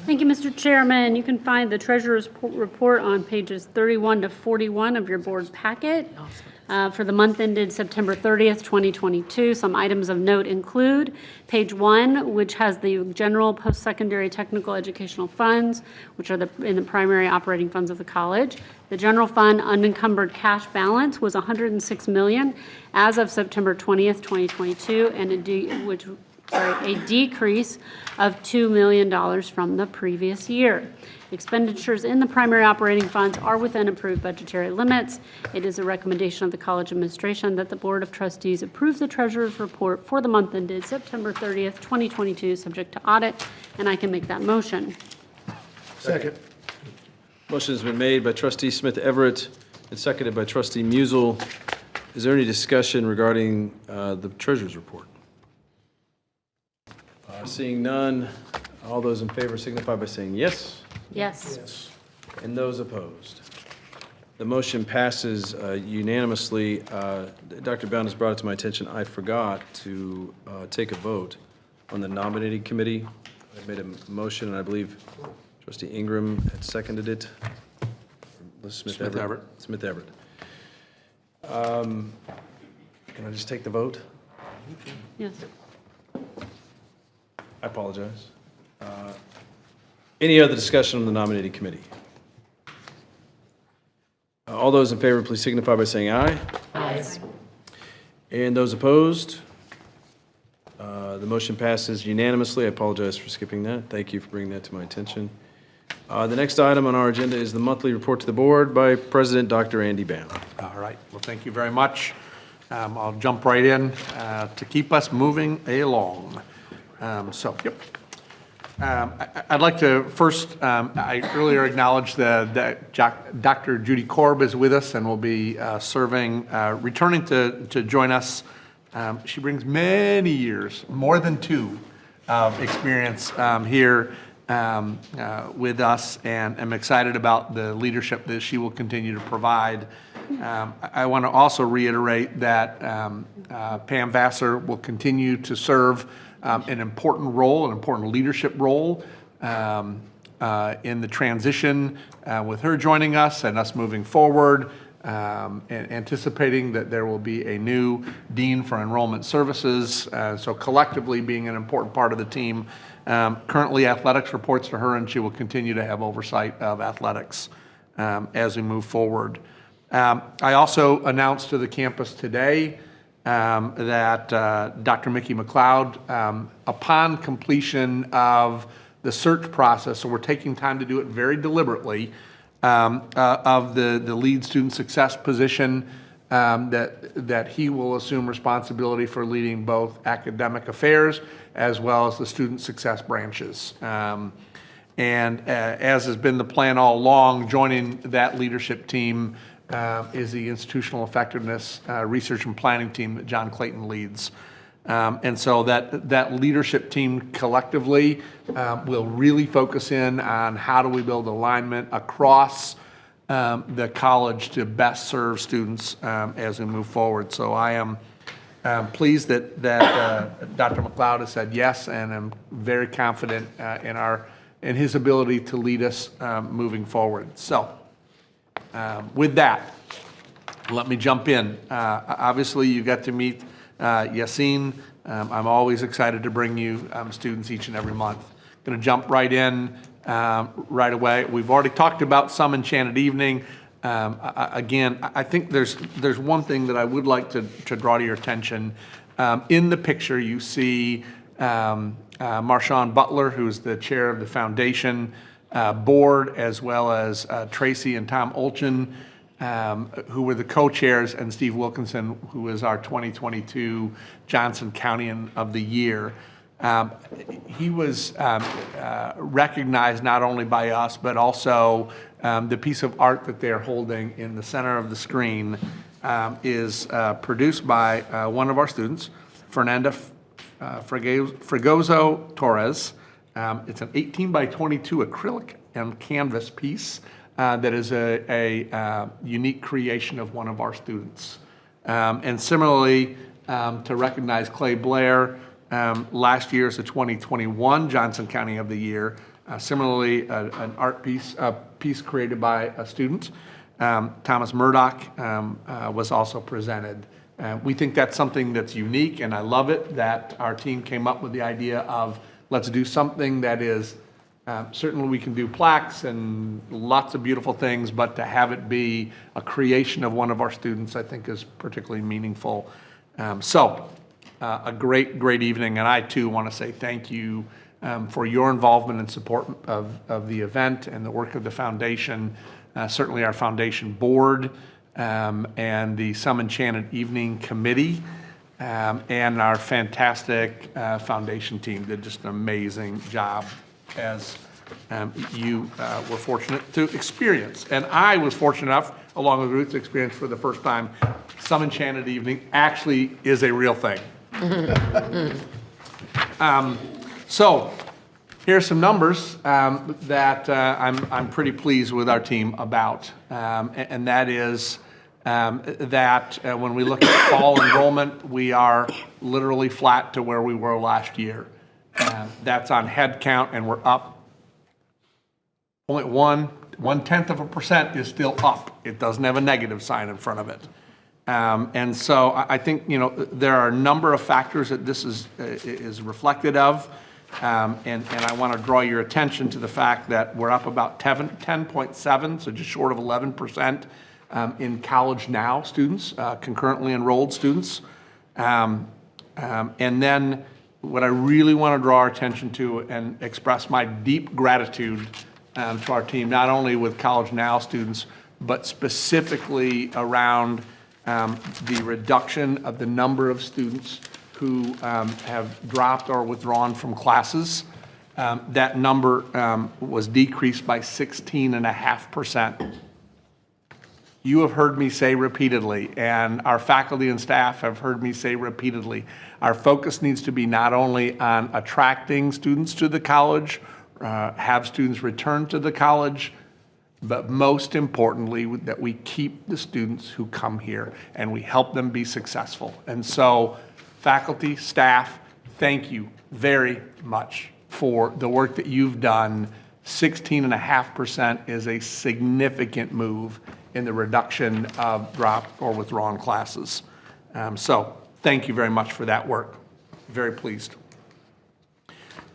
Thank you, Mr. Chairman. You can find the treasurer's report on pages 31 to 41 of your board packet. For the month ended September 30th, 2022, some items of note include page 1, which has the general post-secondary technical educational funds, which are in the primary operating funds of the college. The general fund unencumbered cash balance was $106 million as of September 20th, 2022, and a decrease of $2 million from the previous year. Expenditures in the primary operating funds are within approved budgetary limits. It is a recommendation of the college administration that the Board of Trustees approve the treasurer's report for the month ended September 30th, 2022, subject to audit, and I can make that motion. Second. Motion has been made by Trustee Smith Everett and seconded by Trustee Musel. Is there any discussion regarding the treasurer's report? Seeing none, all those in favor signify by saying yes. Yes. And those opposed? The motion passes unanimously. Dr. Bound has brought it to my attention. I forgot to take a vote on the nominating committee. I made a motion, and I believe Trustee Ingram had seconded it. Smith Everett. Smith Everett. Can I just take the vote? Yes. I apologize. Any other discussion on the nominating committee? All those in favor, please signify by saying aye. Aye. And those opposed? The motion passes unanimously. I apologize for skipping that. Thank you for bringing that to my attention. The next item on our agenda is the monthly report to the board by President Dr. Andy Bound. All right, well, thank you very much. I'll jump right in to keep us moving along. I'd like to first, I earlier acknowledged that Dr. Judy Korb is with us and will be serving, returning to join us. She brings many years, more than 2, of experience here with us, and I'm excited about the leadership that she will continue to provide. I want to also reiterate that Pam Vassar will continue to serve an important role, an important leadership role in the transition with her joining us and us moving forward, and anticipating that there will be a new Dean for Enrollment Services, so collectively being an important part of the team. Currently, athletics reports to her, and she will continue to have oversight of athletics as we move forward. I also announced to the campus today that Dr. Mickey McLeod, upon completion of the search process, so we're taking time to do it very deliberately, of the lead student success position, that he will assume responsibility for leading both academic affairs as well as the student success branches. And as has been the plan all along, joining that leadership team is the institutional effectiveness research and planning team that John Clayton leads. And so that leadership team collectively will really focus in on how do we build alignment across the college to best serve students as we move forward. So I am pleased that Dr. McLeod has said yes, and I'm very confident in his ability to lead us moving forward. So with that, let me jump in. Obviously, you got to meet Yassine. I'm always excited to bring you students each and every month. Going to jump right in right away. We've already talked about some Enchanted Evening. Again, I think there's one thing that I would like to draw to your attention. In the picture, you see Marshawn Butler, who's the chair of the foundation board, as well as Tracy and Tom Olchin, who were the co-chairs, and Steve Wilkinson, who is our 2022 Johnson County of the Year. He was recognized not only by us, but also the piece of art that they're holding in the center of the screen is produced by one of our students, Fernanda Fregoso Torres. It's an 18 by 22 acrylic and canvas piece that is a unique creation of one of our students. And similarly, to recognize Clay Blair, last year is the 2021 Johnson County of the Year. Similarly, an art piece created by a student, Thomas Murdoch, was also presented. We think that's something that's unique, and I love it that our team came up with the idea of let's do something that is, certainly we can do plaques and lots of beautiful things, but to have it be a creation of one of our students, I think is particularly meaningful. A great evening, and I too want to say thank you for your involvement and support of the event and the work of the foundation, certainly our foundation board, and the Some Enchanted Evening Committee, and our fantastic foundation team did just an amazing job, as you were fortunate to experience. And I was fortunate enough, along with Ruth, to experience for the first time, Some Enchanted Evening actually is a real thing. So here's some numbers that I'm pretty pleased with our team about, and that is that when we look at fall enrollment, we are literally flat to where we were last year. That's on head count, and we're up 0.1% is still up. It doesn't have a negative sign in front of it. And so I think, there are a number of factors that this is reflected of. And I want to draw your attention to the fact that we're up about 10.7, so just short of 11% in College Now students, concurrently enrolled students. And then what I really want to draw our attention to and express my deep gratitude to our team, not only with College Now students, but specifically around the reduction of the number of students who have dropped or withdrawn from classes. That number was decreased by 16.5%. You have heard me say repeatedly, and our faculty and staff have heard me say repeatedly, our focus needs to be not only on attracting students to the college, have students return to the college, but most importantly, that we keep the students who come here and we help them be successful. And so, faculty, staff, thank you very much for the work that you've done. 16.5% is a significant move in the reduction of dropped or withdrawn classes. So thank you very much for that work. Very pleased.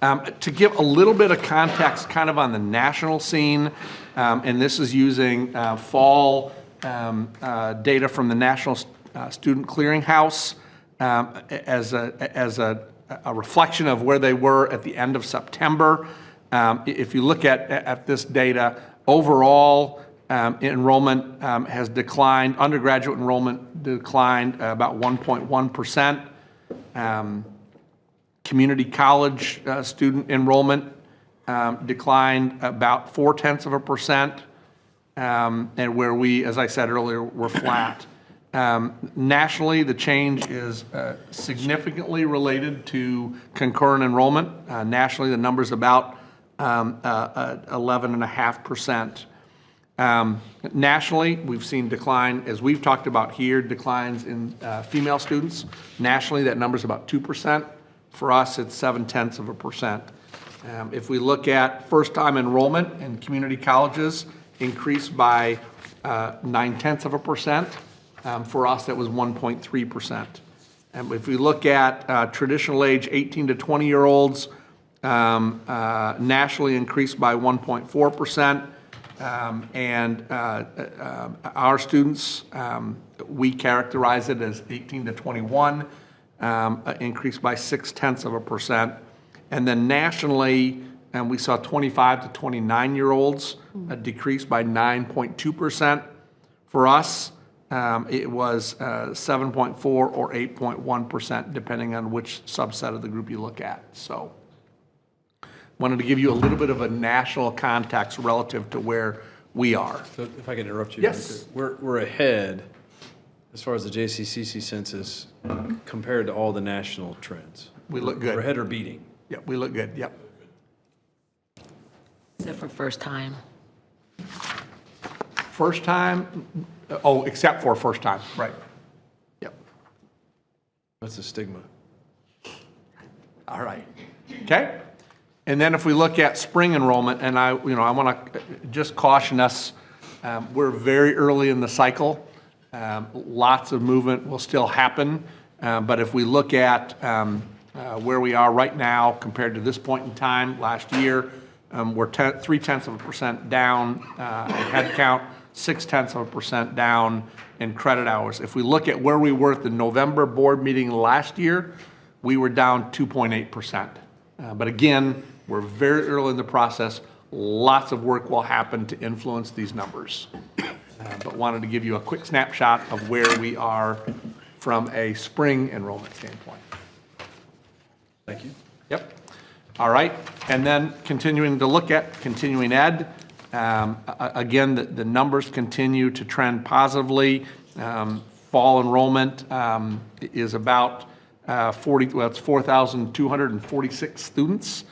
To give a little bit of context kind of on the national scene, and this is using fall data from the National Student Clearinghouse as a reflection of where they were at the end of September. If you look at this data, overall, enrollment has declined, undergraduate enrollment declined about 1.1%. Community college student enrollment declined about 0.4%, and where we, as I said earlier, were flat. Nationally, the change is significantly related to concurrent enrollment. Nationally, the number's about 11.5%. Nationally, we've seen decline, as we've talked about here, declines in female students. Nationally, that number's about 2%. For us, it's 0.7%. If we look at first-time enrollment in community colleges, increased by 0.9%. For us, that was 1.3%. And if we look at traditional age 18 to 20-year-olds, nationally increased by 1.4%. And our students, we characterize it as 18 to 21, increased by 0.6%. And then nationally, we saw 25 to 29-year-olds decrease by 9.2%. For us, it was 7.4 or 8.1%, depending on which subset of the group you look at. So wanted to give you a little bit of a national context relative to where we are. So if I can interrupt you. Yes. We're ahead as far as the JCCC census compared to all the national trends. We look good. We're ahead or beating. Yep, we look good, yep. Except for first time. First time, oh, except for first time, right. Yep. That's a stigma. All right. Okay. And then if we look at spring enrollment, and I want to just caution us, we're very early in the cycle. Lots of movement will still happen. But if we look at where we are right now compared to this point in time last year, we're 0.3% down in head count, 0.6% down in credit hours. If we look at where we were at the November board meeting last year, we were down 2.8%. But again, we're very early in the process. Lots of work will happen to influence these numbers. But wanted to give you a quick snapshot of where we are from a spring enrollment standpoint. Thank you. Yep. All right. And then continuing to look at continuing ed. Again, the numbers continue to trend positively. Fall enrollment is about 4,246 students,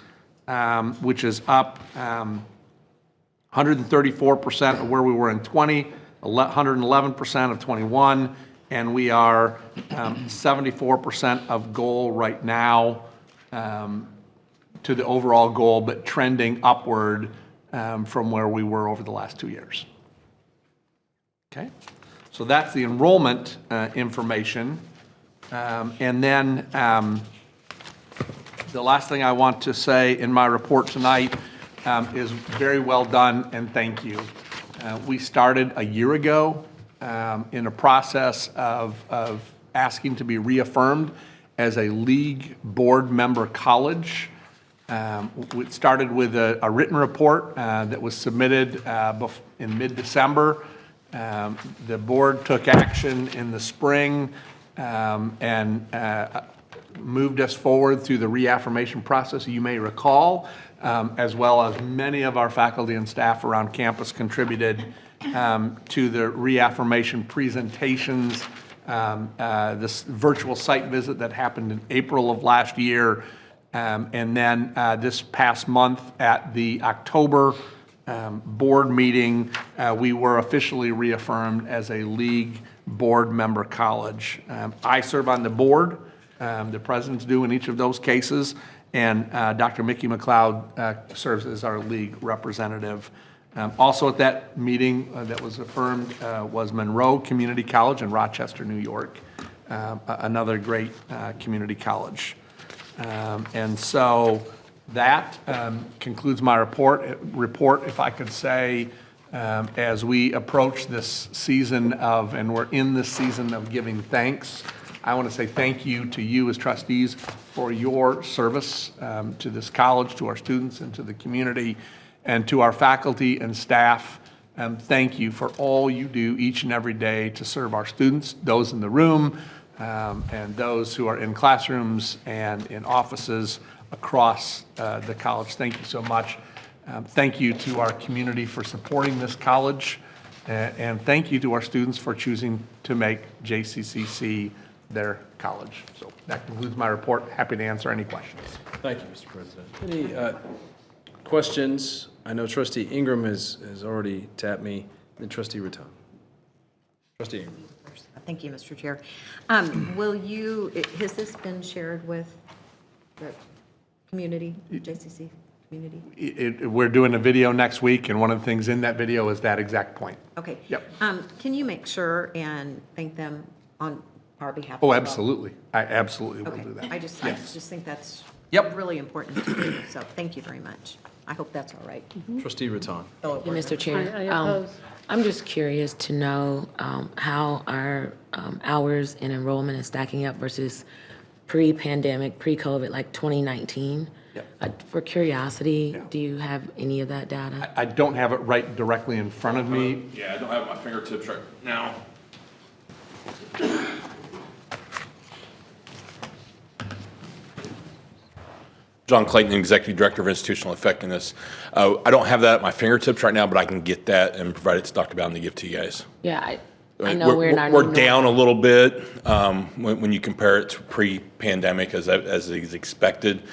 which is up 134% of where we were in 20, 111% of 21, and we are 74% of goal right now to the overall goal, but trending upward from where we were over the last 2 years. Okay, so that's the enrollment information. And then the last thing I want to say in my report tonight is very well done and thank you. We started a year ago in a process of asking to be reaffirmed as a league board member college. We started with a written report that was submitted in mid-December. The board took action in the spring and moved us forward through the reaffirmation process, you may recall, as well as many of our faculty and staff around campus contributed to the reaffirmation presentations, this virtual site visit that happened in April of last year, and then this past month at the October board meeting, we were officially reaffirmed as a league board member college. I serve on the board, the presidents do in each of those cases, and Dr. Mickey McLeod serves as our league representative. Also at that meeting that was affirmed was Monroe Community College in Rochester, New York, another great community college. And so that concludes my report, if I could say, as we approach this season of, and we're in this season of giving thanks, I want to say thank you to you as trustees for your service to this college, to our students, and to the community, and to our faculty and staff Thank you for all you do each and every day to serve our students, those in the room, and those who are in classrooms and in offices across the college. Thank you so much. Thank you to our community for supporting this college, and thank you to our students for choosing to make JCCC their college. So that concludes my report. Happy to answer any questions. Thank you, Mr. President. Any questions? I know Trustee Ingram has already tapped me, then Trustee Raton. Trustee Ingram. Thank you, Mr. Chair. Has this been shared with the community, JCC community? We're doing a video next week, and one of the things in that video is that exact point. Okay. Yep. Can you make sure and thank them on our behalf? Oh, as well? absolutely. I absolutely will Okay. do that. I just think that's Yep. really important to do, so thank you very much. I hope that's all right. Trustee Raton. Oh, it worked. Mr. Chair. I oppose. I'm just curious to know how our hours and enrollment is stacking up versus pre-pandemic, pre-COVID, like 2019. For curiosity, do you have any of that data? I don't have it right directly in front of me. Yeah, I don't have my fingertips right now. John Clayton, Executive Director of Institutional Effectiveness. I don't have that at my fingertips right now, but I can get that and provide it to Dr. Bowden to give to you guys. Yeah, I know we're in our We're new down a normal. little bit when you compare it to pre-pandemic as is expected.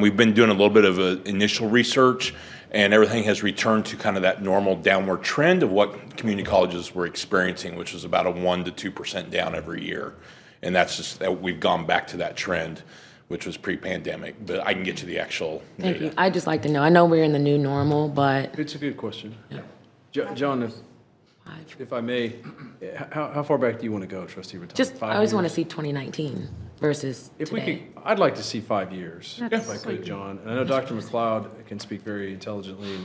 We've been doing a little bit of initial research, and everything has returned to kind of that normal downward trend of what community colleges were experiencing, which was about a 1% to 2% down every year. And that's just, we've gone back to that trend, which was pre-pandemic, but I can get you the actual Thank data. you. I'd just like to know. I know we're in the new normal, but It's a good question. John, if I may, how far back do you want to go, Trustee Raton? just, 5 I always want to years? see 2019 versus If we today. could, I'd like to see 5 years, if I That's- could, John. And I know Dr. McLeod can speak very intelligently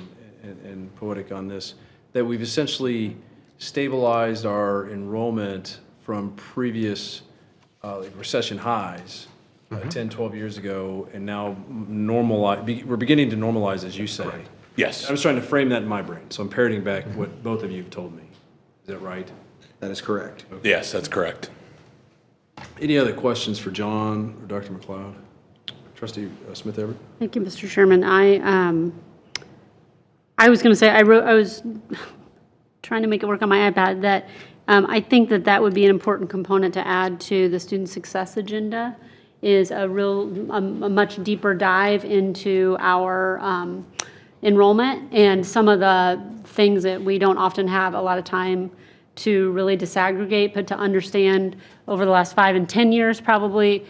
and poetic on this, that we've essentially stabilized our enrollment from previous like recession highs 10, 12 years ago, and now we're beginning to normalize, as you say. Yes. I was trying to frame that in my brain, so I'm parroting back what both of you have told me. Is that right? That is correct. Yes, that's correct. Any other questions for John or Dr. McLeod? Trustee Smith Everett? Thank you, Mr. Chairman. I was going to say, I was trying to make it work on my iPad, that I think that would be an important component to add to the student success agenda, is a much deeper dive into our enrollment and some of the things that we don't often have a lot of time to really disaggregate, but to understand over the last 5 and 10 years probably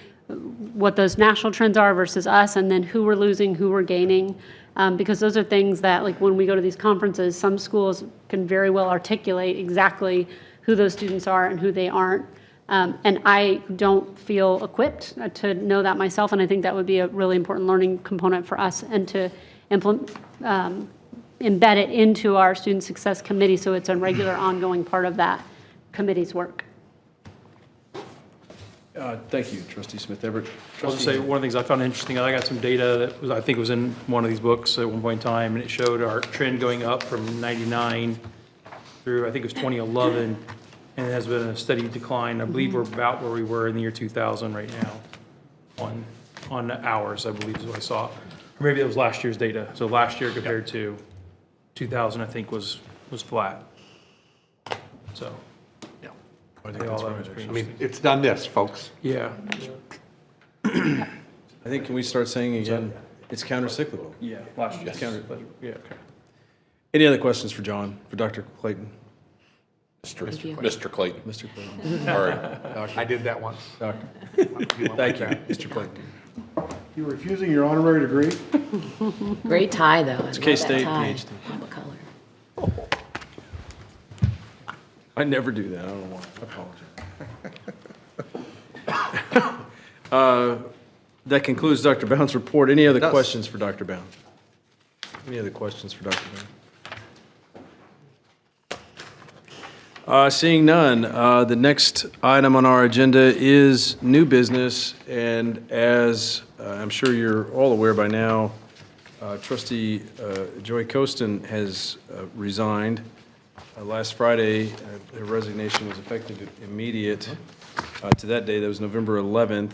what those national trends are versus us, and then who we're losing, who we're gaining. Because those are things that, like when we go to these conferences, some schools can very well articulate exactly who those students are and who they aren't. And I don't feel equipped to know that myself, and I think that would be a really important learning component for us, and to embed it into our Student Success Committee so it's a regular ongoing part of that committee's work. Thank you, Trustee Smith Everett. I'll just say, one of the things I found interesting, I got some data that was, I think was in one of these books at one point in time, and it showed our trend going up from 99 through, I think it was 2011, and it has been a steady decline. I believe we're about where we were in the year 2000 right now on hours, I believe is what I saw. Or maybe it was last year's data. So last year compared to 2000, I think was flat. So. I think that's right. I mean, it's done this, folks. Yeah. I think, can we start saying again, it's countercyclical? Yeah, last year. It's counter, Yeah, okay. any other questions for John, for Dr. Clayton? Mr. Clayton. Mr. Clayton. All right. Doctor. I did that once. Doctor. Thank you, Mr. Clayton. You refusing your honorary degree? Great tie, though. It's K-State PhD. What color? I never do that, I don't know why, I apologize. That concludes Dr. Bound's report. Any other questions for Dr. Bound? Any other questions for Dr. Bound? Seeing none, the next item on our agenda is new business, and as I'm sure you're all aware by now, Trustee Joy Costin has resigned last Friday, her resignation was effective immediate to that day. That was November 11th.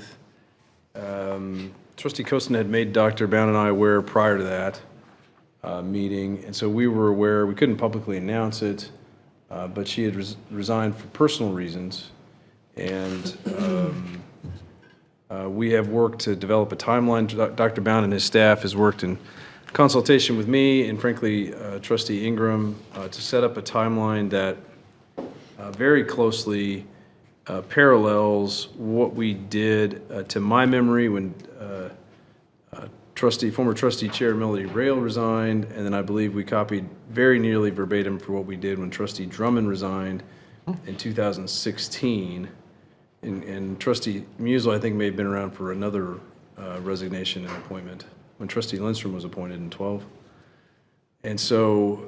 Trustee Coaston had made Dr. Bound and I aware prior to that meeting, and so we were aware. We couldn't publicly announce it, but she had resigned for personal reasons, and we have worked to develop a timeline. Dr. Bound and his staff has worked in consultation with me and frankly Trustee Ingram to set up a timeline that very closely parallels what we did to my memory when former trustee Chair Melody Rail resigned, and then I believe we copied very nearly verbatim for what we did when Trustee Drummond resigned in 2016. And Trustee Musel, I think, may have been around for another resignation and appointment when Trustee Lindstrom was appointed in 12. And so,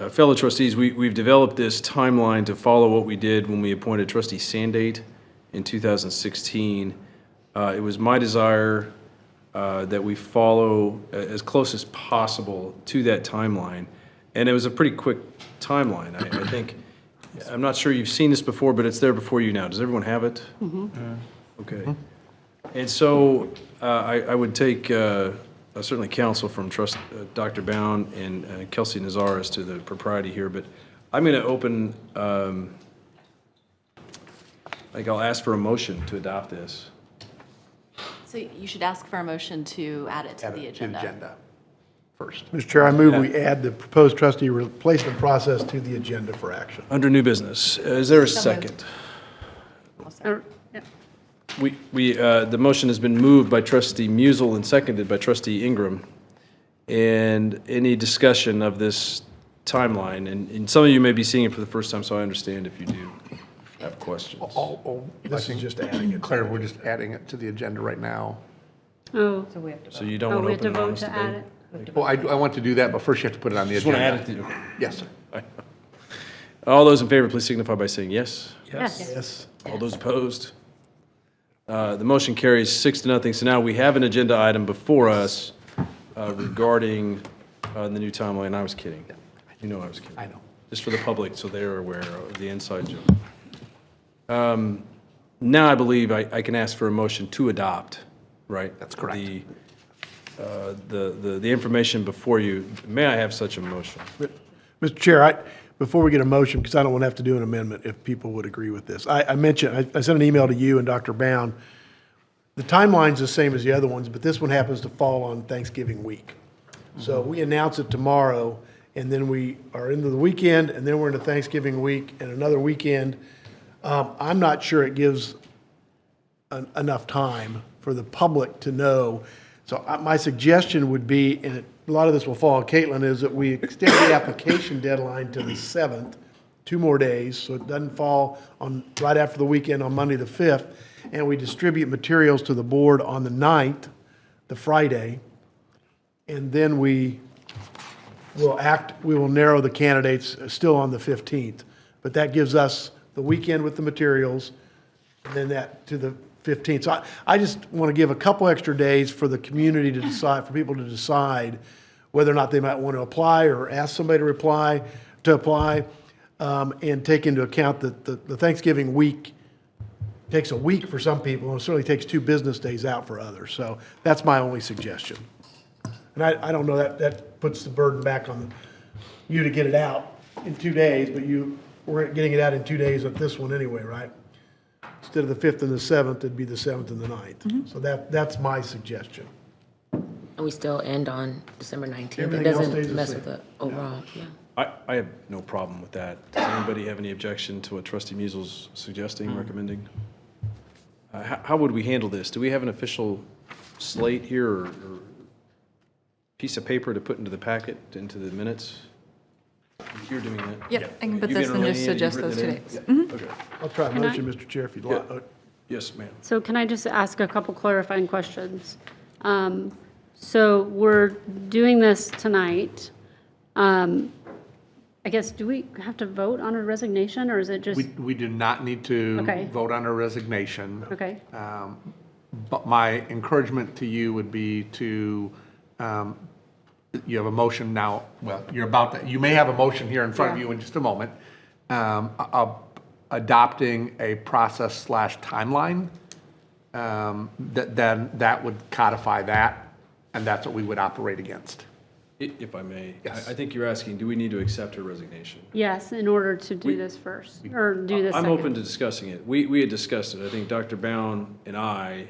fellow trustees, we've developed this timeline to follow what we did when we appointed Trustee Sandate in 2016. It was my desire that we follow as close as possible to that timeline. And it was a pretty quick timeline. I think, I'm not sure you've seen this before, but it's there before you now. Does everyone have it? Okay. And so I would take certainly counsel from Dr. Bound and Kelsey Nazar as to the propriety here, but I'm going to open, I think I'll ask for a motion to adopt this. So you should ask for a motion to add it to the agenda. First. Mr. Chair, I move we add the proposed trustee replacement process to the agenda for action. Under new business, is there a second? Yeah. The motion has been moved by Trustee Musel and seconded by Trustee Ingram. And any discussion of this timeline, and some of you may be seeing it for the first time, so I understand if you do have questions. This is just adding it. Claire, we're just adding it to the agenda right now. Oh, So you don't oh, want we to have to open an vote honest to add debate? it? Well, I want to do that, but first you have to put it on the Just agenda. want to add it to. Yes, sir. All those in favor, please signify by saying yes. Yes. Yes. All those opposed? The motion carries 6-0. So now we have an agenda item before us regarding the new timeline. I was kidding. You know I was kidding. I know. Just for the public, so they're aware of the inside joke. Now I believe I can ask for a motion to adopt, right? That's correct. The information before you. May I have such a motion? Mr. Chair, before we get a motion, because I don't want to have to do an amendment if people would agree with this. I mentioned, I sent an email to you and Dr. Bound. The timeline's the same as the other ones, but this one happens to fall on Thanksgiving week. So we announce it tomorrow, and then we are into the weekend, and then we're into Thanksgiving week and another weekend. I'm not sure it gives enough time for the public to know. So my suggestion would be, and a lot of this will fall on Caitlin, is that we extend the application deadline to the 7th, 2 more days, so it doesn't fall on right after the weekend on Monday the 5th, and we distribute materials to the board on the 9th, the Friday, and then we will narrow the candidates still on the 15th. But that gives us the weekend with the materials, and then that to the 15th. So I just want to give a couple extra days for the community to decide, for people to decide whether or not they might want to apply or ask somebody to apply, and take into account that the Thanksgiving week takes a week for some people, and it certainly takes 2 business days out for others. So that's my only suggestion. And I don't know, that puts the burden back on you to get it out in 2 days, but we're getting it out in 2 days at this one anyway, right? Instead of the 5th and the 7th, it'd be the 7th and the 9th. So that's my suggestion. And we still end on December 19th. It Everything else stays doesn't the mess same. with the overall, yeah. I have no problem with that. Does anybody have any objection to what Trustee Musel's suggesting, recommending? How would we handle this? Do we have an official slate here or piece of paper to put into the packet, into the minutes? You're doing that? Yep, I can put You've this and just interlineated, suggest you've those two written it dates. in? Okay. I'll try a Can I- motion, Mr. Chair, if you'd like. Yes, ma'am. So can I just ask a couple clarifying questions? So we're doing this tonight. I guess, do we have to vote on a resignation, or is it just, We do not need to Okay. vote on a resignation. okay? But my encouragement to you would be to You have a motion now, well, you may have a motion here in front of Yeah. you in just a moment, adopting a process/timeline, then that would codify that, and that's what we would operate against. If I may, Yes. I think you're asking, do we need to accept her resignation? Yes, in order to do this first, or do this I'm second. open to discussing it. We had discussed it. I think Dr. Bound and I'm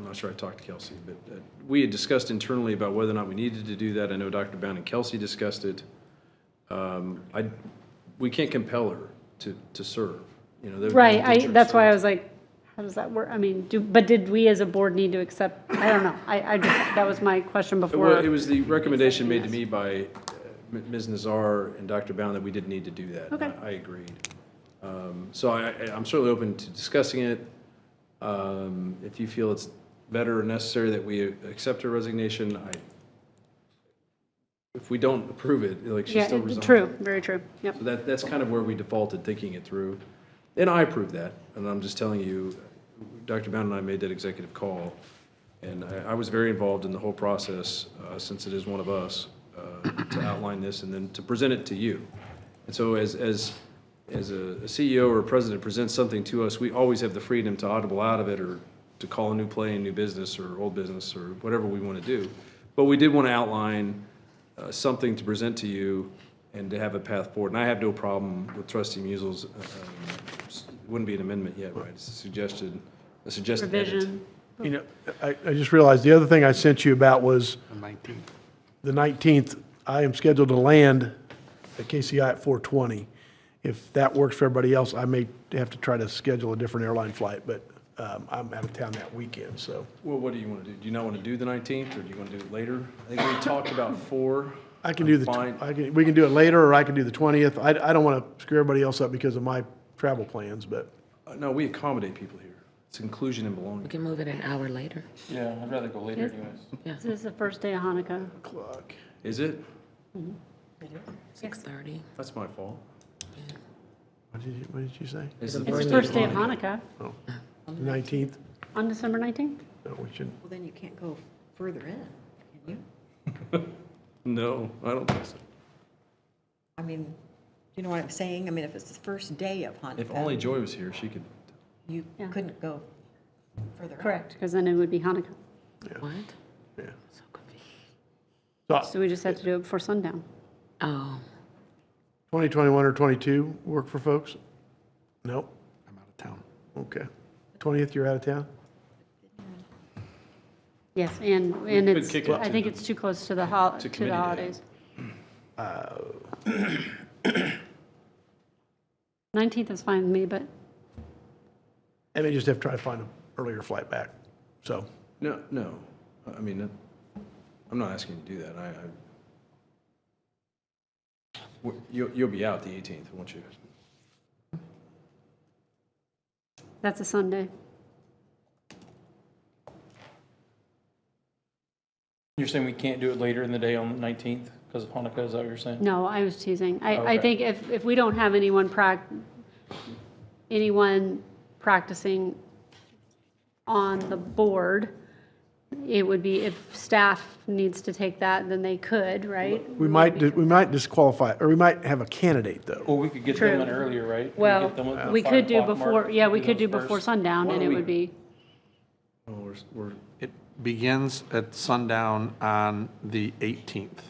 not sure I talked to Kelsey, but we had discussed internally about whether or not we needed to do that. I know Dr. Bound and Kelsey discussed it. We can't compel her to serve, you know. there- Right, there's that's why I insurance. was like, how does that work? I mean, but did we as a board need to accept, I don't know. I just, that was my question Well, before. it was the recommendation made to me by Ms. Nazar and Dr. Bound that we didn't need to do that. Okay. I agreed. So I'm certainly open to discussing it. If you feel it's better or necessary that we accept her resignation, if we don't approve it, like, she's Yeah, still resigned. true, very true, yep. So that's kind of where we defaulted, thinking it through. And I approve that, and I'm just telling you, Dr. Bound and I made that executive call, and I was very involved in the whole process, since it is one of us, to outline this and then to present it to you. And so as a CEO or a president presents something to us, we always have the freedom to audible out of it or to call a new play in new business or old business or whatever we want to do. But we did want to outline something to present to you and to have a path forward. And I have no problem with Trustee Musil's, it wouldn't be an amendment yet, right? It's a suggested edit. Revision. You know, I just realized the other thing I sent you about was The 19th. the 19th. I am scheduled to land at KCI at 4:20. If that works for everybody else, I may have to try to schedule a different airline flight, but I'm out of town that weekend, so. Well, what do you want to do? Do you not want to do the 19th, or do you want to do it later? I think we talked about 4. I can do Fine. we can do it later, or I can do the 20th. I don't want to screw everybody else up because of my travel plans, but. No, we accommodate people here. It's inclusion and We belonging. can move it an hour later. Yeah, I'd rather go later Yes. anyways. This is the first day of Hanukkah. Clock. Is it? 6:30. That's my fault. What did you say? It's It's the first day of Hanukkah, Oh, the 19th? on December 19th? No, we shouldn't. Well, then you can't go further in, can you? No, I don't think so. I mean, you know what I'm saying? I mean, if it's the first day of Hanukkah. If only Joy was here, she could. You Yeah. couldn't go further out. Correct, because then it would be Hanukkah. What? Yeah. So confused. So So we just had to do it before sundown. Oh, 2021 or 22 work for folks? Nope. I'm out of town. Okay. 20th, you're out of town? Yes, and could it's, kick it I to think the- it's too close to the to to the committee day. holidays. 19th is fine with me, but I may just have to try to find an earlier flight back, so. No. I mean, I'm not asking you to do that. You'll be out the 18th, won't you? that's a Sunday. You're saying we can't do it later in the day on the 19th because of Hanukkah, is that what you're saying? No, I was teasing. I Okay. think if we don't have anyone practicing on the board, it would be, if staff needs to take that, then they could, right? We might disqualify, or we might have a candidate, though. Well, we could get True. them in earlier, right? We Well, get them at the we 5 could do o'clock before, mark, yeah, we could do those before first. sundown, Why and don't it we- would be, Oh, we're It begins at sundown on the 18th,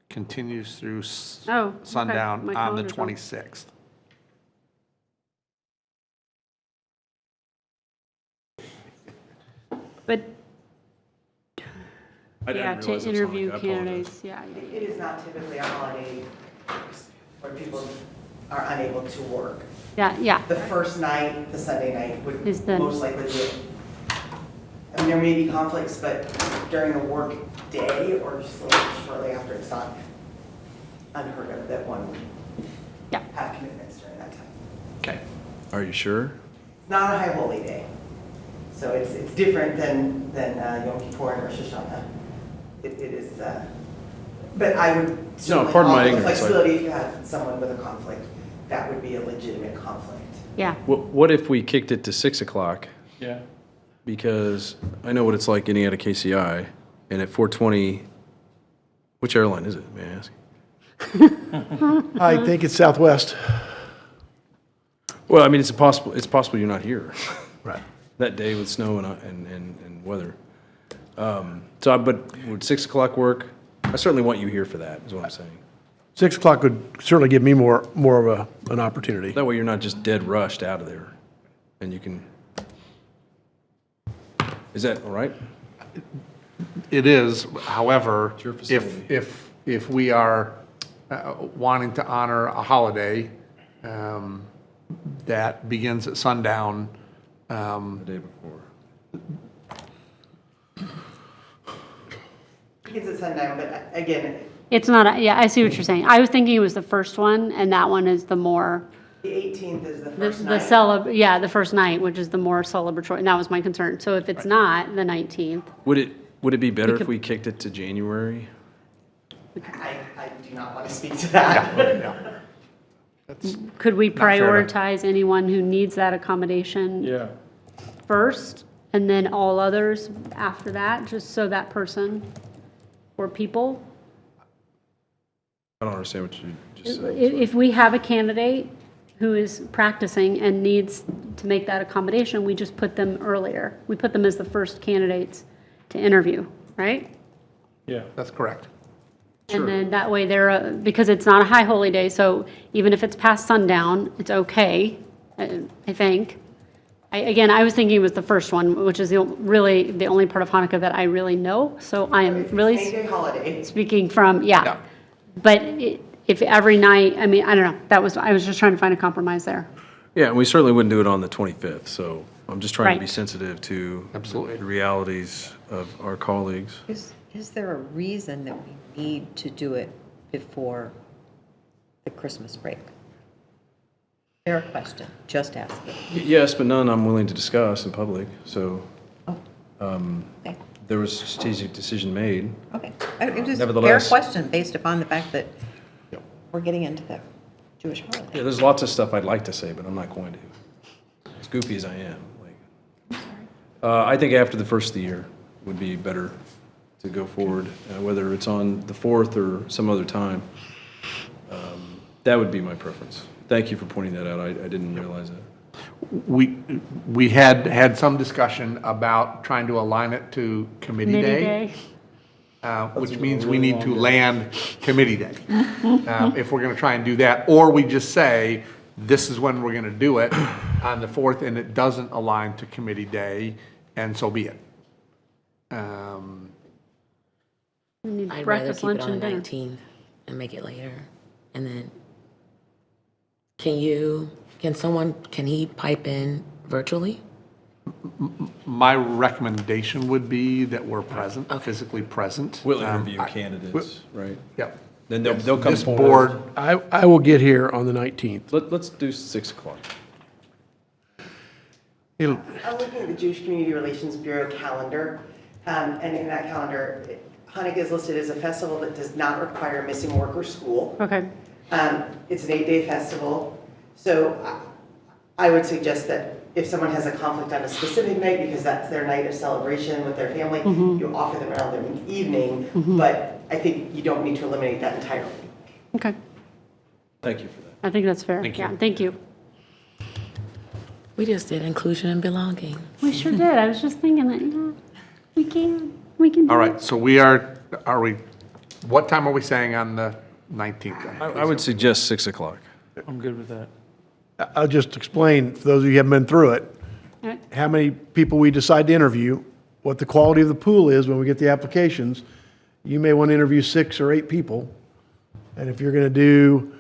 continues through Oh, okay. sundown My on the calendar's wrong. 26th. but, I didn't yeah, realize to it was interview Hanukkah. I apologize. candidates, yeah. It is not typically a holiday where people are unable to work. Yeah, The first night, the Sunday night, would Is the- most likely be it. I mean, there may be conflicts, but during a work day or just a little shortly after, it's not unheard of that one would Yeah. have commitments during that time. Okay. Are you sure? It's not a high holy day, so it's different than Yom Kippur and Rosh Hashanah. It is, but I would certainly pardon my offer the ignorance, flexibility if you had someone with a conflict, that would be a legitimate conflict. yeah. What if we kicked it to 6 o'clock? Yeah. Because I know what it's like getting out of KCI, and at 4:20, Which airline is it, may I ask? I think it's Southwest. Well, I mean, it's possible you're not here Right. that day with snow and weather. But would 6 o'clock work? I certainly want you here for that, is what I'm saying. 6 o'clock would certainly give me more of an opportunity. That way you're not just dead rushed out of there, and you can, is that all right? It is, however, It's your facility. if we are wanting to honor a holiday that begins at sundown, The day before. Begins at sundown, but again, It's not, yeah, I see what you're saying. I was thinking it was the first one, and that one is the more, the 18th is the the first night. the first night, which is the more celebratory, and that was my concern. So if it's not the 19th, Would it be better We if could- we kicked it to January? I do not want to speak to that. could we Not fair enough. prioritize anyone who needs that accommodation Yeah. first, and then all others after that, just so that person or people? I don't understand what you just said. If we have a candidate who is practicing and needs to make that accommodation, we just put them earlier. We put them as the first candidates to interview, right? Yeah. that's correct. And then that way they're, because it's not a high holy day, so even if it's past sundown, it's okay, I think. Again, I was thinking it was the first one, which is really the only part of Hanukkah that I really know, so I am really Same-day holiday. speaking from, Yeah. yeah. But if every night, I mean, I don't know, I was just trying to find a compromise there. Yeah, and we certainly wouldn't do it on the 25th, so I'm just trying to be Right. sensitive to Absolutely. the realities of our colleagues. Is there a reason that we need to do it before the Christmas break? Fair question, just ask it. Yes, but none I'm willing to discuss in public, so Okay, there was a strategic decision made. okay. It was a fair Nevertheless- question based upon the fact that we're getting into the Jewish Yeah, holiday. there's lots of stuff I'd like to say, but I'm not going to. As goofy as I am, I think after the first of the year would be better to go forward, whether it's on the 4th or some other time. That would be my preference. Thank you for pointing that out. I didn't realize that. We had some discussion about trying to align it to committee Committee day. day. Which means we need to land committee day. If we're going to try and do that, or we just say, this is when we're going to do it on the 4th, and it doesn't align to committee day, and so be it. We need I'd rather breakfast, keep it lunch, on and the dinner. 19th and make it later. And then, can he pipe in virtually? My recommendation would be that we're present, physically present. We'll interview I- candidates, right? Yep. Then they'll come This forward. board, I will get here on the 19th. Let's do 6 o'clock. I'm looking at the Jewish Community Relations Bureau calendar, and in that calendar, Hanukkah is listed as a festival that does not require missing work or school. Okay, It's an 8-day festival, so I would suggest that if someone has a conflict on a specific night, because that's their night of celebration with their family, you offer them another evening, but I think you don't need to eliminate that entirely. okay. Thank you for that. I think that's fair. Yeah, thank you. We just did inclusion and belonging. We sure did. I was just thinking that, we can do all it. right, so what time are we saying on the 19th then? I would suggest 6 o'clock. I'm good with that. I'll just explain, for those of you who haven't been through it, All right. how many people we decide to interview, what the quality of the pool is when we get the applications. You may want to interview 6 or 8 people, and if you're going to do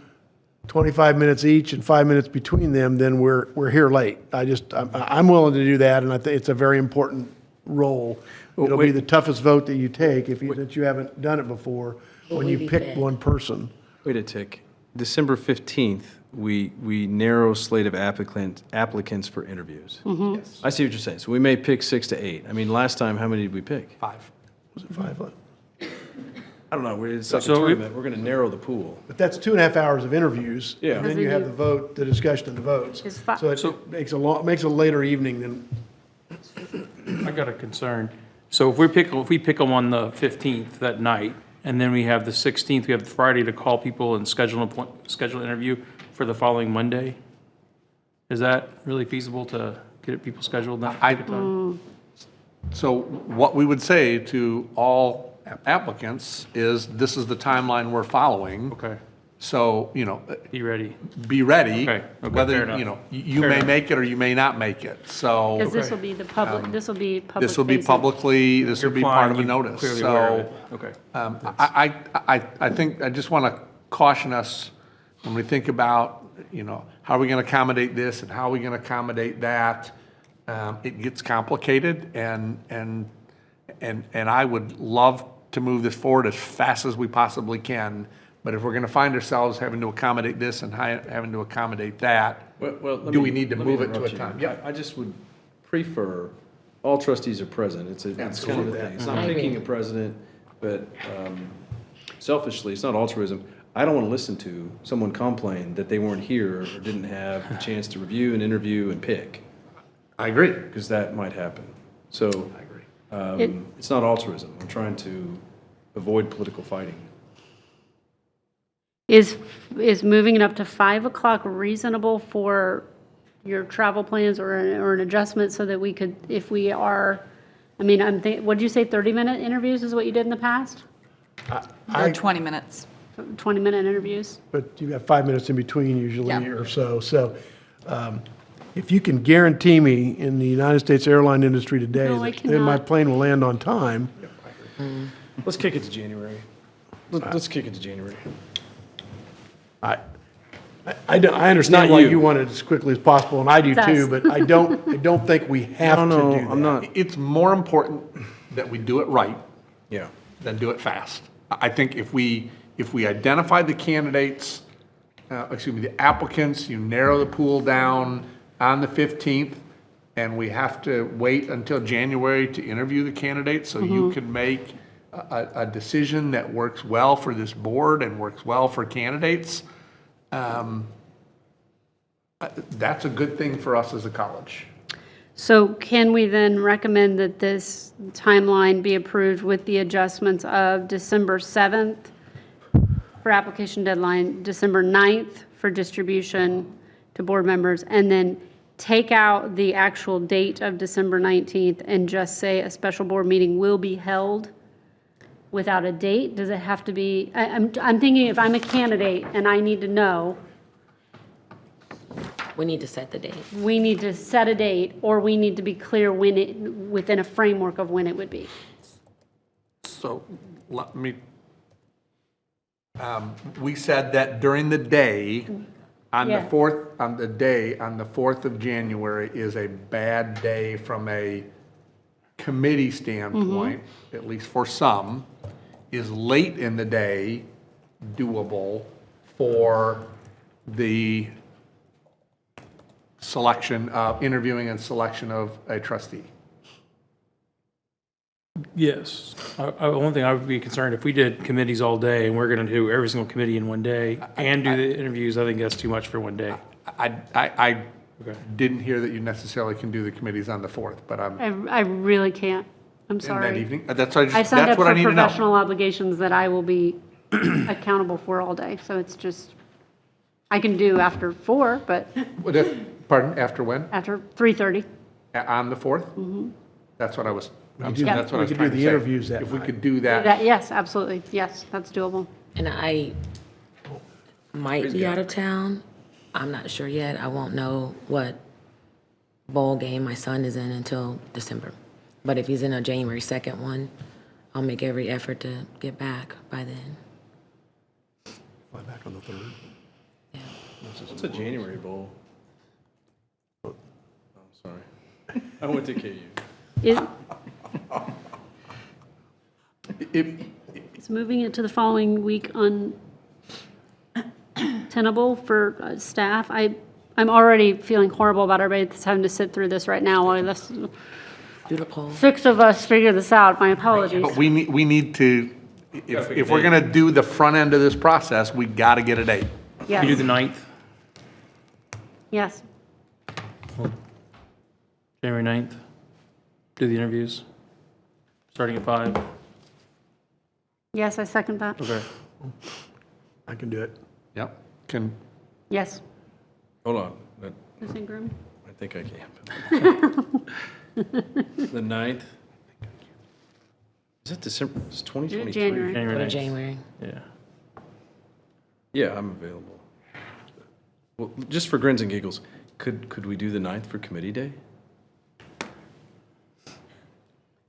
25 minutes each and 5 minutes between them, then we're here late. I'm willing to do that, and I think it's a very important role. It'll be the toughest vote that you take that you haven't done it before, when we you be pick fair? one person. Wait a tick. December 15th, we narrow slate of applicants for interviews. Yes. I see what you're saying. So we may pick 6 to 8. I mean, last time, how many did we pick? 5. Was it 5? I don't know. It's like a So we- tournament. We're going to narrow the pool. But that's 2.5 hours of interviews. Yeah. And then you have the vote, the discussion of the votes. It's fi- So it makes a later evening than, I got a concern. So if we pick them on the 15th that night, And then we have the 16th, we have the Friday to call people and schedule an interview for the following Monday. Is that really feasible to get people scheduled that time? So what we would say to all applicants is, this is the timeline we're following. Okay. So, Be ready. be ready. Okay, fair Whether, enough. you Fair may enough. make it or you may not make it, so. Because this will be the public, this will be public. This will be facing. publicly, this will be part of a You're notice. clearly aware of So, it. Okay. I think, I just want to caution us when we think about, how are we going to accommodate this and how are we going to accommodate that? It gets complicated, and I would love to move this forward as fast as we possibly can. But if we're going to find ourselves having to accommodate this and having to accommodate that, do we need to move it to a time? Yeah, I just would prefer all trustees are present. It's kind of the Absolutely. thing. It's not I agree. picking a president, but selfishly, it's not altruism. I don't want to listen to someone complain that they weren't here or didn't have a chance to review and interview and pick, I agree. because that might happen. So I agree. it's not altruism. I'm trying to avoid political fighting. Is moving it up to 5 o'clock reasonable for your travel plans or an adjustment so that we could, if we are, what'd you say, 30-minute interviews is what you did in the past? Or 20 minutes. 20-minute interviews? But you have 5 minutes in between usually Yeah. or so. So if you can guarantee me in the United States airline industry today No, I that then my cannot. plane will land on time, Let's kick it to January. Let's kick it to January. I understand Not why you. you want it as quickly as possible, and I do It's too, us. but I don't think we have to do that. I'm not. It's more important that we do it right Yeah. than do it fast. I think if we identify the candidates, the applicants, you narrow the pool down on the 15th, and we have to wait until January to interview the candidates, so you can make a decision that works well for this board and works well for candidates. That's a good thing for us as a college. So can we then recommend that this timeline be approved with the adjustments of December 7th for application deadline, December 9th for distribution to board members, and then take out the actual date of December 19th and just say a special board meeting will be held without a date? Does it have to be, I'm thinking if I'm a candidate and I need to know, We need to set the date. we need to set a date, or we need to be clear when it, within a framework of when it would be. So let me, we said that during the day, on the Yeah. 4th, on the 4th of January is a bad day from a committee standpoint, at least for some. Is late in the day doable for the selection of, interviewing and selection of a trustee? Yes. One thing I would be concerned, if we did committees all day and we're going to do every single committee in one day and do the interviews, I think that's too much for one day. I didn't hear that you necessarily can do the committees on the 4th, but I'm, I really can't. I'm in that sorry. evening? That's what I I've just, signed that's up what I for need to know. professional obligations that I will be accountable for all day, so it's just, I can do after 4, but Pardon, after when? after 3:30. On the 4th? That's what I was, that's what I was we could do trying to the say. interviews that If we night. could do that. That, yes, absolutely, yes, that's doable. And I might be out of town. I'm not sure yet. I won't know what bowl game my son is in until December. But if he's in a January 2nd one, I'll make every effort to get back by then. Fly back on the 3rd. What's a January bowl? Oh, sorry. I went to KU. Is moving it to the following week untenable for staff? I'm already feeling horrible about everybody that's having to sit through this right now. While let's Do the poll. 6 of us figure this out, my apologies. But we need to, if we're going to do the front end of this process, we got to get a date. Yes. You do the 9th, Yes, January 9th, do the interviews, starting at 5. Yes, I second that. Okay. I can do it. Yep. Can, Yes. Hold on. Ms. Ingram? I think I can. The 9th? Is it December, it's 2023? January. Go to January. Yeah. Yeah, I'm available. Well, just for grins and giggles, could we do the 9th for committee day?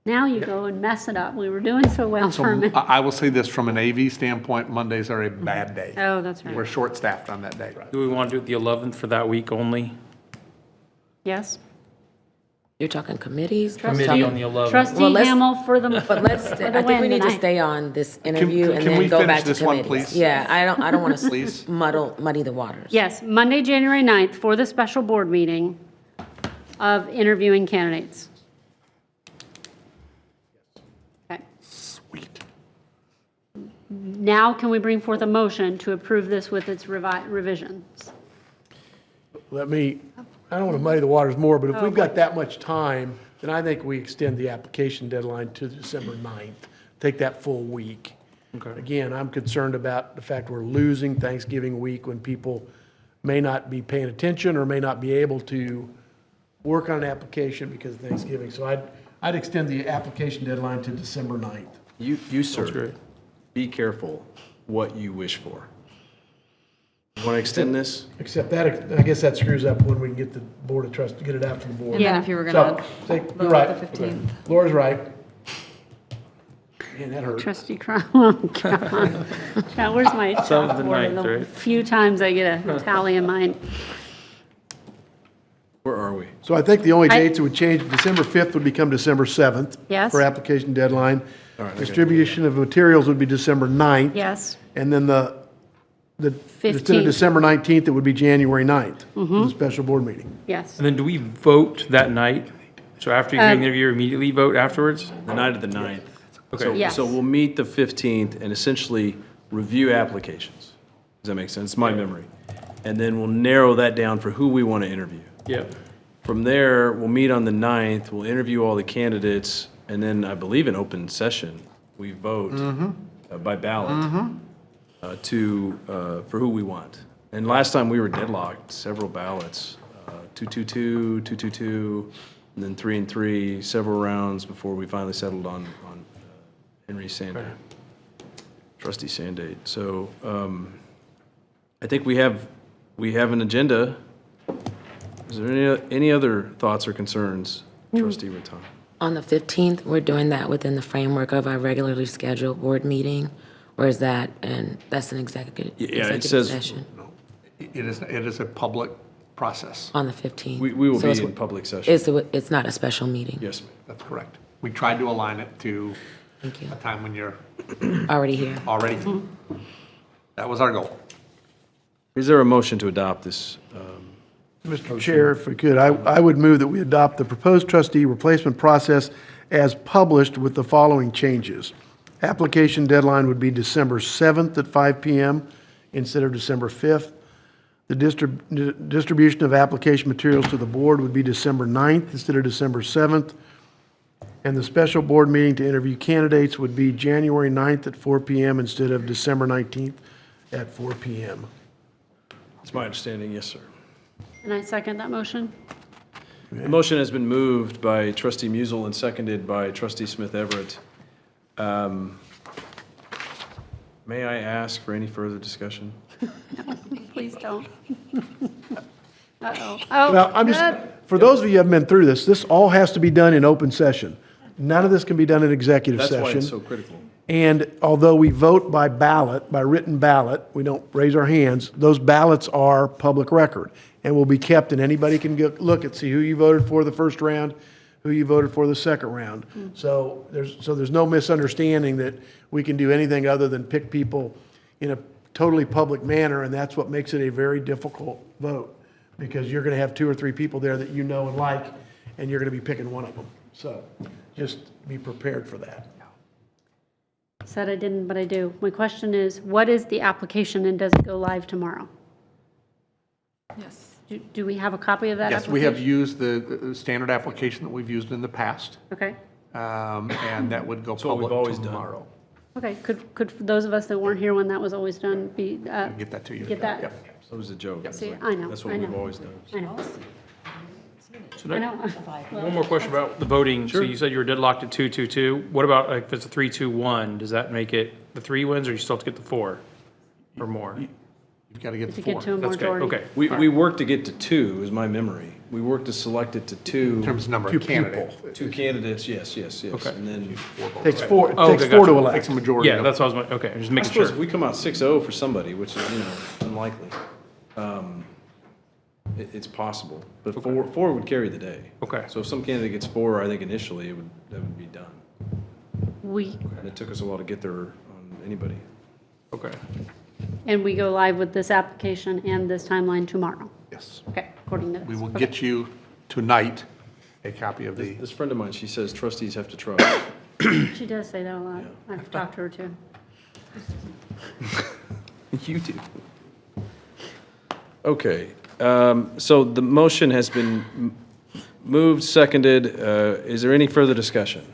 Now you go and mess it up. We were doing so well so for a minute. I will say this, from an AV standpoint, Mondays are a bad day. Oh, that's right. We're short-staffed on that day. Do we want to do it the 11th for that week only? Yes. You're talking committees? Committee on the 11th. Trustee Well, let's- Hamel for the, But let's, for the I think we win need to tonight. stay on this interview and can we then go finish back to this one, committees. please? Yeah, I don't want to Please. muddy the waters. Yes, Monday, January 9th for the special board meeting of interviewing candidates. Okay. Sweet. Now can we bring forth a motion to approve this with its revisions? Let me, I don't want to muddy the waters more, but if Oh, we've got that much time, then I think we extend the application deadline to December 9th. Take that full week. Okay. Again, I'm concerned about the fact we're losing Thanksgiving week when people may not be paying attention or may not be able to work on an application because of Thanksgiving. So I'd extend the application deadline to December 9th. You sir, be careful what you wish for. You want to extend this? Except that, I guess that screws up when we can get the Board of Trustees, get it out to the board. And then if you were So, you're right. the 15th. Laura's right. Man, that hurt. Trustee Crown, oh, God. God, where's my Some of the chalkboard? ninth, The right? few times I get a tally in mind. Where are we? So I think the only I- dates that would change, December 5th would become December 7th. Yes. For application deadline. All right, okay. Distribution of materials would be December 9th. Yes, And then instead 15th. of December 19th, it would be January 9th for the special board meeting. yes. And then do we vote that night? So after you interview, immediately vote afterwards? The night of the 9th. So- Yes. So we'll meet the 15th and essentially review applications. Does that make sense? It's my memory. And then we'll narrow that down for who we want to interview. Yep. From there, we'll meet on the 9th, we'll interview all the candidates, and then I believe in open session, we vote by ballot for who we want. And last time we were deadlocked, several ballots, 222, 222, and then 3 and 3, several rounds before we finally settled on Henry Sandate, Trustee Sandate. So I think we have an agenda. Is there any other thoughts or concerns, Trustee Raton? On the 15th, we're doing that within the framework of our regularly scheduled board meeting? Or is that, and that's an executive says- session It is a public process. on the 15th? We will So be it's- in public session. It's not a special meeting? Yes, ma'am. That's correct. We tried to align it to Thank you. a time when you're Already here. already, that was our goal. Is there a motion to adopt this? Mr. Chair, if we could, I would move that we adopt the proposed trustee replacement process as published with the following changes. Application deadline would be December 7th at 5 PM instead of December 5th. The distribution of application materials to the board would be December 9th instead of December 7th. And the special board meeting to interview candidates would be January 9th at 4 PM instead of December 19th at 4 PM. It's my understanding, yes, sir. And I second that motion. The motion has been moved by Trustee Musel and seconded by Trustee Smith Everett. May I ask for any further discussion? Please don't. Uh-oh. Oh, Well, I'm just, for those of you who haven't been through this, this all has to be done in open session. None of this can be done in executive That's session. why it's so critical. And although we vote by ballot, by written ballot, we don't raise our hands, those ballots are public record and will be kept, and anybody can go look and see who you voted for the first round, who you voted for the second round. So there's no misunderstanding that we can do anything other than pick people in a totally public manner, and that's what makes it a very difficult vote, because you're going to have 2 or 3 people there that you know and like, and you're going to be picking one of them. So just be prepared for that. Said I didn't, but I do. My question is, what is the application and does it go live tomorrow? Yes. Do we have a copy of that Yes, application? we have used the standard application that we've used in the past, Okay, and that would go what we've public always done. tomorrow. Okay, could those of us that weren't here when that was always done be, Get that to you. get that? That was a joke. See, I know, That's I what we've know. always done. I know. So I know. one more question about the voting. So you said you were deadlocked at 2-2-2. What about like, if it's a 3-2-1? Does that make it the 3 wins, or you still have to get the 4 or more? You've got to get To the get 4. to a That's good. majority. Okay. We worked to get to 2, is my memory. We worked to select it to 2. In terms of number Two of candidates. 2 candidates, yes. Okay. And then, Takes four, Oh, takes okay, four to gotcha. elect. Takes a majority. Yeah, of- that's what I was, okay, just I making suppose sure. if we come out 6-0 for somebody, which is, unlikely, it's possible. But 4 would carry the day. Okay. So if some candidate gets 4, I think initially that would be done. And it took us a while to get there on anybody. Okay. And we go live with this application and this timeline tomorrow. Yes. Okay, according to this. We will Okay. get you tonight a copy of the, This friend of mine, she says trustees have to trust. She does say that a lot. I've talked to her too. You do. Okay, so the motion has been moved, seconded. Is there any further discussion?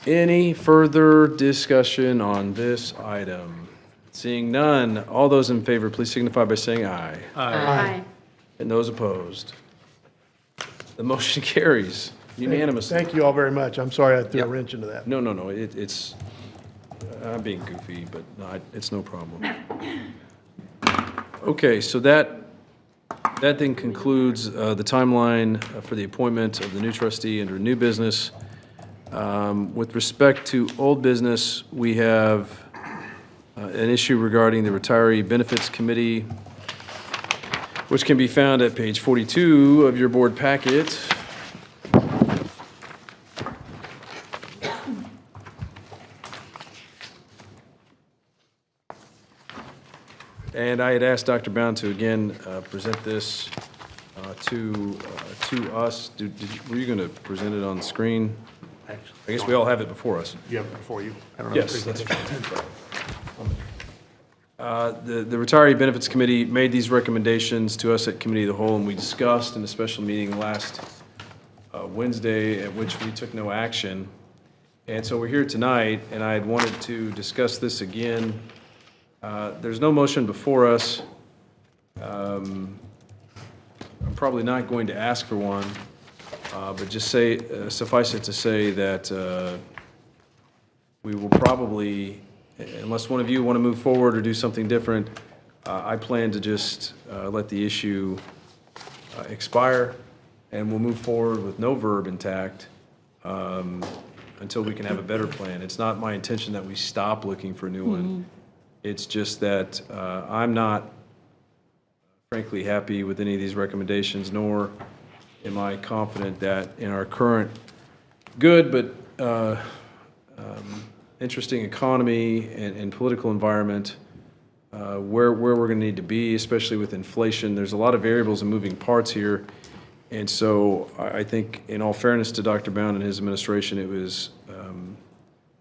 Any further discussion on this item? Seeing none, all those in favor, please signify by saying aye. Aye. And those opposed? The motion carries unanimously. Thank you all very much. I'm sorry I threw a wrench into that. No, it's, I'm being goofy, but no, it's no problem. Okay, so that then concludes the timeline for the appointment of the new trustee under new business. With respect to old business, we have an issue regarding the Retiree Benefits Committee, which can be found at page 42 of your board packet. And I had asked Dr. Bound to again present this to us. Were you going to present it on the screen? I guess we all have it before us. you have it before you. I don't know. Yes, that's fine. The Retiree Benefits Committee made these recommendations to us at Committee of the Whole, and we discussed in a special meeting last Wednesday, at which we took no action. And so we're here tonight, and I had wanted to discuss this again. There's no motion before us. I'm probably not going to ask for one, but just suffice it to say that we will probably, unless one of you want to move forward or do something different, I plan to just let the issue expire, and we'll move forward with no verb intact until we can have a better plan. It's not my intention that we stop looking for a new one. It's just that I'm not frankly happy with any of these recommendations, nor am I confident that in our current good but interesting economy and political environment, where we're going to need to be, especially with inflation. There's a lot of variables and moving parts here. And so I think, in all fairness to Dr. Bound and his administration, it was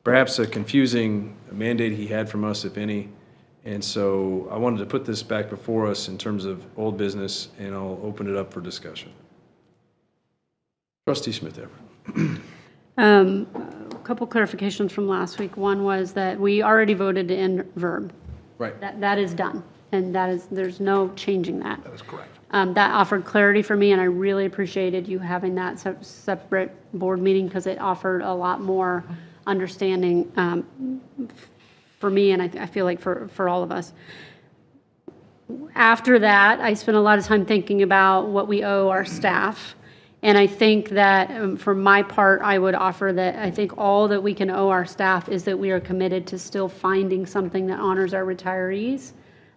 perhaps a confusing mandate he had from us, if any. And so I wanted to put this back before us in terms of old business, and I'll open it up for discussion. Trustee Smith-Everett. A couple clarifications from last week. One was that we already voted to end verb. Right. That is done, and there's no changing that. That is correct. That offered clarity for me, and I really appreciated you having that separate board meeting, because it offered a lot more understanding for me, and I feel like for all of us. After that, I spent a lot of time thinking about what we owe our staff. And I think that for my part, I would offer that I think all that we can owe our staff is that we are committed to still finding something that honors our retirees.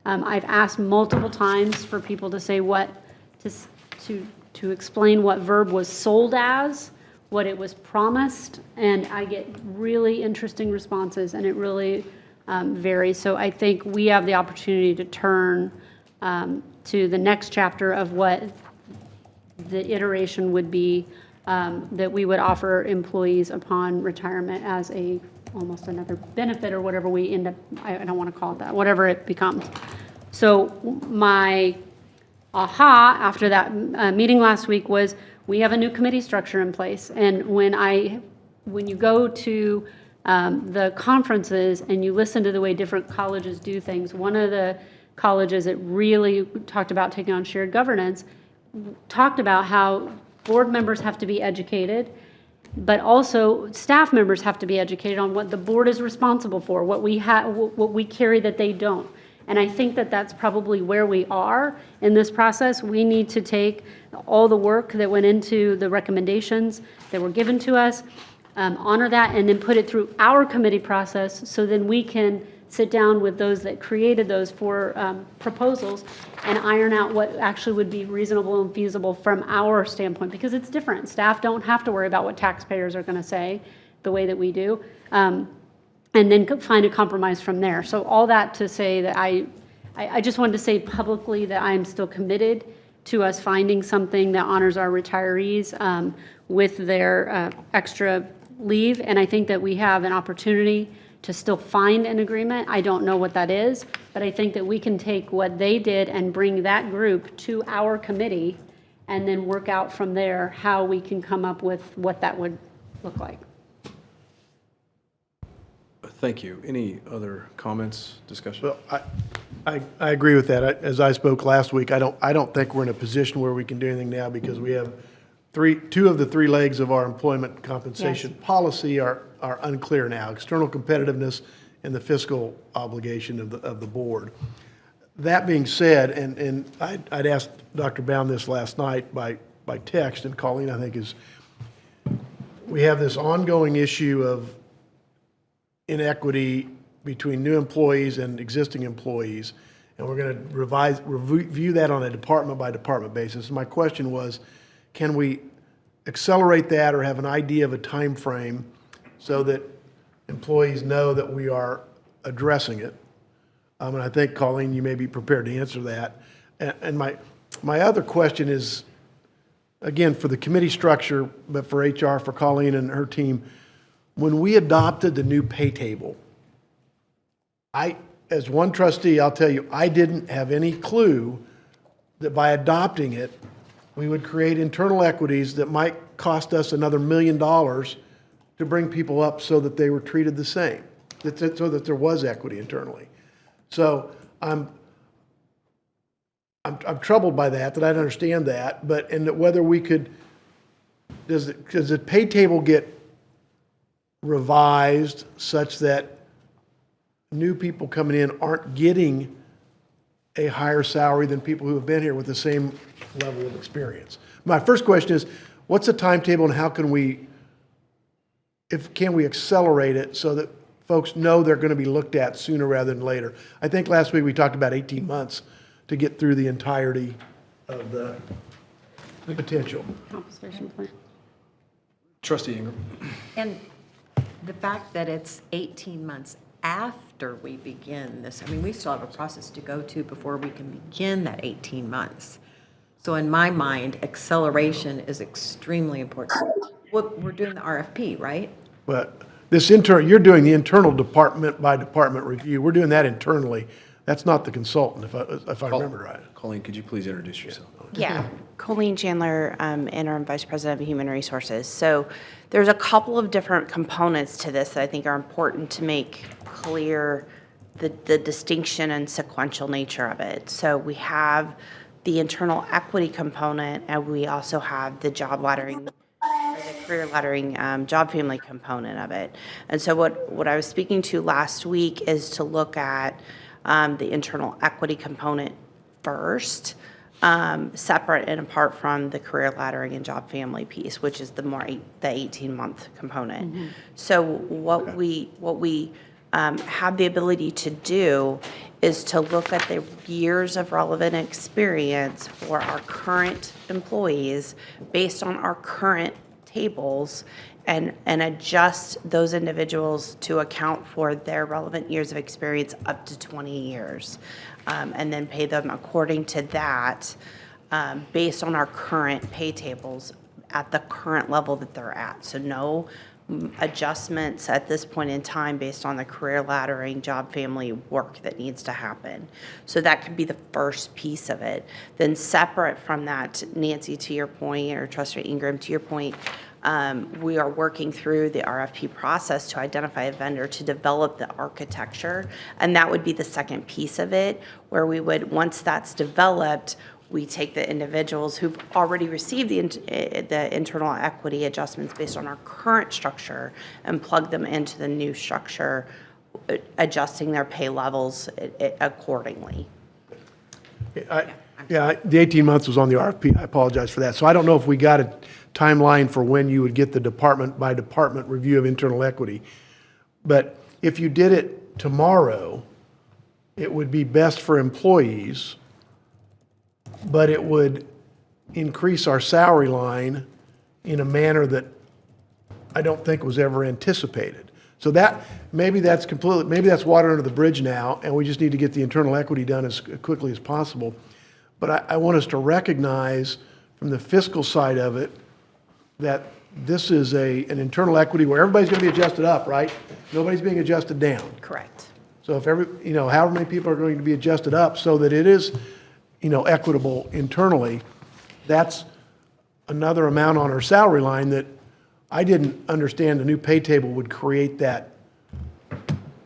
I've asked multiple times for people to say to explain what verb was sold as, what it was promised, and I get really interesting responses, and it really varies. So I think we have the opportunity to turn to the next chapter of what the iteration would be, that we would offer employees upon retirement as almost another benefit, or whatever we end up, I don't want to call it that, whatever it becomes. So my aha after that meeting last week was, we have a new committee structure in place. And when you go to the conferences and you listen to the way different colleges do things, one of the colleges that really talked about taking on shared governance talked about how board members have to be educated, but also staff members have to be educated on what the board is responsible for, what we carry that they don't. And I think that that's probably where we are in this process. We need to take all the work that went into the recommendations that were given to us, honor that, and then put it through our committee process so then we can sit down with those that created those four proposals and iron out what actually would be reasonable and feasible from our standpoint, because it's different. Staff don't have to worry about what taxpayers are going to say the way that we do. And then find a compromise from there. So all that to say that I just wanted to say publicly that I'm still committed to us finding something that honors our retirees with their extra leave. And I think that we have an opportunity to still find an agreement. I don't know what that is, but I think that we can take what they did and bring that group to our committee and then work out from there how we can come up with what that would look like. Thank you. Any other comments, discussion? Well, I agree with that. As I spoke last week, I don't think we're in a position where we can do anything now because we have two of the three legs of our employment compensation policy are unclear now: external competitiveness and the fiscal obligation of the board. That being said, and I'd asked Dr. Bound this last night by text, and Colleen, I think, is we have this ongoing issue of inequity between new employees and existing employees, and we're going to review that on a department by department basis. My question was, can we accelerate that or have an idea of a time frame so that employees know that we are addressing it? And I think, Colleen, you may be prepared to answer that. And my other question is, again, for the committee structure, but for HR, for Colleen and her team, when we adopted the new pay table, as one trustee, I'll tell you, I didn't have any clue that by adopting it, we would create internal equities that might cost us another $1 million to bring people up so that they were treated the same, so that there was equity internally. So I'm troubled by that I don't understand that, and that whether we could, does the pay table get revised such that new people coming in aren't getting a higher salary than people who have been here with the same level of experience? My first question is, what's the timetable and how can we accelerate it so that folks know they're going to be looked at sooner rather than later? I think last week we talked about 18 months to get through the entirety of the potential. Compensation plan. Trustee Ingram. And the fact that it's 18 months after we begin this, I mean, we still have a process to go to before we can begin that 18 months. So in my mind, acceleration is extremely important. Well, we're doing the RFP, right? But you're doing the internal department by department review. We're doing that internally. That's not the consultant, if I remember right. Colleen, could you please introduce yourself? Yeah, Colleen Chandler, Interim Vice President of Human Resources. So there's a couple of different components to this that I think are important to make clear the distinction and sequential nature of it. So we have the internal equity component, and we also have the job laddering, the career laddering, job family component of it. And so what I was speaking to last week is to look at the internal equity component first, separate and apart from the career laddering and job family piece, which is the 18-month component. Mm-hmm. So what we have the ability to do is to look at the years of relevant experience for our current employees based on our current tables and adjust those individuals to account for their relevant years of experience up to 20 years. And then pay them according to that based on our current pay tables at the current level that they're at. So no adjustments at this point in time based on the career laddering, job family work that needs to happen. So that could be the first piece of it. Then separate from that, Nancy, to your point, or Trustee Ingram, to your point, We are working through the RFP process to identify a vendor to develop the architecture. And that would be the second piece of it, where we would, once that's developed, we take the individuals who've already received the internal equity adjustments based on our current structure and plug them into the new structure, adjusting their pay levels accordingly. Yeah, the 18 months was on the RFP. I apologize for that. So I don't know if we got a timeline for when you would get the department by department review of internal equity. But if you did it tomorrow, it would be best for employees, but it would increase our salary line in a manner that I don't think was ever anticipated. So that, maybe that's water under the bridge now, and we just need to get the internal equity done as quickly as possible. But I want us to recognize from the fiscal side of it that this is an internal equity where everybody's going to be adjusted up, right? Nobody's being adjusted down. Correct. So if however many people are going to be adjusted up so that it is, equitable internally, that's another amount on our salary line that I didn't understand the new pay table would create that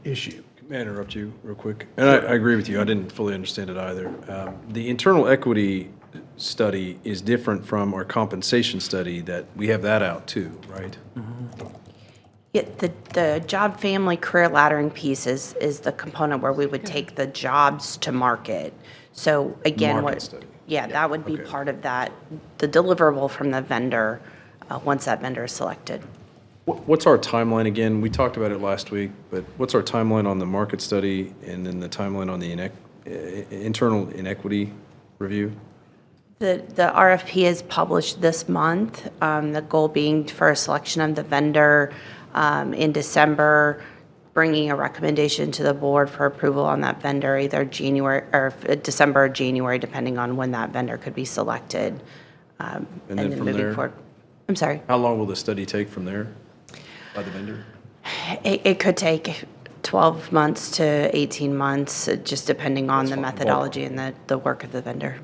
issue. May I interrupt you real quick? And I agree with you. I didn't fully understand it either. The internal equity study is different from our compensation study that we have that out too, right? Yeah, the job, family, career laddering piece is the component where we would take the jobs to market. So again, Market study. that would be part of that, the deliverable from the vendor, once that vendor is selected. What's our timeline again? We talked about it last week, but what's our timeline on the market study and then the timeline on the internal inequity review? The RFP is published this month, the goal being for a selection of the vendor in December, bringing a recommendation to the board for approval on that vendor, either January or December or January, depending on when that vendor could be selected. And then from moving there? forward. I'm sorry. How long will the study take from there by the vendor? It could take 12 months to 18 months, just depending on the methodology and the work of the vendor.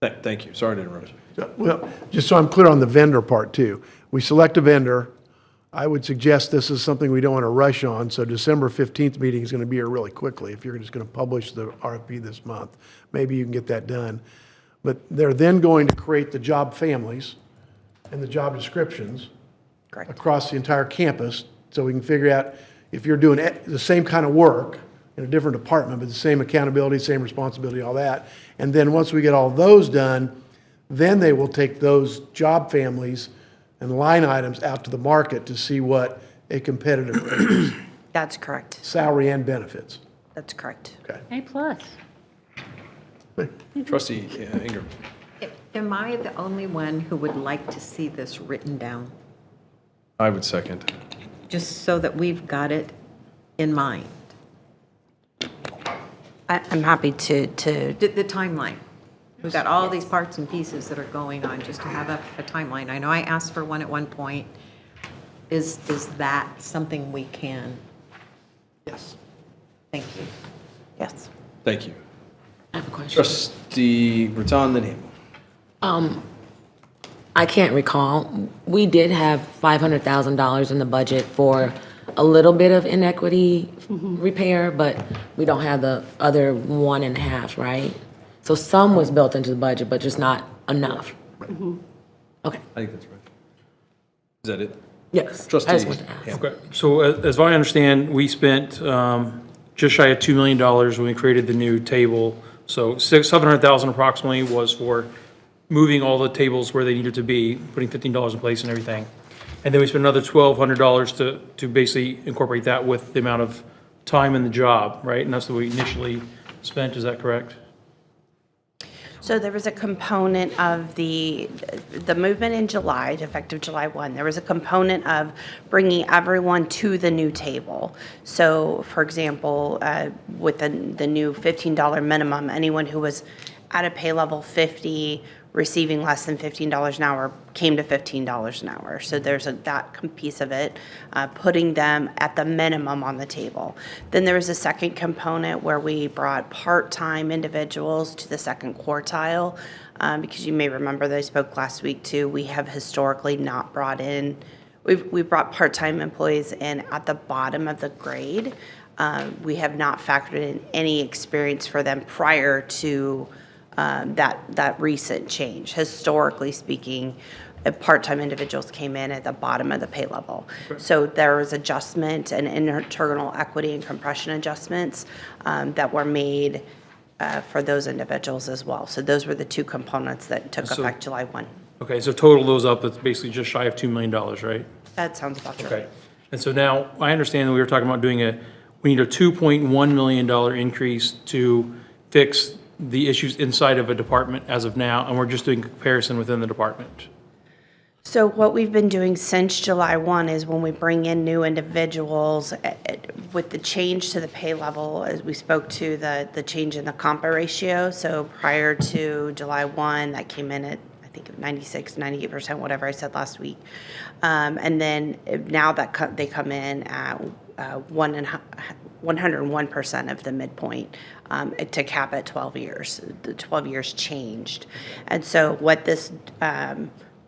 Thank you. Sorry to interrupt you. Well, just so I'm clear on the vendor part too. We select a vendor. I would suggest this is something we don't want to rush on, so December 15th meeting is going to be here really quickly. If you're just going to publish the RFP this month, maybe you can get that done. But they're then going to create the job families and the job descriptions across the entire campus, so we can figure out if you're doing the same kind of work in a different department, but the same accountability, same responsibility, all that. And then once we get all those done, then they will take those job families and line items out to the market to see what a competitive rate is. That's correct. Salary and benefits. That's correct. Okay. A+. Trustee Ingram. Am I the only one who would like to see this written down? I would second. Just so that we've got it in mind? I'm happy to. The timeline. We've got all these parts and pieces that are going on, just to have a timeline. I know I asked for one at one point. Is that something we can? Yes. Thank you. Yes. Thank you. I have a question. Trustee Breton, then Hamel. I can't recall. We did have $500,000 in the budget for a little bit of inequity repair, but we don't have the other 1.5, right? So some was built into the budget, but just not enough. Okay. I think that's right. Is that it? Yes. Trustee I just wanted to ask. Hamel. Okay, so as I understand, we spent just shy of $2 million when we created the new table. So $700,000 approximately was for moving all the tables where they needed to be, putting $15 in place and everything. And then we spent another $1,200 to basically incorporate that with the amount of time in the job, right? And that's what we initially spent, is that correct? So there was a component of the movement in July, effective July 1. There was a component of bringing everyone to the new table. So, for example, with the new $15 minimum, anyone who was at a pay level 50 receiving less than $15 an hour came to $15 an hour. So there's that piece of it, putting them at the minimum on the table. Then there was a second component where we brought part-time individuals to the second quartile, because you may remember that I spoke last week too. We have historically not brought in, we brought part-time employees in at the bottom of the grade. We have not factored in any experience for them prior to that recent change. Historically speaking, part-time individuals came in at the bottom of the pay level. So there was adjustment and internal equity and compression adjustments that were made for those individuals as well. So those were the two components that took effect July 1. Okay, so total those up, it's basically just shy of $2 million, right? That sounds about true. Okay. And so now, I understand that we were talking about doing we need a $2.1 million increase to fix the issues inside of a department as of now, and we're just doing comparison within the department. So what we've been doing since July 1 is when we bring in new individuals, with the change to the pay level, as we spoke to the change in the compa ratio. So prior to July 1, that came in at, I think, 96, 98%, whatever I said last week. And then now that they come in at 101% of the midpoint, to cap at 12 years. The 12 years changed. And so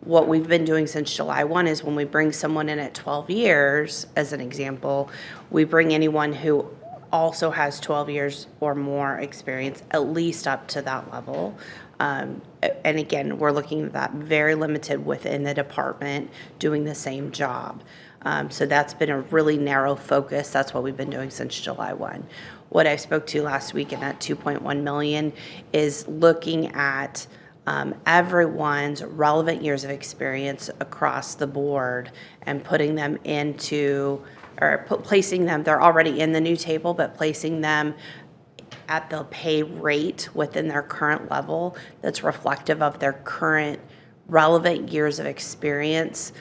what we've been doing since July 1 is when we bring someone in at 12 years, as an example, we bring anyone who also has 12 years or more experience, at least up to that level. And again, we're looking at that very limited within the department doing the same job. So that's been a really narrow focus. That's what we've been doing since July 1. What I spoke to last week in that 2.1 million is looking at everyone's relevant years of experience across the board and putting them into, placing them, they're already in the new table, but placing them at the pay rate within their current level that's reflective of their current relevant years of experience,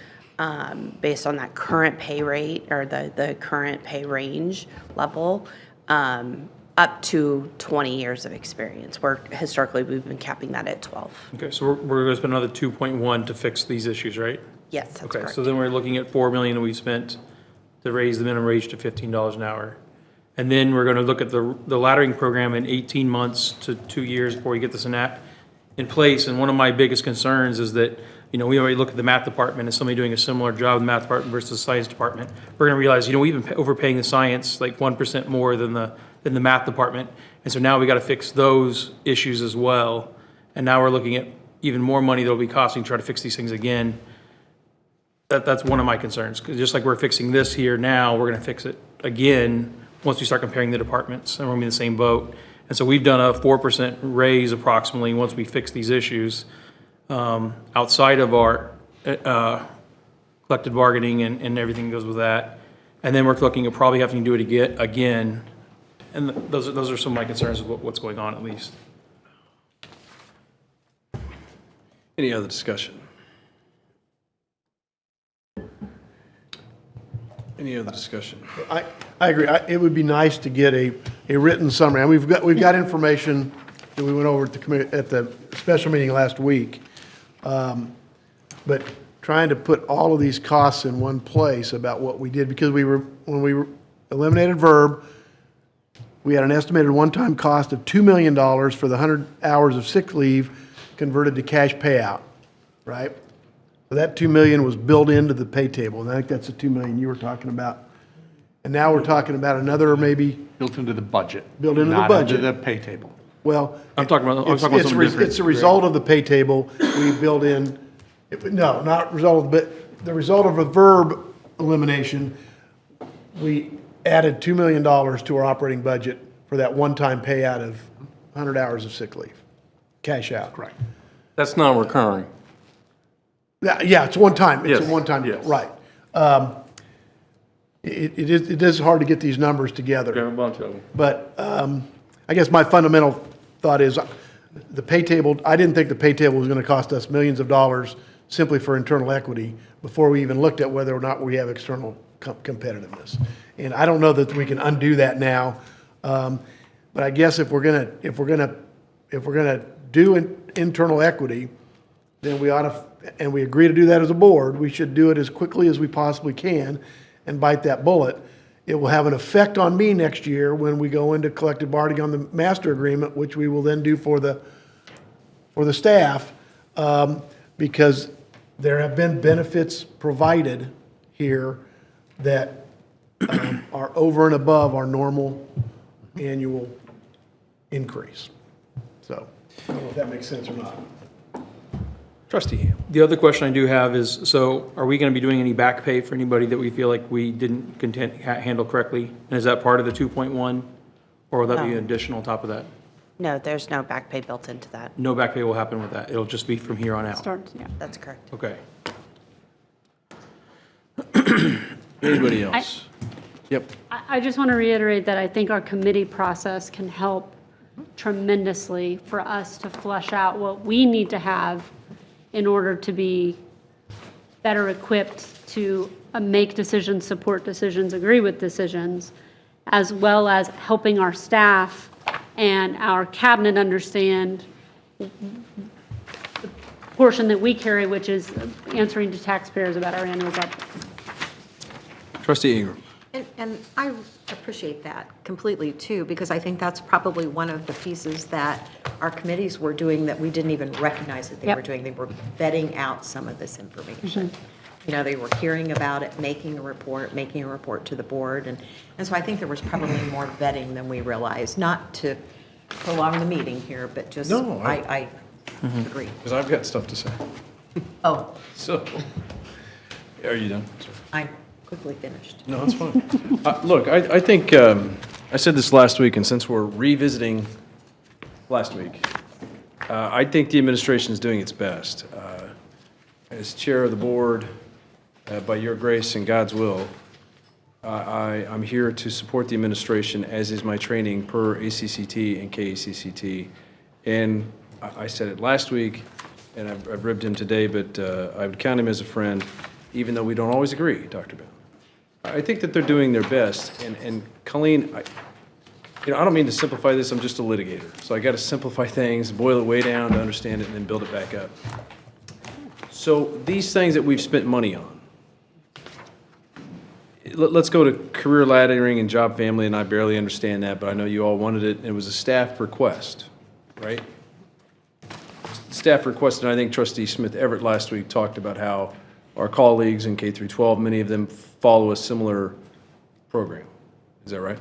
based on that current pay rate or the current pay range level, up to 20 years of experience, where historically we've been capping that at 12. Okay, so we're going to spend another 2.1 to fix these issues, right? Yes, that's Okay, correct. so then we're looking at $4 million that we spent to raise the minimum wage to $15 an hour. And then we're going to look at the laddering program in 18 months to 2 years before we get this in place. And one of my biggest concerns is that, we already look at the math department as somebody doing a similar job in the math department versus the science department. We're going to realize, we've been overpaying the science like 1% more than the math department. And so now we got to fix those issues as well. And now we're looking at even more money that'll be costing to try to fix these things again. That's one of my concerns, because just like we're fixing this here now, we're going to fix it again once we start comparing the departments, and we're going to be in the same boat. And so we've done a 4% raise approximately once we fix these issues, outside of our collective bargaining and everything that goes with that. And then we're looking at probably having to do it again. And those are some of my concerns with what's going on, at least. Any other discussion? Any other discussion? I agree. It would be nice to get a written summary. And we've got information that we went over at the special meeting last week. But trying to put all of these costs in one place about what we did, because when we eliminated VERB, we had an estimated one-time cost of $2 million for the 100 hours of sick leave converted to cash payout, right? So that $2 million was built into the pay table, and I think that's the $2 million you were talking about. And now we're talking about another maybe. Built into the budget. Built into the Not budget. into the pay table. Well. I'm talking about something different. It's a result of the pay table. We built in, no, not result of, but the result of a VERB elimination, we added $2 million to our operating budget for that one-time payout of 100 hours of sick leave, cash out. Correct. That's non-recurring. Yeah, it's one time. It's Yes, a one-time, yes. right. It is hard to get these numbers together. Got a bunch of them. But I guess my fundamental thought is the pay table, I didn't think the pay table was going to cost us millions of dollars simply for internal equity before we even looked at whether or not we have external competitiveness. And I don't know that we can undo that now. But I guess if we're going to do internal equity, then we ought to, and we agree to do that as a board, we should do it as quickly as we possibly can and bite that bullet. It will have an effect on me next year when we go into collective bargaining on the master agreement, which we will then do for the staff, because there have been benefits provided here that are over and above our normal annual increase. So, I don't know if that makes sense or not. Trustee Ham. The other question I do have is, so are we going to be doing any back pay for anybody that we feel like we didn't handle correctly? And is that part of the 2.1, or will that be No. an additional on top of that? No, there's no back pay built into that. No back pay will happen with that. It'll just be from here on out. Yeah. That's correct. Okay. Anybody else? Yep. I just want to reiterate that I think our committee process can help tremendously for us to flesh out what we need to have in order to be better equipped to make decisions, support decisions, agree with decisions, as well as helping our staff and our cabinet understand the portion that we carry, which is answering to taxpayers about our annual budget. Trustee Ingram. And I appreciate that completely too, because I think that's probably one of the pieces that our committees were doing that we didn't even recognize that they Yep. were doing. They were vetting out some of this information. You know, they were hearing about it, making a report to the board. And so I think there was probably more vetting than we realized, not to prolong the meeting here, but just, No, I agree. Because I've got stuff to say. Oh, So, are you done? I'm quickly finished. No, it's fine. Look, I think, I said this last week, and since we're revisiting last week, I think the administration is doing its best. As chair of the board, by your grace and God's will, I'm here to support the administration, as is my training per ACCT and KACCT. And I said it last week, and I've ribbed him today, but I would count him as a friend, even though we don't always agree, Dr. Bell. I think that they're doing their best. And Colleen, I don't mean to simplify this, I'm just a litigator. So I got to simplify things, boil it way down to understand it, and then build it back up. So these things that we've spent money on, let's go to career laddering and job family, and I barely understand that, but I know you all wanted it, and it was a staff request, right? Staff request, and I think Trustee Smith Everett last week talked about how our colleagues in K through 12, many of them follow a similar program. Is that right?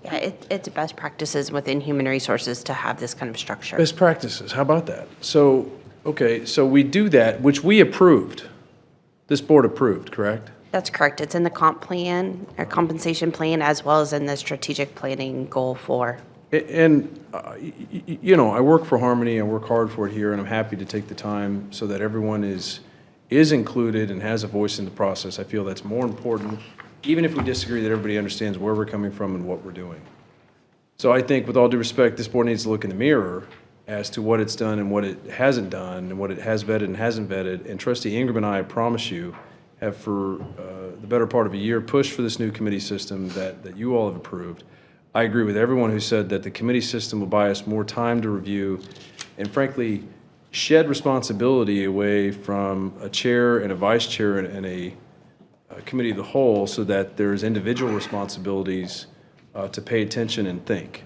Yeah, it's best practices within human resources to have this kind of structure. Best practices, how about that? So, okay, so we do that, which we approved. This board approved, correct? That's correct. It's in the comp plan, or compensation plan, as well as in the strategic planning goal 4. And, I work for Harmony, I work hard for it here, and I'm happy to take the time so that everyone is included and has a voice in the process. I feel that's more important, even if we disagree, that everybody understands where we're coming from and what we're doing. So I think, with all due respect, this board needs to look in the mirror as to what it's done and what it hasn't done, and what it has vetted and hasn't vetted. And Trustee Ingram and I promise you, have for the better part of a year pushed for this new committee system that you all have approved. I agree with everyone who said that the committee system will buy us more time to review and frankly shed responsibility away from a chair and a vice chair and a committee of the whole, so that there's individual responsibilities to pay attention and think.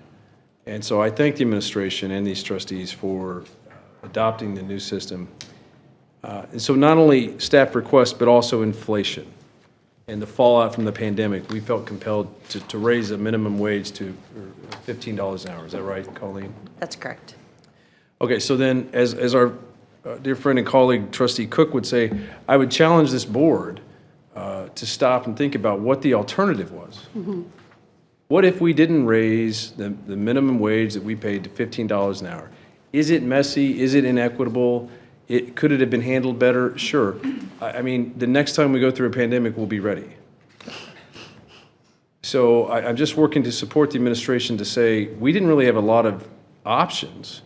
And so I thank the administration and these trustees for adopting the new system. And so not only staff requests, but also inflation and the fallout from the pandemic, we felt compelled to raise the minimum wage to $15 an hour. Is that right, Colleen? That's correct. Okay, so then, as our dear friend and colleague, Trustee Cook, would say, I would challenge this board to stop and think about what the alternative was. Mm-hmm. What if we didn't raise the minimum wage that we paid to $15 an hour? Is it messy? Is it inequitable? Could it have been handled better? Sure. I mean, the next time we go through a pandemic, we'll be ready. So I'm just working to support the administration to say, we didn't really have a lot of options.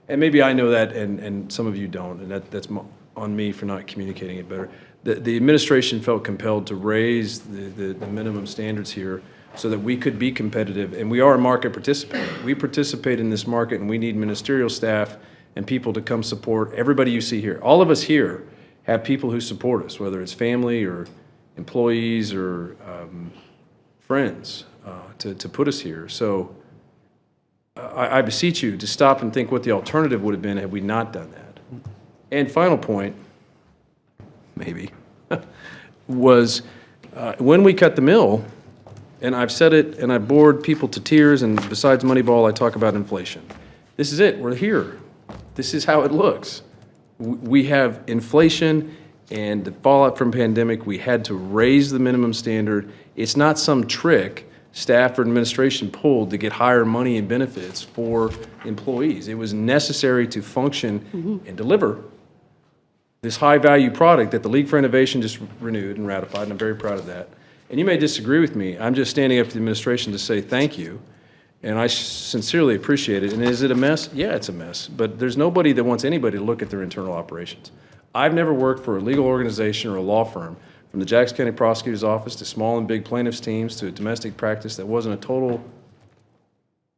And maybe I know that and some of you don't, and that's on me for not communicating it better. The administration felt compelled to raise the minimum standards here so that we could be competitive, and we are a market participant. We participate in this market, and we need ministerial staff and people to come support everybody you see here. All of us here have people who support us, whether it's family or employees or friends, to put us here. So I beseech you to stop and think what the alternative would have been had we not done that. And final point, maybe, was when we cut the mill, and I've said it and I bored people to tears, and besides Moneyball, I talk about inflation. This is it, we're here. This is how it looks. We have inflation and the fallout from pandemic. We had to raise the minimum standard. It's not some trick staff or administration pulled to get higher money and benefits for employees. It was necessary to function and deliver this high-value product that the League for Innovation just renewed and ratified, and I'm very proud of that. And you may disagree with me. I'm just standing up to the administration to say thank you, and I sincerely appreciate it. And is it a mess? Yeah, it's a mess. But there's nobody that wants anybody to look at their internal operations. I've never worked for a legal organization or a law firm, from the Jackson County Prosecutor's Office to small and big plaintiffs' teams to a domestic practice, that wasn't a total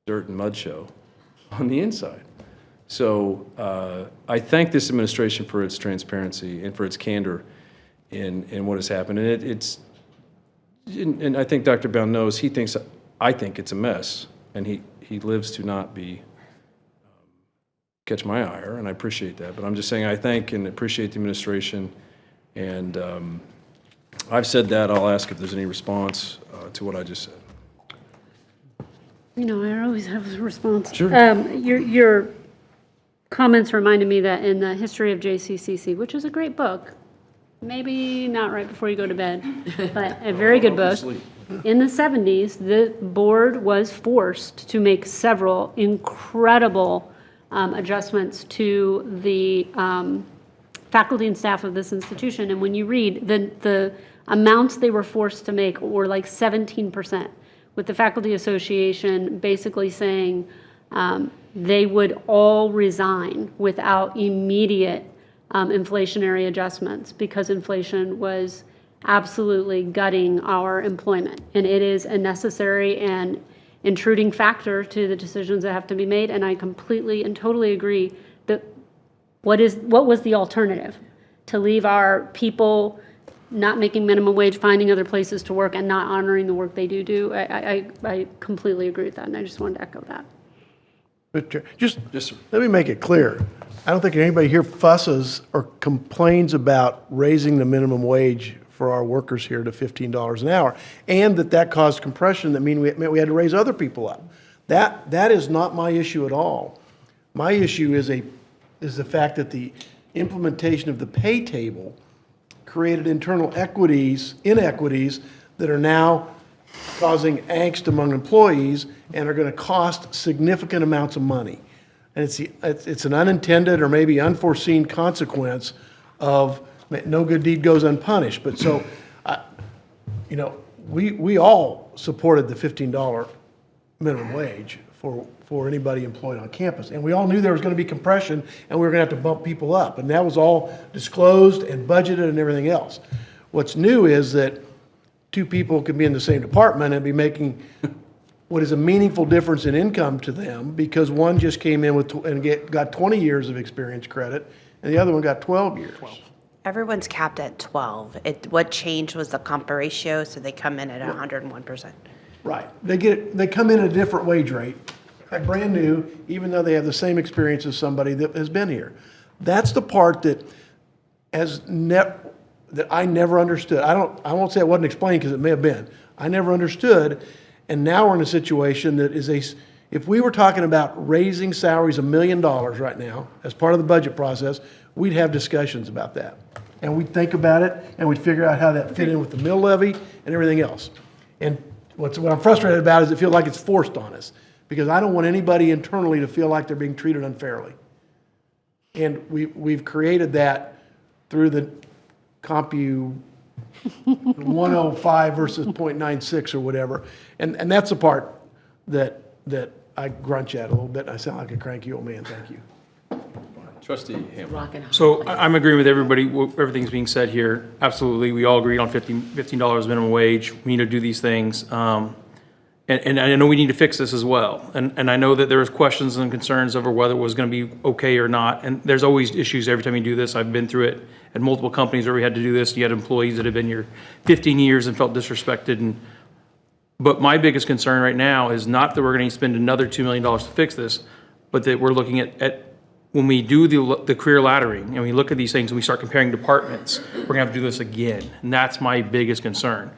dirt and mud show on the inside. So I thank this administration for its transparency and for its candor in what has happened. And and I think Dr. Bound knows, I think it's a mess, and he lives to not be catch my ire, and I appreciate that. But I'm just saying I thank and appreciate the administration, and I've said that. I'll ask if there's any response to what I just said. You know, I always have a response. Sure. Your comments reminded me that in the history of JCCC, which is a great book, maybe not right before you go to bed, but a very good book. In the 70s, the board was forced to make several incredible adjustments to the faculty and staff of this institution. And when you read, the amounts they were forced to make were like 17%, with the Faculty Association basically saying they would all resign without immediate inflationary adjustments, because inflation was absolutely gutting our employment. And it is a necessary and intruding factor to the decisions that have to be made. And I completely and totally agree that what was the alternative? To leave our people not making minimum wage, finding other places to work, and not honoring the work they do. I completely agree with that, and I just wanted to echo that. But just let me make it clear. I don't think anybody here fusses or complains about raising the minimum wage for our workers here to $15 an hour, and that caused compression that meant we had to raise other people up. That is not my issue at all. My issue is the fact that the implementation of the pay table created internal inequities that are now causing angst among employees and are going to cost significant amounts of money. And it's an unintended or maybe unforeseen consequence of no good deed goes unpunished. But so, we all supported the $15 minimum wage for anybody employed on campus. And we all knew there was going to be compression and we were going to have to bump people up. And that was all disclosed and budgeted and everything else. What's new is that two people can be in the same department and be making what is a meaningful difference in income to them, because one just came in and got 20 years of experience credit and the other one got 12 years. Everyone's capped at 12. What changed was the comp ratio, so they come in at 101%. Right. They come in at a different wage rate, brand new, even though they have the same experience as somebody that has been here. That's the part that I never understood. I won't say it wasn't explained, because it may have been. I never understood, and now we're in a situation that if we were talking about raising salaries $1 million right now as part of the budget process, we'd have discussions about that. And we'd think about it, and we'd figure out how that fit in with the mill levy and everything else. And what I'm frustrated about is it feels like it's forced on us, because I don't want anybody internally to feel like they're being treated unfairly. And we've created that through the CompuU 105 versus 0.96 or whatever. And that's the part that I grunch at a little bit. I sound like a cranky old man. Thank you. Trustee Hamlin. So I'm agreeing with everybody, everything's being said here. Absolutely, we all agreed on $15 minimum wage. We need to do these things. And and I know we need to fix this as well. And I know that there was questions and concerns over whether it was going to be okay or not. And there's always issues every time you do this. I've been through it at multiple companies where we had to do this. You had employees that have been here 15 years and felt disrespected. But my biggest concern right now is not that we're going to spend another $2 million to fix this, but that we're looking at when we do the career laddering and we look at these things and we start comparing departments, we're going to have to do this again. And that's my biggest concern.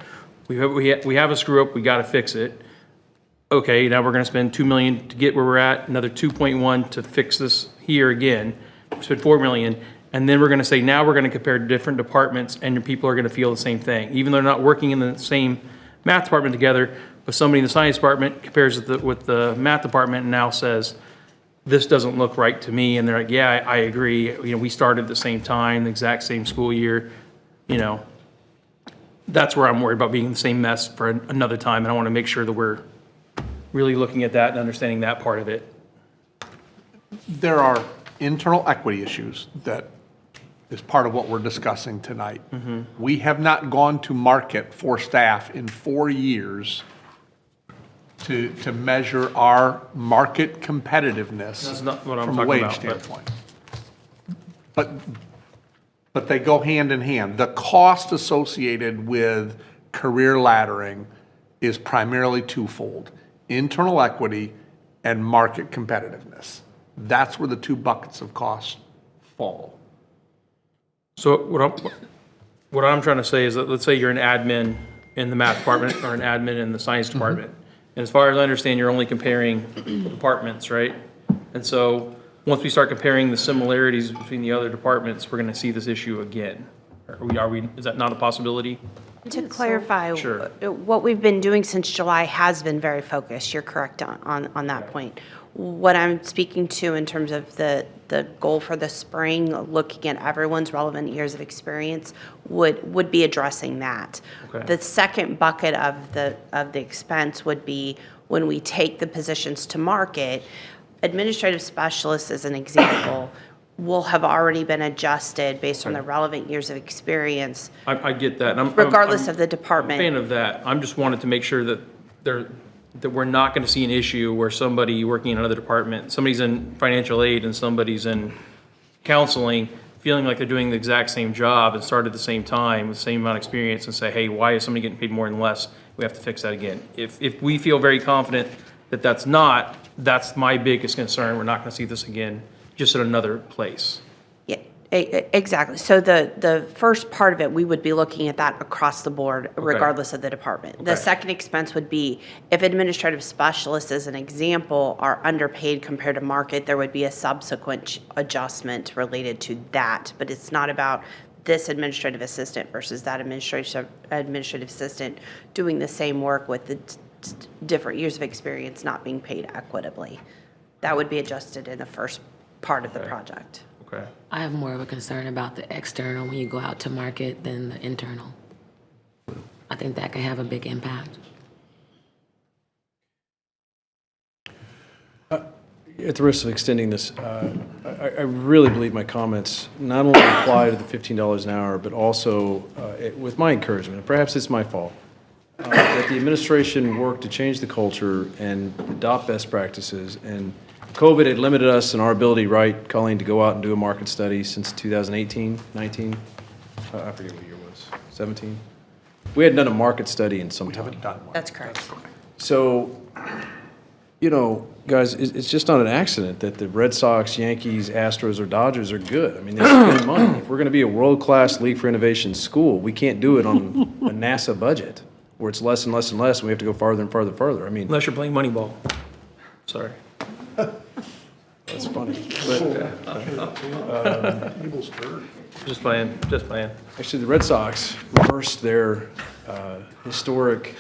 We have a screw up, we got to fix it. Okay, now we're going to spend $2 million to get where we're at, another 2.1 to fix this here again. We spent $4 million, and then we're going to say now we're going to compare different departments, and your people are going to feel the same thing, even though they're not working in the same math department together. But somebody in the science department compares it with the math department and now says, this doesn't look right to me, and they're like, yeah, I agree. You know, we started at the same time, the exact same school year. You know, that's where I'm worried about being in the same mess for another time, and I want to make sure that we're really looking at that and understanding that part of it. There are internal equity issues that is part of what we're discussing tonight. We have not gone to market for staff in 4 years to measure our market competitiveness That's not what I'm from a talking wage about, standpoint. But they go hand in hand. The cost associated with career laddering is primarily twofold: internal equity and market competitiveness. That's where the two buckets of cost fall. So what I'm trying to say is that, let's say you're an admin in the math department or an admin in the science department. And as far as I understand, you're only comparing departments, right? And so once we start comparing the similarities between the other departments, we're going to see this issue again. Is that not a possibility? To clarify, Sure. what we've been doing since July has been very focused. You're correct on that point. What I'm speaking to in terms of the goal for the spring, looking at everyone's relevant years of experience, would be addressing that. Okay. The second bucket of the expense would be when we take the positions to market. Administrative specialists, as an example, will have already been adjusted based on the relevant years of experience, I get that. And regardless of the department. I'm a fan of that. I'm just wanted to make sure that we're not going to see an issue where somebody working in another department, somebody's in financial aid and somebody's in counseling, feeling like they're doing the exact same job and start at the same time with the same amount of experience and say, hey, why is somebody getting paid more than less? We have to fix that again. If we feel very confident that that's my biggest concern. We're not going to see this again, just at another place. Yeah, exactly. So the first part of it, we would be looking at that across the board, regardless of the department. The Okay. second expense would be if administrative specialists, as an example, are underpaid compared to market, there would be a subsequent adjustment related to that. But it's not about this administrative assistant versus that administrative assistant doing the same work with the different years of experience not being paid equitably. That would be adjusted in the first part of the project. Okay. I have more of a concern about the external when you go out to market than the internal. I think that can have a big impact. At the risk of extending this, I really believe my comments not only apply to the $15 an hour, but also with my encouragement, and perhaps it's my fault, that the administration worked to change the culture and adopt best practices. And COVID had limited us in our ability, right, Colleen, to go out and do a market study since 2018, 19? I forget what year it was, 17? We hadn't done a market study in some time. That's correct. So, you know, guys, it's just not an accident that the Red Sox, Yankees, Astros, or Dodgers are good. I mean, they spend money. If we're going to be a world-class League for Innovation school, we can't do it on a NASA budget where it's less and less and less, and we have to go farther and farther and farther. I mean, Unless you're playing Moneyball. Sorry. that's funny. Just playing. Actually, the Red Sox reversed their historic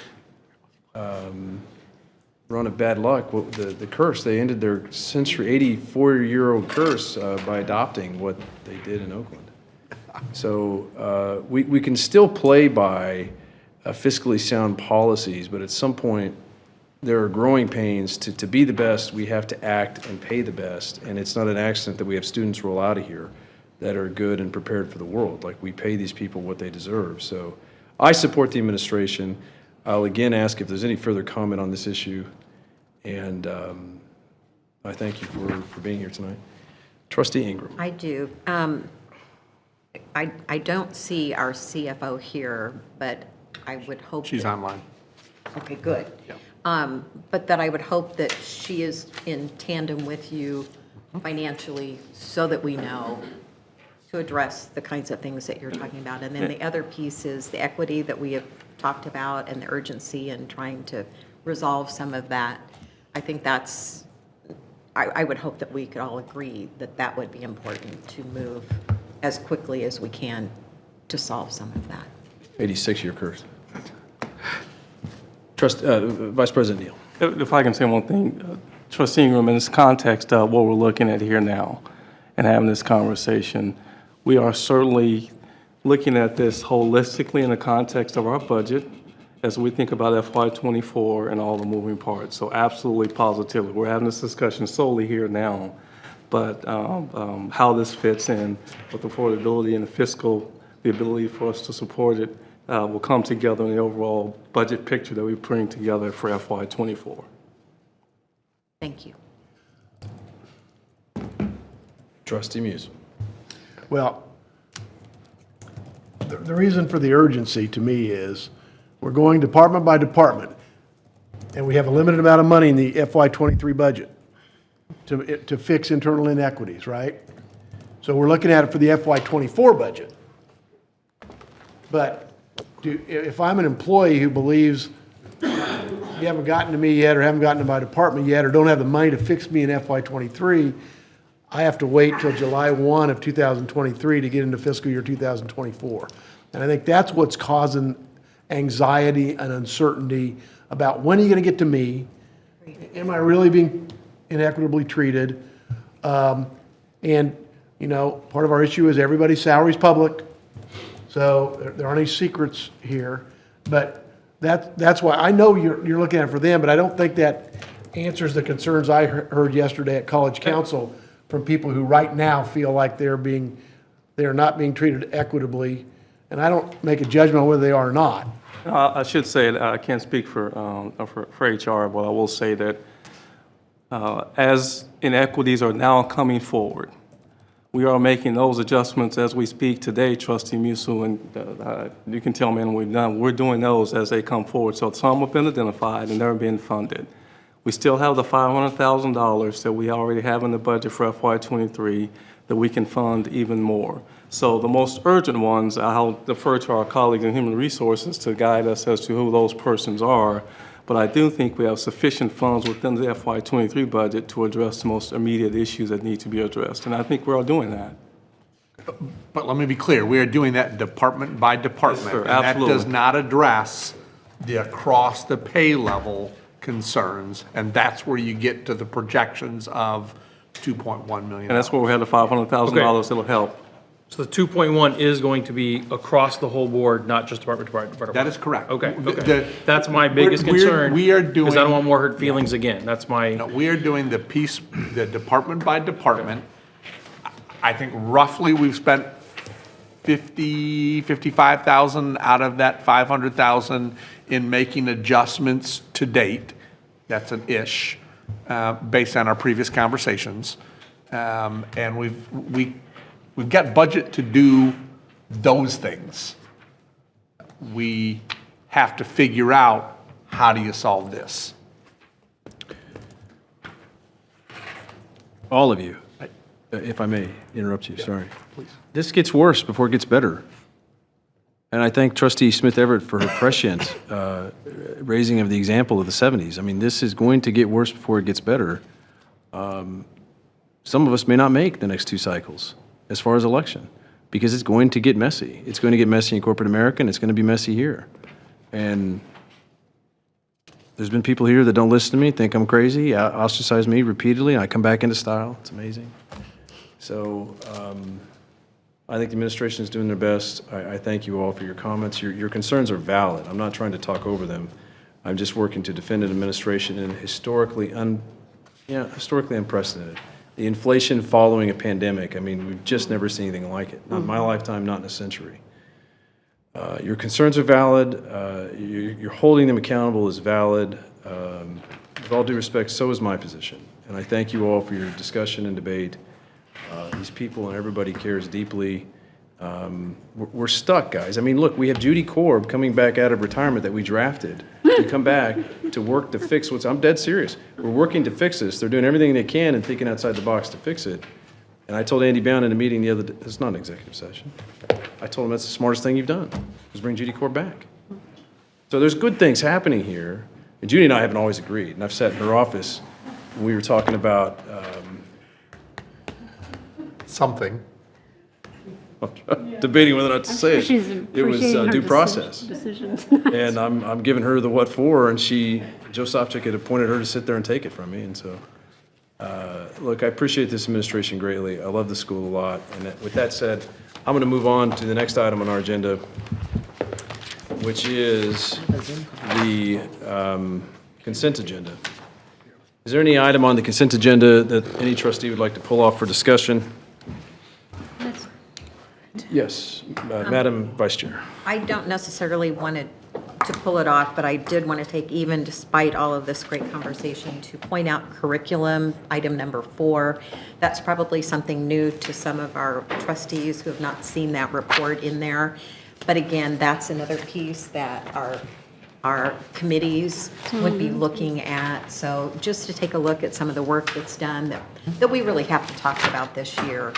run of bad luck. The curse, they ended their 84-year-old curse by adopting what they did in Oakland. So we can still play by fiscally sound policies, but at some point, there are growing pains. To be the best, we have to act and pay the best. And it's not an accident that we have students roll out of here that are good and prepared for the world. Like, we pay these people what they deserve. So I support the administration. I'll again ask if there's any further comment on this issue, and I thank you for being here tonight. Trustee Ingram. I do. I don't see our CFO here, but I would hope. She's online. Okay, good. But that I would hope that she is in tandem with you financially so that we know to address the kinds of things that you're talking about. And then the other piece is the equity that we have talked about and the urgency in trying to resolve some of that. I think that's, I would hope that we could all agree that that would be important to move as quickly as we can to solve some of that. 86-year curse. Vice President Neal. If I can say one thing, Trustee Ingram, in this context of what we're looking at here now and having this conversation, we are certainly looking at this holistically in the context of our budget as we think about FY24 and all the moving parts. So absolutely, positively, we're having this discussion solely here now, but how this fits in with affordability and the fiscal, the ability for us to support it will come together in the overall budget picture that we bring together for FY24. Thank you. Trustee Muse. Well, the reason for the urgency to me is we're going department by department, and we have a limited amount of money in the FY23 budget to fix internal inequities, right? So we're looking at it for the FY24 budget. But if I'm an employee who believes you haven't gotten to me yet or haven't gotten to my department yet or don't have the money to fix me in FY23, I have to wait till July 1 of 2023 to get into fiscal year 2024. And I think that's what's causing anxiety and uncertainty about when are you going to get to me? Am I really being inequitably treated? And, you know, part of our issue is everybody's salary is public. So there aren't any secrets here. But that's why I know you're looking at it for them, but I don't think that answers the concerns I heard yesterday at College Council from people who right now feel like they're not being treated equitably. And I don't make a judgment on whether they are or not. I should say, I can't speak for HR, but I will say that as inequities are now coming forward, we are making those adjustments as we speak today, Trustee Musil, and you can tell me when we've done. We're doing those as they come forward. So some have been identified and they're being funded. We still have the $500,000 that we already have in the budget for FY23 that we can fund even more. So the most urgent ones, I'll defer to our colleagues in Human Resources to guide us as to who those persons are. But I do think we have sufficient funds within the FY23 budget to address the most immediate issues that need to be addressed. And I think we're all doing that. But let me be clear, we are doing that department by department. Yes, sir, and that absolutely. does not address the across the pay level concerns. And that's where you get to the projections of $2.1 million. And that's where we have the $500,000 that'll help. So the 2.1 is going to be across the whole board, not just department to department? That is correct. Okay, The- okay. That's my biggest concern. We are doing. Because I don't want more hurt feelings again. That's my. No, we are doing the piece, the department by department. I think roughly we've spent 55,000 out of that 500,000 in making adjustments to date. That's an ish, based on our previous conversations. And we've got budget to do those things. We have to figure out, how do you solve this? All of you, if I may interrupt you, sorry. This gets worse before it gets better. And I thank Trustee Smith Everett for her prescient raising of the example of the 70s. I mean, this is going to get worse before it gets better. Some of us may not make the next two cycles as far as election, because it's going to get messy. It's going to get messy in corporate America, and it's going to be messy here. And there's been people here that don't listen to me, think I'm crazy, ostracize me repeatedly, and I come back into style. It's amazing. So I think the administration is doing their best. I thank you all for your comments. Your concerns are valid. I'm not trying to talk over them. I'm just working to defend an administration in historically unprecedented. The inflation following a pandemic, I mean, we've just never seen anything like it. Not in my lifetime, not in a century. Your concerns are valid. You're holding them accountable is valid. With all due respect, so is my position. And I thank you all for your discussion and debate. These people and everybody cares deeply. We're stuck, guys. I mean, look, we have Judy Korb coming back out of retirement that we drafted to come back to work to fix I'm dead serious. We're working to fix this. They're doing everything they can and thinking outside the box to fix it. And I told Andy Bound in a meeting the other day, it's not an executive session. I told him that's the smartest thing you've done, is bring Judy Korb back. So there's good things happening here. And Judy and I haven't always agreed. And I've sat in her office when we were talking about Something. debating whether or not to say it. She's It was appreciating her due process. decisions. And I'm giving her the what for, and Joe Sopcich had appointed her to sit there and take it from me, and so, look, I appreciate this administration greatly. I love the school a lot, and with that said, I'm going to move on to the next item on our agenda, which is the consent agenda. Is there any item on the consent agenda that any trustee would like to pull off for discussion? Yes, Madam Vice Chair. I don't necessarily want to pull it off, but I did want to take, even despite all of this great conversation, to point out curriculum, item number 4. That's probably something new to some of our trustees who have not seen that report in there. But again, that's another piece that our committees would be looking at. So just to take a look at some of the work that's done that we really haven't talked about this year.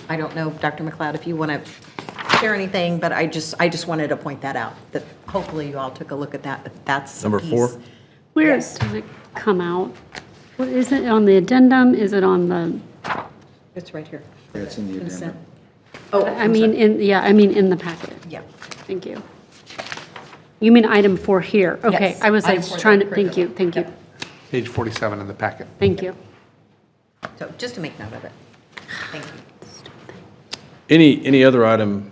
I don't know, Dr. McLeod, if you want to share anything, but I just wanted to point that out, that hopefully you all took a look at that, but that's a Number piece. 4? Where does it come out? What is it on the addendum? Is it on the, It's right here. It's in the Consent. addendum. Oh, I mean, in the packet. Yeah. Thank you. You mean item 4 here? Okay, Yes, I was item like 4, trying to, the thank you, curriculum. thank you, Page 47 in the packet. thank you. So just to make note of it. Thank you. Any other item?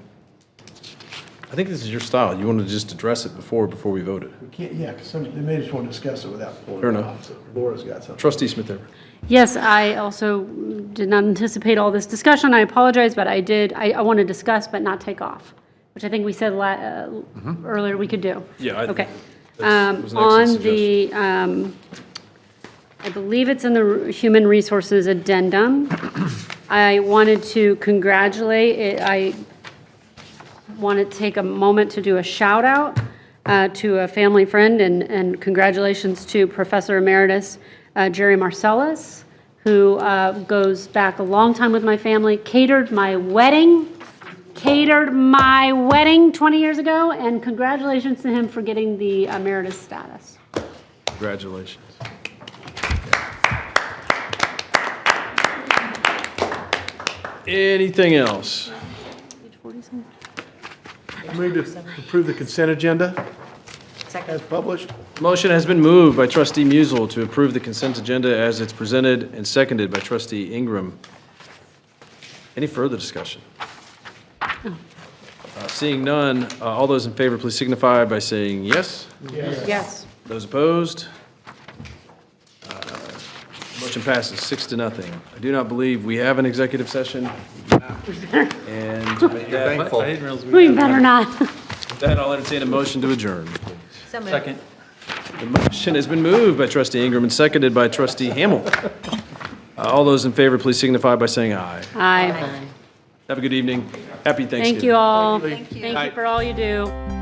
I think this is your style. You want to just address it before we vote it. We can't, yeah, because they may just want to discuss it without pulling Fair it enough. off. So Laura's got something. Trustee Smith-Everett. Yes, I also did not anticipate all this discussion. I apologize, but I did, I want to discuss but not take off, which I think we said earlier we could do. Yeah, Okay. that was an excellent On the, I believe it's in the Human Resources Addendum. I wanted to congratulate, I want to take a moment to do a shout out to a family friend and congratulations to Professor Emeritus Jerry Marcellus, who goes back a long time with my family, catered my wedding 20 years ago, and congratulations to him for getting the emeritus status. Congratulations. Anything else? Move to approve the consent agenda as published. Motion has been moved by Trustee Musel to approve the consent agenda as it's presented and seconded by Trustee Ingram. Any further discussion? Seeing none, all those in favor, please signify by saying yes. Yes. Those opposed? Motion passes 6-0. I do not believe we have an executive session. And with that, We better not. with that, I'll entertain a motion to adjourn. So moved. Second. The motion has been moved by Trustee Ingram and seconded by Trustee Hamel. All those in favor, please signify by saying aye. Aye. Have a good evening. Happy Thanksgiving. Thank you all. Thank you for all you do.